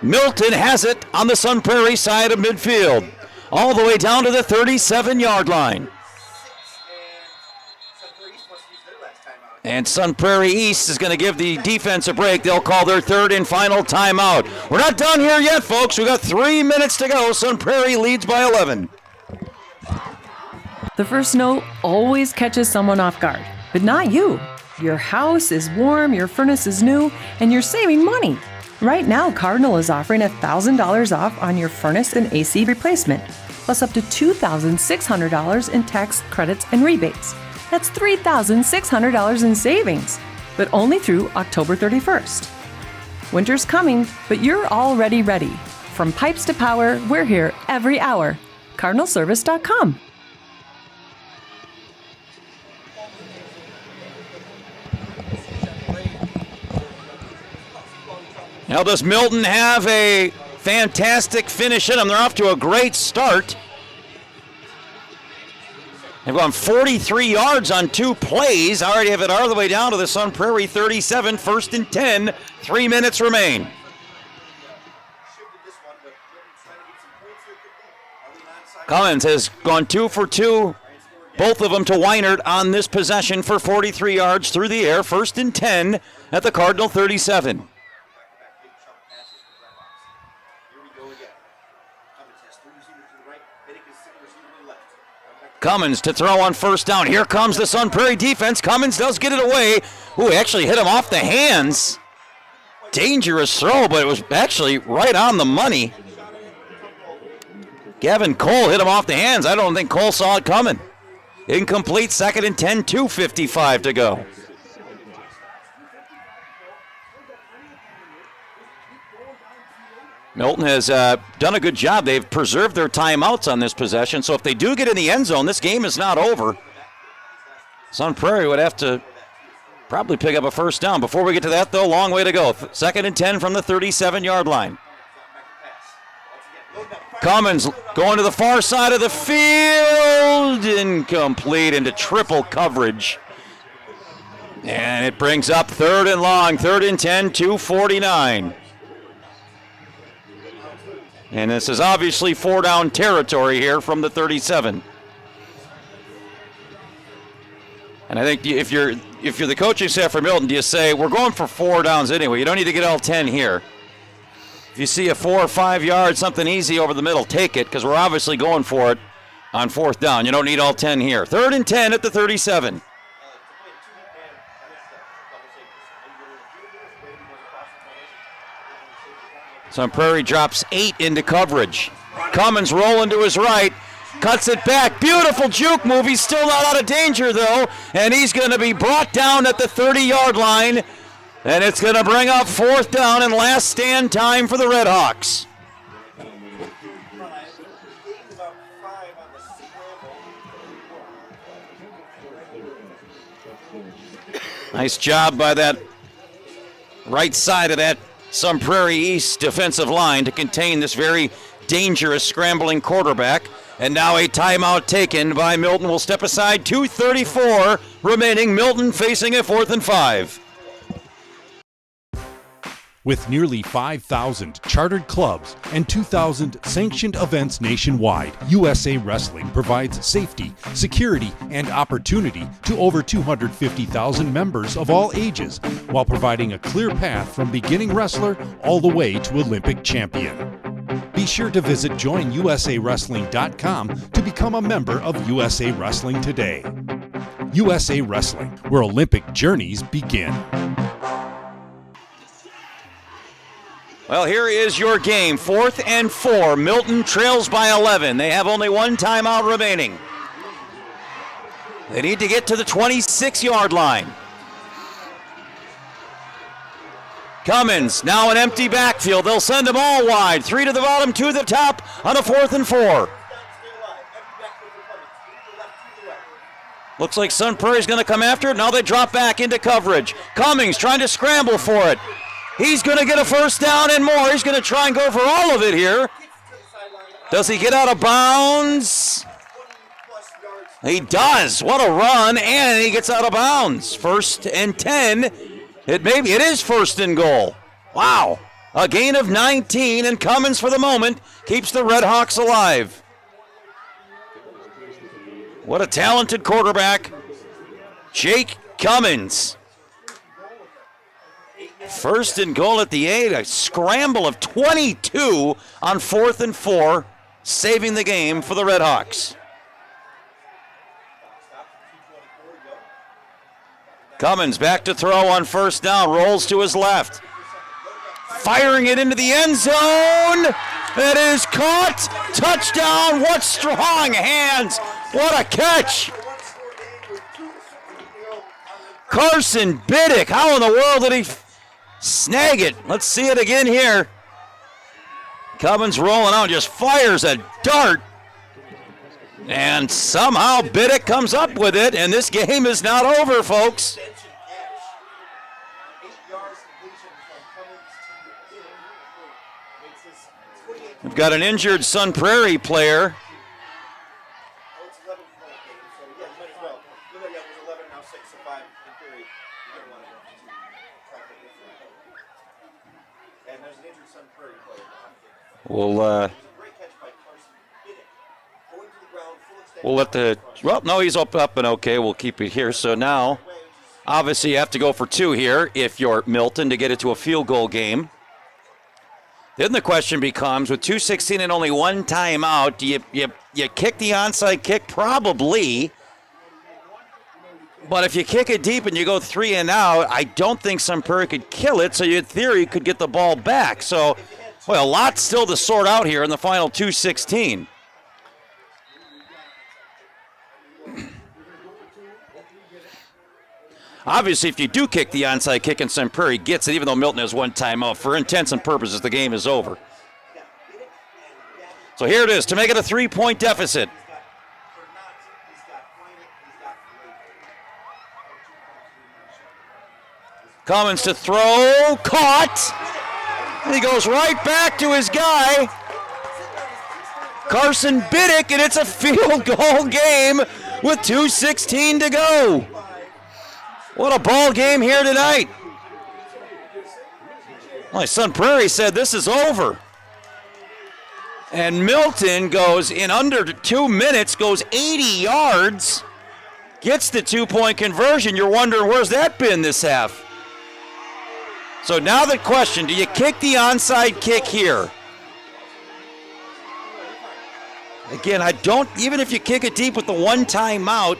Milton has it on the Sun Prairie side of midfield. All the way down to the 37-yard line. And Sun Prairie East is going to give the defense a break. They'll call their third and final timeout. We're not done here yet, folks. We've got 3 minutes to go. Sun Prairie leads by 11. The first snow always catches someone off guard, but not you. Your house is warm, your furnace is new, and you're saving money. Right now, Cardinal is offering $1,000 off on your furnace and AC replacement, plus up to $2,600 in tax credits and rebates. That's $3,600 in savings, but only through October 31st. Winter's coming, but you're already ready. From pipes to power, we're here every hour. CardinalService.com. Now, does Milton have a fantastic finish in them? They're off to a great start. They've gone 43 yards on 2 plays. Already have it all the way down to the Sun Prairie 37, first and 10. 3 minutes remain. Cummins has gone 2 for 2, both of them to Weinert on this possession for 43 yards through the air. First and 10 at the Cardinal 37. Cummins to throw on first down. Here comes the Sun Prairie defense. Cummins does get it away. Ooh, actually hit him off the hands. Dangerous throw, but it was actually right on the money. Gavin Cole hit him off the hands. I don't think Cole saw it coming. Incomplete, second and 10, 2:55 to go. Milton has done a good job. They've preserved their timeouts on this possession, so if they do get in the end zone, this game is not over. Sun Prairie would have to probably pick up a first down. Before we get to that, though, long way to go. Second and 10 from the 37-yard line. Cummins going to the far side of the field. Incomplete into triple coverage. And it brings up third and long, third and 10, 2:49. And this is obviously 4-down territory here from the 37. And I think if you're the coaching staff for Milton, do you say, we're going for 4 downs anyway. You don't need to get all 10 here. If you see a 4 or 5 yard, something easy over the middle, take it, because we're obviously going for it on 4th down. You don't need all 10 here. Third and 10 at the 37. Sun Prairie drops 8 into coverage. Cummins rolling to his right, cuts it back. Beautiful juke move. He's still not out of danger, though, and he's going to be brought down at the 30-yard line, and it's going to bring up 4th down and last stand time for the Redhawks. about 5 on the scramble. Nice job by that right side of that Sun Prairie East defensive line to contain this very dangerous scrambling quarterback. And now a timeout taken by Milton. Will step aside. 2:34 remaining. Milton facing a 4th and 5. With nearly 5,000 chartered clubs and 2,000 sanctioned events nationwide, USA Wrestling provides safety, security, and opportunity to over 250,000 members of all ages, while providing a clear path from beginning wrestler all the way to Olympic champion. Be sure to visit joinusawrestling.com to become a member of USA Wrestling today. USA Wrestling, where Olympic journeys begin. Well, here is your game. 4th and 4. Milton trails by 11. They have only one timeout remaining. They need to get to the 26-yard line. Cummins, now an empty backfield. They'll send them all wide. 3 to the bottom, 2 to the top on a 4th and 4. Looks like Sun Prairie's going to come after it. Now they drop back into coverage. Cummings trying to scramble for it. He's going to get a first down and more. He's going to try and go for all of it here. Does he get out of bounds? He does. What a run, and he gets out of bounds. 1st and 10. It is 1st and goal. Wow. A gain of 19, and Cummins for the moment keeps the Red Hawks alive. What a talented quarterback. Jake Cummins. 1st and goal at the 8. A scramble of 22 on 4th and 4, saving the game for the Red Hawks. Cummins back to throw on 1st down, rolls to his left. Firing it into the end zone. It is caught. Touchdown. What strong hands. What a catch. Carson Biddick. How in the world did he snag it? Let's see it again here. Cummins rolling out, just fires a dart. And somehow Biddick comes up with it, and this game is not over, folks. We've got an injured Sun Prairie player. We'll let the, well, no, he's up and okay. We'll keep it here. So now, obviously, you have to go for 2 here if you're Milton to get it to a field goal game. Then the question becomes, with 2:16 and only one timeout, do you kick the onside kick? Probably. But if you kick it deep and you go 3 and out, I don't think Sun Prairie could kill it, so you, in theory, could get the ball back. So, well, a lot still to sort out here in the final 2:16. Obviously, if you do kick the onside kick and Sun Prairie gets it, even though Milton has one timeout, for intents and purposes, the game is over. So here it is to make it a 3-point deficit. Cummins to throw, caught. And he goes right back to his guy, Carson Biddick, and it's a field goal game with 2:16 to go. What a ball game here tonight. Well, Sun Prairie said this is over. And Milton goes in under 2 minutes, goes 80 yards, gets the 2-point conversion. You're wondering, where's that been this half? So now the question, do you kick the onside kick here? Again, even if you kick it deep with the one timeout,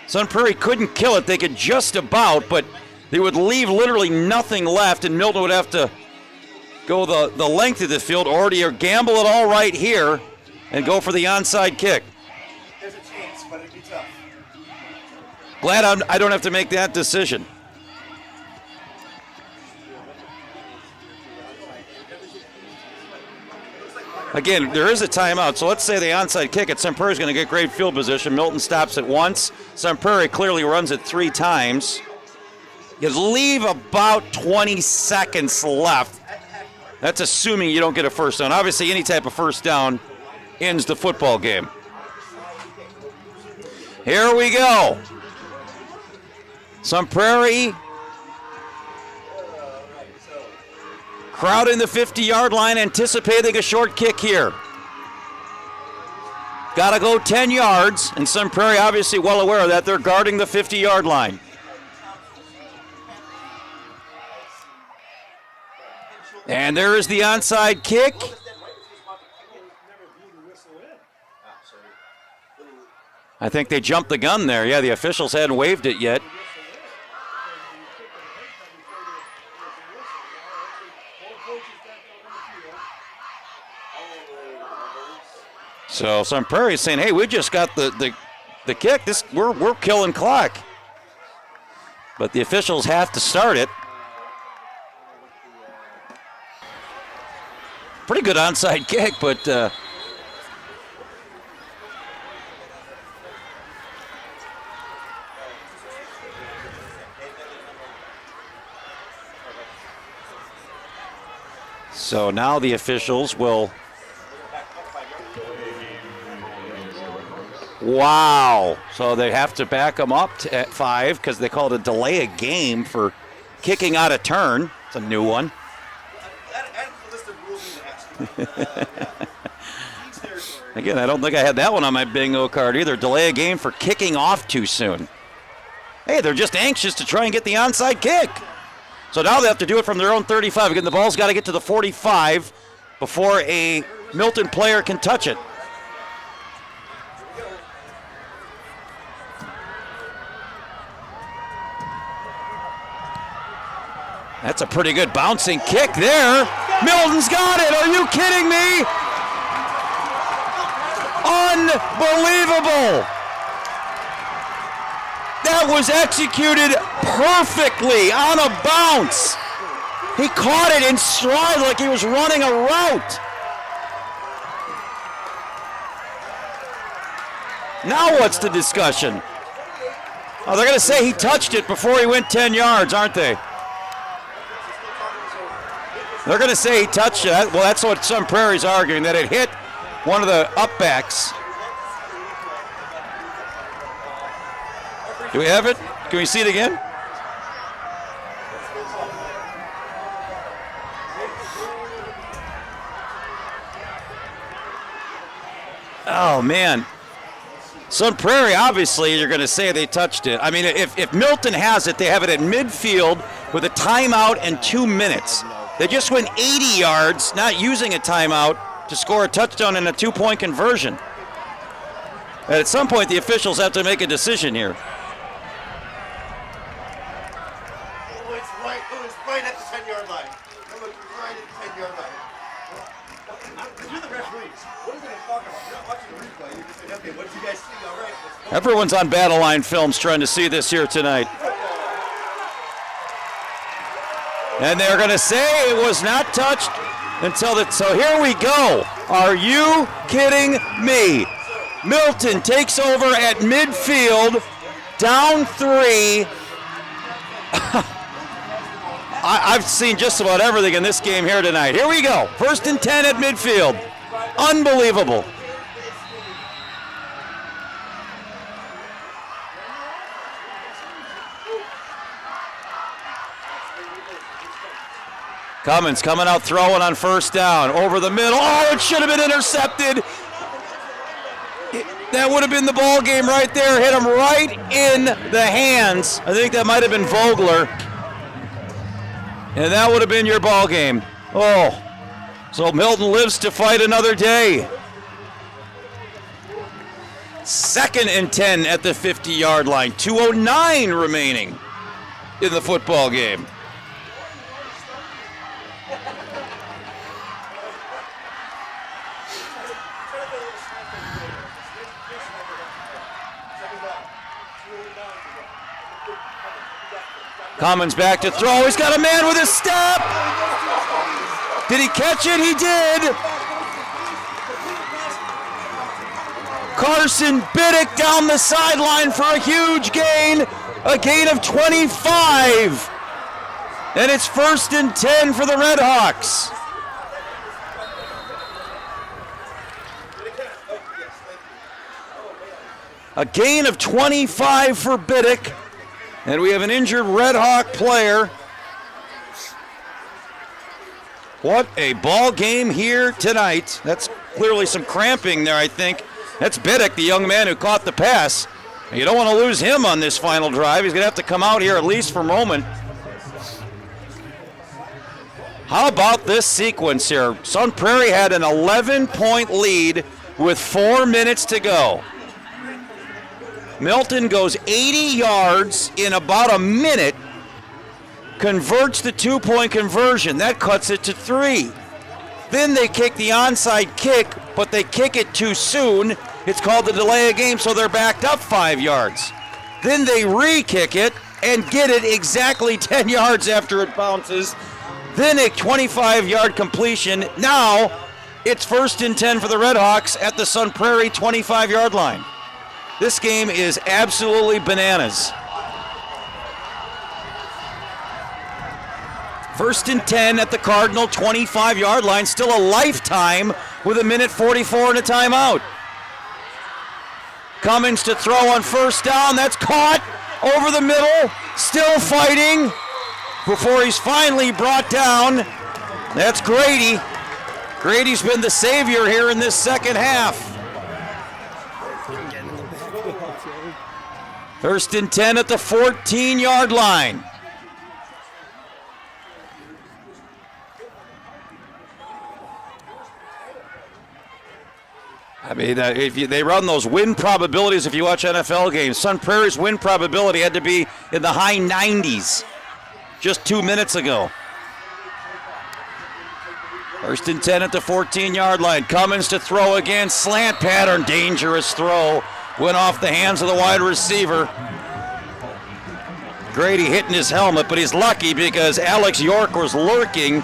Sun Prairie couldn't kill it. They could just about, but they would leave literally nothing left, and Milton would have to go the length of the field, or do you gamble it all right here and go for the onside kick? There's a chance, but it'd be tough. Glad I don't have to make that decision. Again, there is a timeout, so let's say the onside kick at Sun Prairie is going to get great field position. Milton stops it once. Sun Prairie clearly runs it 3 times. You leave about 20 seconds left. That's assuming you don't get a first down. Obviously, any type of first down ends the football game. Here we go. Sun Prairie crowding the 50-yard line, anticipating a short kick here. Got to go 10 yards, and Sun Prairie obviously well aware of that. They're guarding the 50-yard line. And there is the onside kick. I think they jumped the gun there. Yeah, the officials hadn't waved it yet. So Sun Prairie is saying, hey, we just got the kick. We're killing clock. But the officials have to start it. Pretty good onside kick, but so now the officials will. Wow. So they have to back them up at 5 because they called a delay a game for kicking out of turn. It's a new one. Again, I don't think I had that one on my bingo card either. Delay a game for kicking off too soon. Hey, they're just anxious to try and get the onside kick. So now they have to do it from their own 35. Again, the ball's got to get to the 45 before a Milton player can touch it. That's a pretty good bouncing kick there. Milton's got it. Are you kidding me? Unbelievable. That was executed perfectly on a bounce. He caught it in stride like he was running a route. Now what's the discussion? Oh, they're going to say he touched it before he went 10 yards, aren't they? They're going to say he touched it. Well, that's what Sun Prairie's arguing, that it hit one of the upbacks. Do we have it? Can we see it again? Oh, man. Sun Prairie, obviously, you're going to say they touched it. I mean, if Milton has it, they have it at midfield with a timeout and 2 minutes. They just went 80 yards, not using a timeout, to score a touchdown and a 2-point conversion. And at some point, the officials have to make a decision here. It's right at the 10-yard line. Look, right at the 10-yard line. You're the referees. What are they talking about? You're not watching the replay. You're just saying, okay, what did you guys see? All right. Everyone's on Battle Line Films trying to see this here tonight. And they're going to say it was not touched until the. So here we go. Are you kidding me? Milton takes over at midfield, down 3. I've seen just about everything in this game here tonight. Here we go. 1st and 10 at midfield. Unbelievable. Cummins coming out throwing on 1st down. Over the middle. Oh, it should have been intercepted. That would have been the ball game right there. Hit him right in the hands. I think that might have been Vogler. And that would have been your ball game. Oh, so Milton lives to fight another day. 2nd and 10 at the 50-yard line. 2:09 remaining in the football game. Cummins back to throw. He's got a man with a step. Did he catch it? He did. Carson Biddick down the sideline for a huge gain, a gain of 25. And it's 1st and 10 for the Red Hawks. A gain of 25 for Biddick. And we have an injured Red Hawk player. What a ball game here tonight. That's clearly some cramping there, I think. That's Biddick, the young man who caught the pass. You don't want to lose him on this final drive. He's going to have to come out here at least for a moment. How about this sequence here? Sun Prairie had an 11-point lead with 4 minutes to go. Milton goes 80 yards in about a minute, converts the 2-point conversion. That cuts it to 3. Then they kick the onside kick, but they kick it too soon. It's called the delay of game, so they're backed up 5 yards. Then they re-kick it and get it exactly 10 yards after it bounces. Then a 25-yard completion. Now it's 1st and 10 for the Red Hawks at the Sun Prairie 25-yard line. This game is absolutely bananas. 1st and 10 at the Cardinal 25-yard line. Still a lifetime with 1:44 and a timeout. Cummins to throw on 1st down. That's caught over the middle. Still fighting before he's finally brought down. That's Grady. Grady's been the savior here in this second half. 1st and 10 at the 14-yard line. I mean, they run those win probabilities if you watch NFL games. Sun Prairie's win probability had to be in the high 90s just 2 minutes ago. 1st and 10 at the 14-yard line. Cummins to throw again. Slant pattern, dangerous throw. Went off the hands of the wide receiver. Grady hitting his helmet, but he's lucky because Alex York was lurking.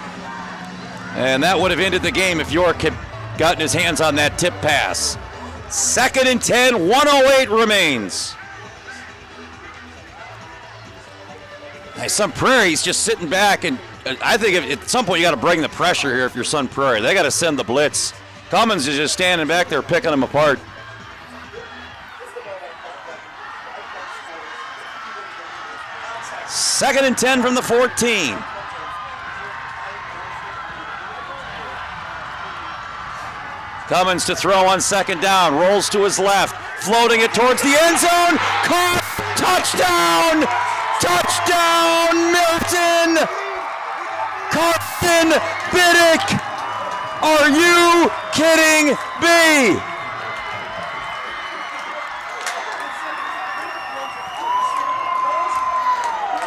And that would have ended the game if York had gotten his hands on that tip pass. 2nd and 10, 1:08 remains. Hey, Sun Prairie's just sitting back, and I think at some point you got to bring the pressure here if you're Sun Prairie. They got to send the blitz. Cummins is just standing back there picking them apart. Second and 10 from the 14. Cummins to throw on 2nd down, rolls to his left, floating it towards the end zone. Caught, touchdown! Touchdown, Milton! Carson Biddick! Are you kidding me?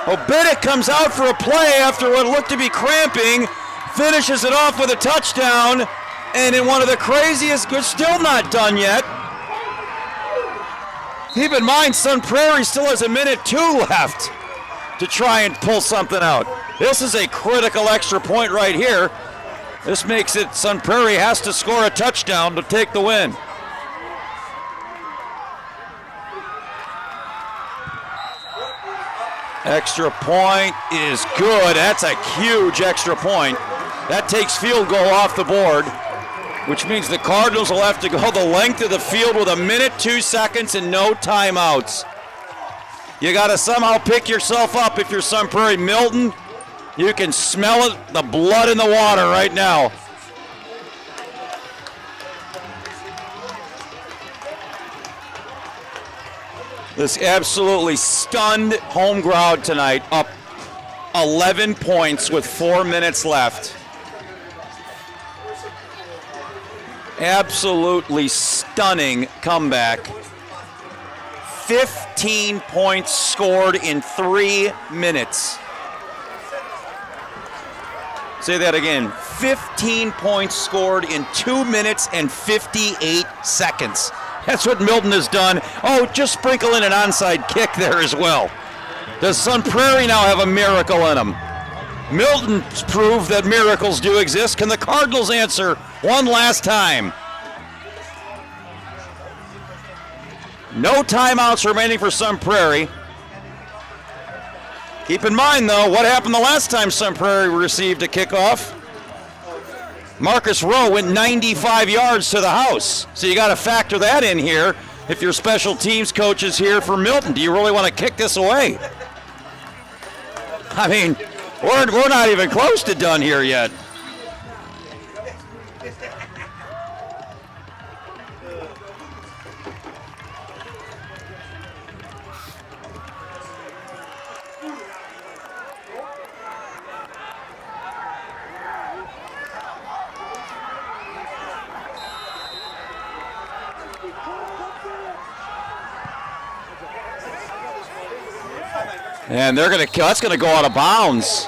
Well, Biddick comes out for a play after what looked to be cramping, finishes it off with a touchdown, and in one of the craziest, still not done yet. Keep in mind, Sun Prairie still has 1:02 left to try and pull something out. This is a critical extra point right here. This makes it Sun Prairie has to score a touchdown to take the win. Extra point is good. That's a huge extra point. That takes field goal off the board, which means the Cardinals will have to go the length of the field with 1:02 and no timeouts. You got to somehow pick yourself up if you're Sun Prairie. Milton, you can smell it, the blood in the water right now. This absolutely stunned home crowd tonight, up 11 points with 4 minutes left. Absolutely stunning comeback. 15 points scored in 3 minutes. Say that again. 15 points scored in 2 minutes and 58 seconds. That's what Milton has done. Oh, just sprinkle in an onside kick there as well. Does Sun Prairie now have a miracle in them? Milton's proved that miracles do exist. Can the Cardinals answer one last time? No timeouts remaining for Sun Prairie. Keep in mind, though, what happened the last time Sun Prairie received a kickoff? Marcus Rowe went 95 yards to the house. So you got to factor that in here if your special teams coach is here for Milton. Do you really want to kick this away? I mean, we're not even close to done here yet. And they're going to that's going to go out of bounds.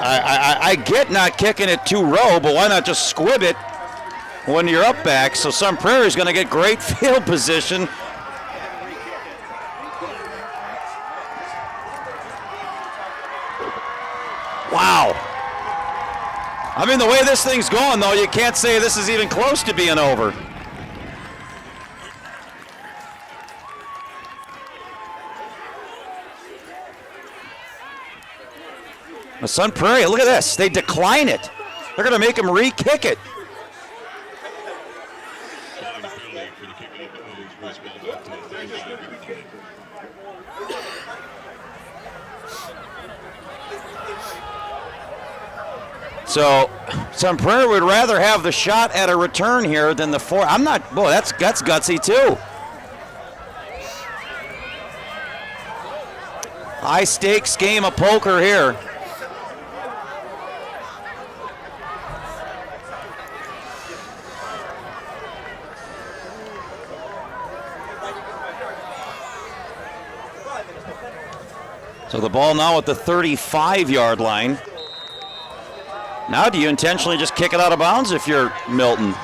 I get not kicking it too low, but why not just squib it when you're up back? So Sun Prairie is going to get great field position. Wow. I mean, the way this thing's going, though, you can't say this is even close to being over. The Sun Prairie, look at this. They decline it. They're going to make him re-kick it. So Sun Prairie would rather have the shot at a return here than the four. I'm not, boy, that's gutsy too. High stakes game of poker here. So the ball now at the 35-yard line. Now do you intentionally just kick it out of bounds if you're Milton?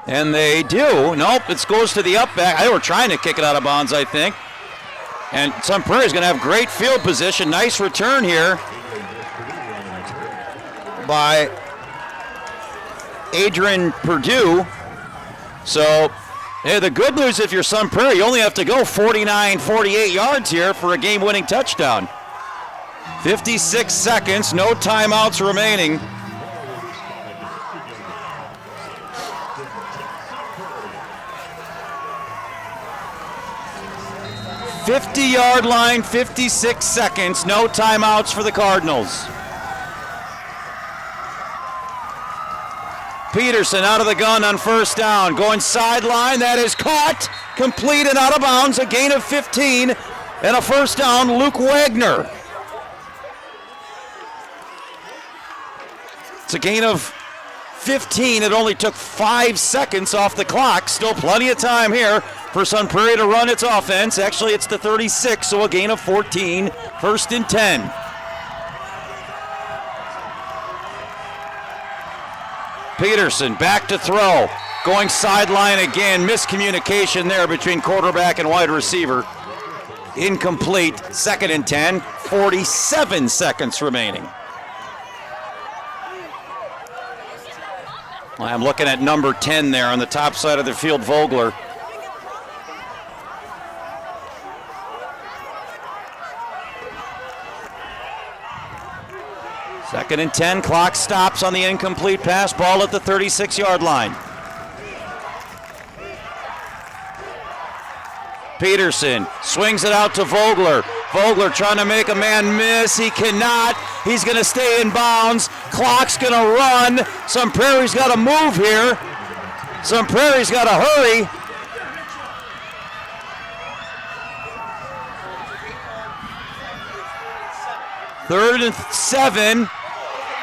And they do. Nope, it goes to the up back. They were trying to kick it out of bounds, I think. And Sun Prairie is going to have great field position. Nice return here by Adrian Purdue. So, hey, the good news if you're Sun Prairie, you only have to go 49, 48 yards here for a game-winning touchdown. 56 seconds, no timeouts remaining. $50-yard line, 56 seconds, no timeouts for the Cardinals. Peterson out of the gun on first down, going sideline, that is caught, complete and out of bounds, a gain of 15, and a first down, Luke Wagner. It's a gain of 15, it only took 5 seconds off the clock, still plenty of time here for Sun Prairie to run its offense. Actually, it's the 36, so a gain of 14, first and 10. Peterson back to throw, going sideline again, miscommunication there between quarterback and wide receiver. Incomplete, second and 10, 47 seconds remaining. I'm looking at number 10 there on the top side of the field, Vogler. Second and 10, clock stops on the incomplete pass, ball at the 36-yard line. Peterson swings it out to Vogler. Vogler trying to make a man miss. He cannot. He's going to stay in bounds. Clock's going to run. Sun Prairie's got to move here. Sun Prairie's got to hurry. Third and 7.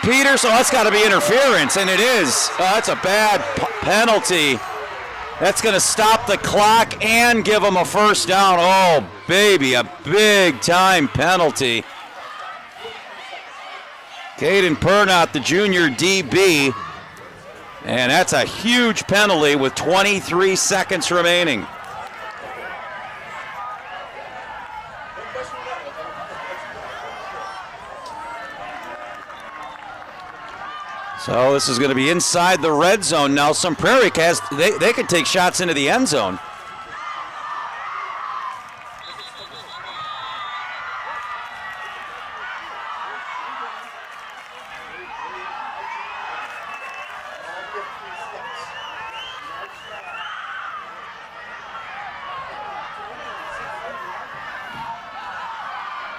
Peterson, that's got to be interference, and it is. Oh, that's a bad penalty. That's going to stop the clock and give them a first down. Oh, baby, a big-time penalty. Caden Pernott, the junior DB, and that's a huge penalty with 23 seconds remaining. So this is going to be inside the red zone now. Some Prairie cast, they can take shots into the end zone.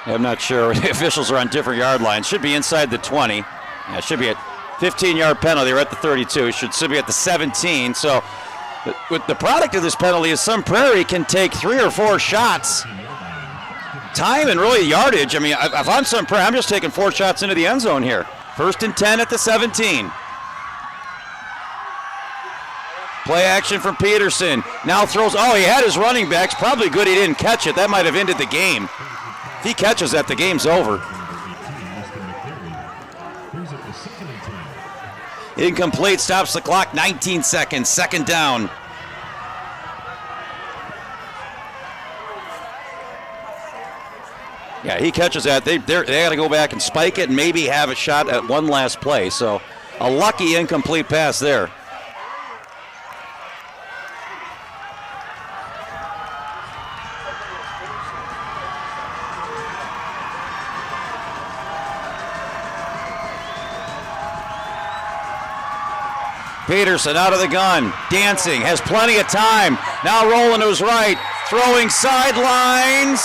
I'm not sure. The officials are on different yard lines. Should be inside the 20. Yeah, it should be a 15-yard penalty. We're at the 32. Should be at the 17. So with the product of this penalty is some Prairie can take 3 or 4 shots. Time and really yardage. I mean, if I'm some Prairie, I'm just taking 4 shots into the end zone here. 1st and 10 at the 17. Play action from Peterson. Now throws. Oh, he had his running backs. Probably good he didn't catch it. That might have ended the game. If he catches that, the game's over. Incomplete, stops the clock, 19 seconds, 2nd down. Yeah, he catches that. They got to go back and spike it and maybe have a shot at one last play. So a lucky incomplete pass there. Peterson out of the gun, dancing, has plenty of time. Now rolling to his right, throwing sidelines.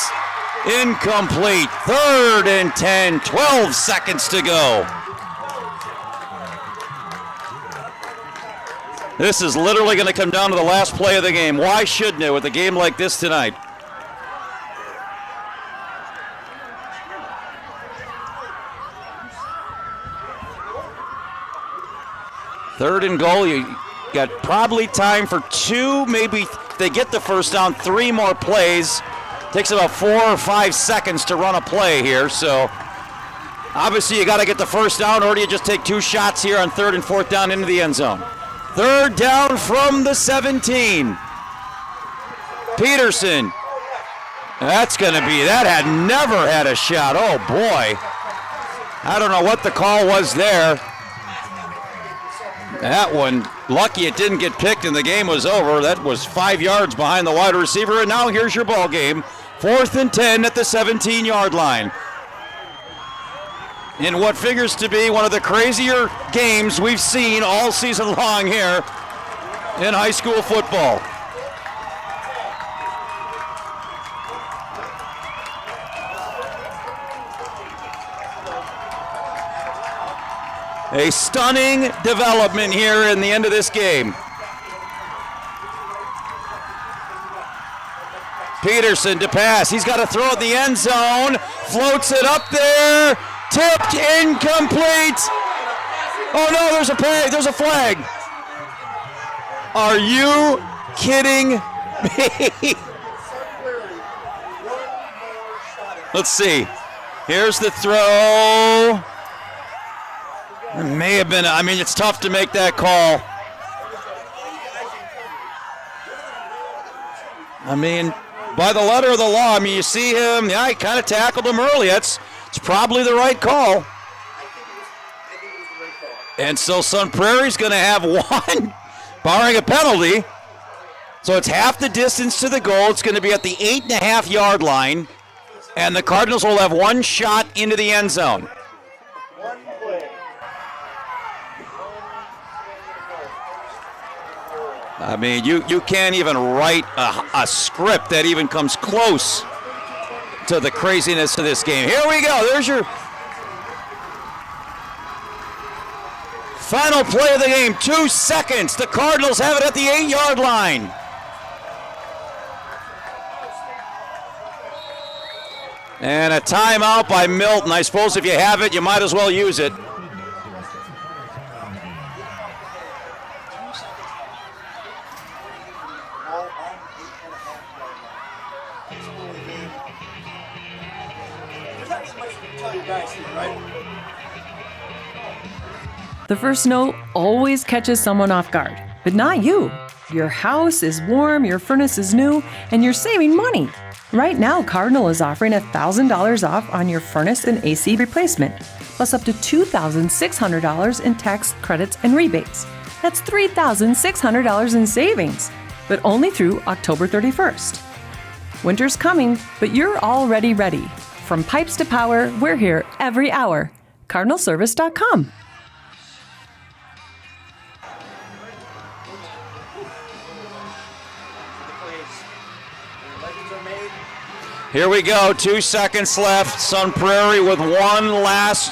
Incomplete. 3rd and 10, 12 seconds to go. This is literally going to come down to the last play of the game. Why shouldn't it with a game like this tonight? Third and goal, you got probably time for 2, maybe they get the first down, 3 more plays. Takes about 4 or 5 seconds to run a play here, so obviously you got to get the first down, or do you just take 2 shots here on 3rd and 4th down into the end zone? 3rd down from the 17. Peterson. That had never had a shot. Oh boy. I don't know what the call was there. That one, lucky it didn't get picked and the game was over. That was 5 yards behind the wide receiver, and now here's your ball game. 4th and 10 at the 17-yard line. In what figures to be one of the crazier games we've seen all season long here in high school football. A stunning development here in the end of this game. Peterson to pass. He's got to throw it in the end zone. Floats it up there. Tipped, incomplete. Oh no, there's a play. There's a flag. Are you kidding me? Let's see. Here's the throw. It may have been, I mean, it's tough to make that call. I mean, by the letter of the law, I mean, you see him, yeah, he kind of tackled him early. It's probably the right call. And so Sun Prairie's going to have 1, barring a penalty. So it's half the distance to the goal. It's going to be at the 8.5-yard line. And the Cardinals will have 1 shot into the end zone. I mean, you can't even write a script that even comes close to the craziness of this game. Here we go. There's your final play of the game. 2 seconds. The Cardinals have it at the 8-yard line. And a timeout by Milton. I suppose if you have it, you might as well use it. The first note always catches someone off guard, but not you. Your house is warm, your furnace is new, and you're saving money. Right now, Cardinal is offering $1,000 off on your furnace and AC replacement, plus up to $2,600 in tax credits and rebates. That's $3,600 in savings, but only through October 31st. Winter's coming, but you're already ready. From pipes to power, we're here every hour. CardinalService.com. Here we go, 2 seconds left. Sun Prairie with one last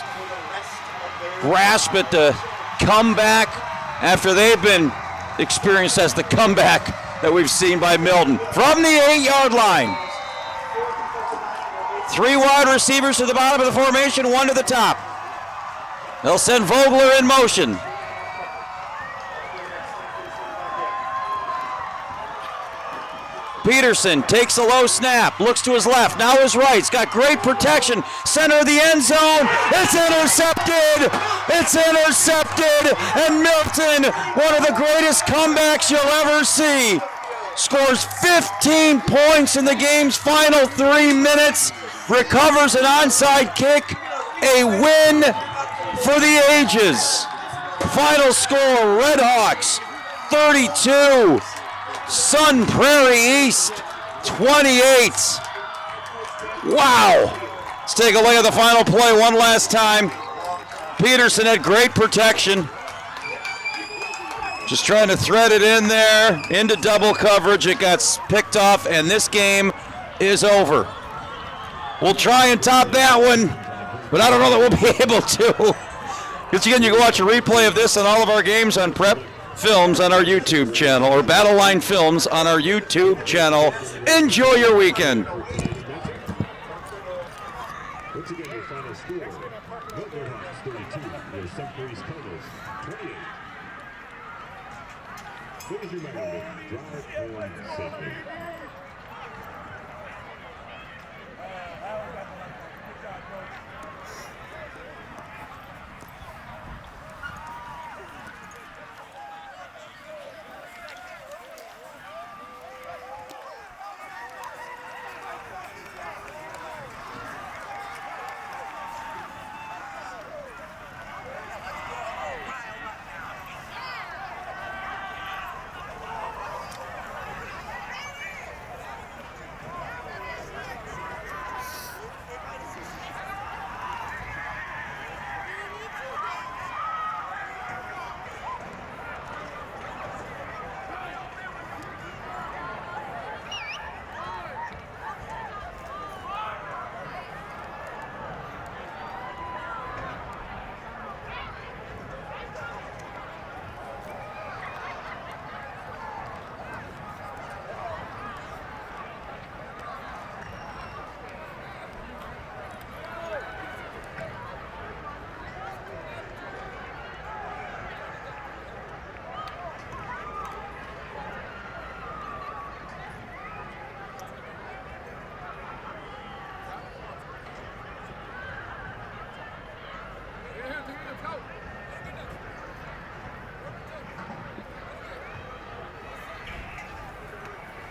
grasp at the comeback after they've been experienced as the comeback that we've seen by Milton. From the 8-yard line. 3 wide receivers to the bottom of the formation, 1 to the top. They'll send Vogler in motion. Peterson takes a low snap, looks to his left, now his right. He's got great protection. Center of the end zone. It's intercepted. It's intercepted. And Milton, one of the greatest comebacks you'll ever see, scores 15 points in the game's final 3 minutes, recovers an onside kick. A win for the ages. Final score, Red Hawks 32. Sun Prairie East 28. Wow. Let's take a look at the final play one last time. Peterson had great protection. Just trying to thread it in there into double coverage. It got picked off, and this game is over. We'll try and top that one, but I don't know that we'll be able to. Because again, you can watch a replay of this and all of our games on Prep Films on our YouTube channel, or Battle Line Films on our YouTube channel. Enjoy your weekend. Once again, your final score, Milton Hawks 32, your Sun Prairie's Cardinals 28. Please remember, drive home safely.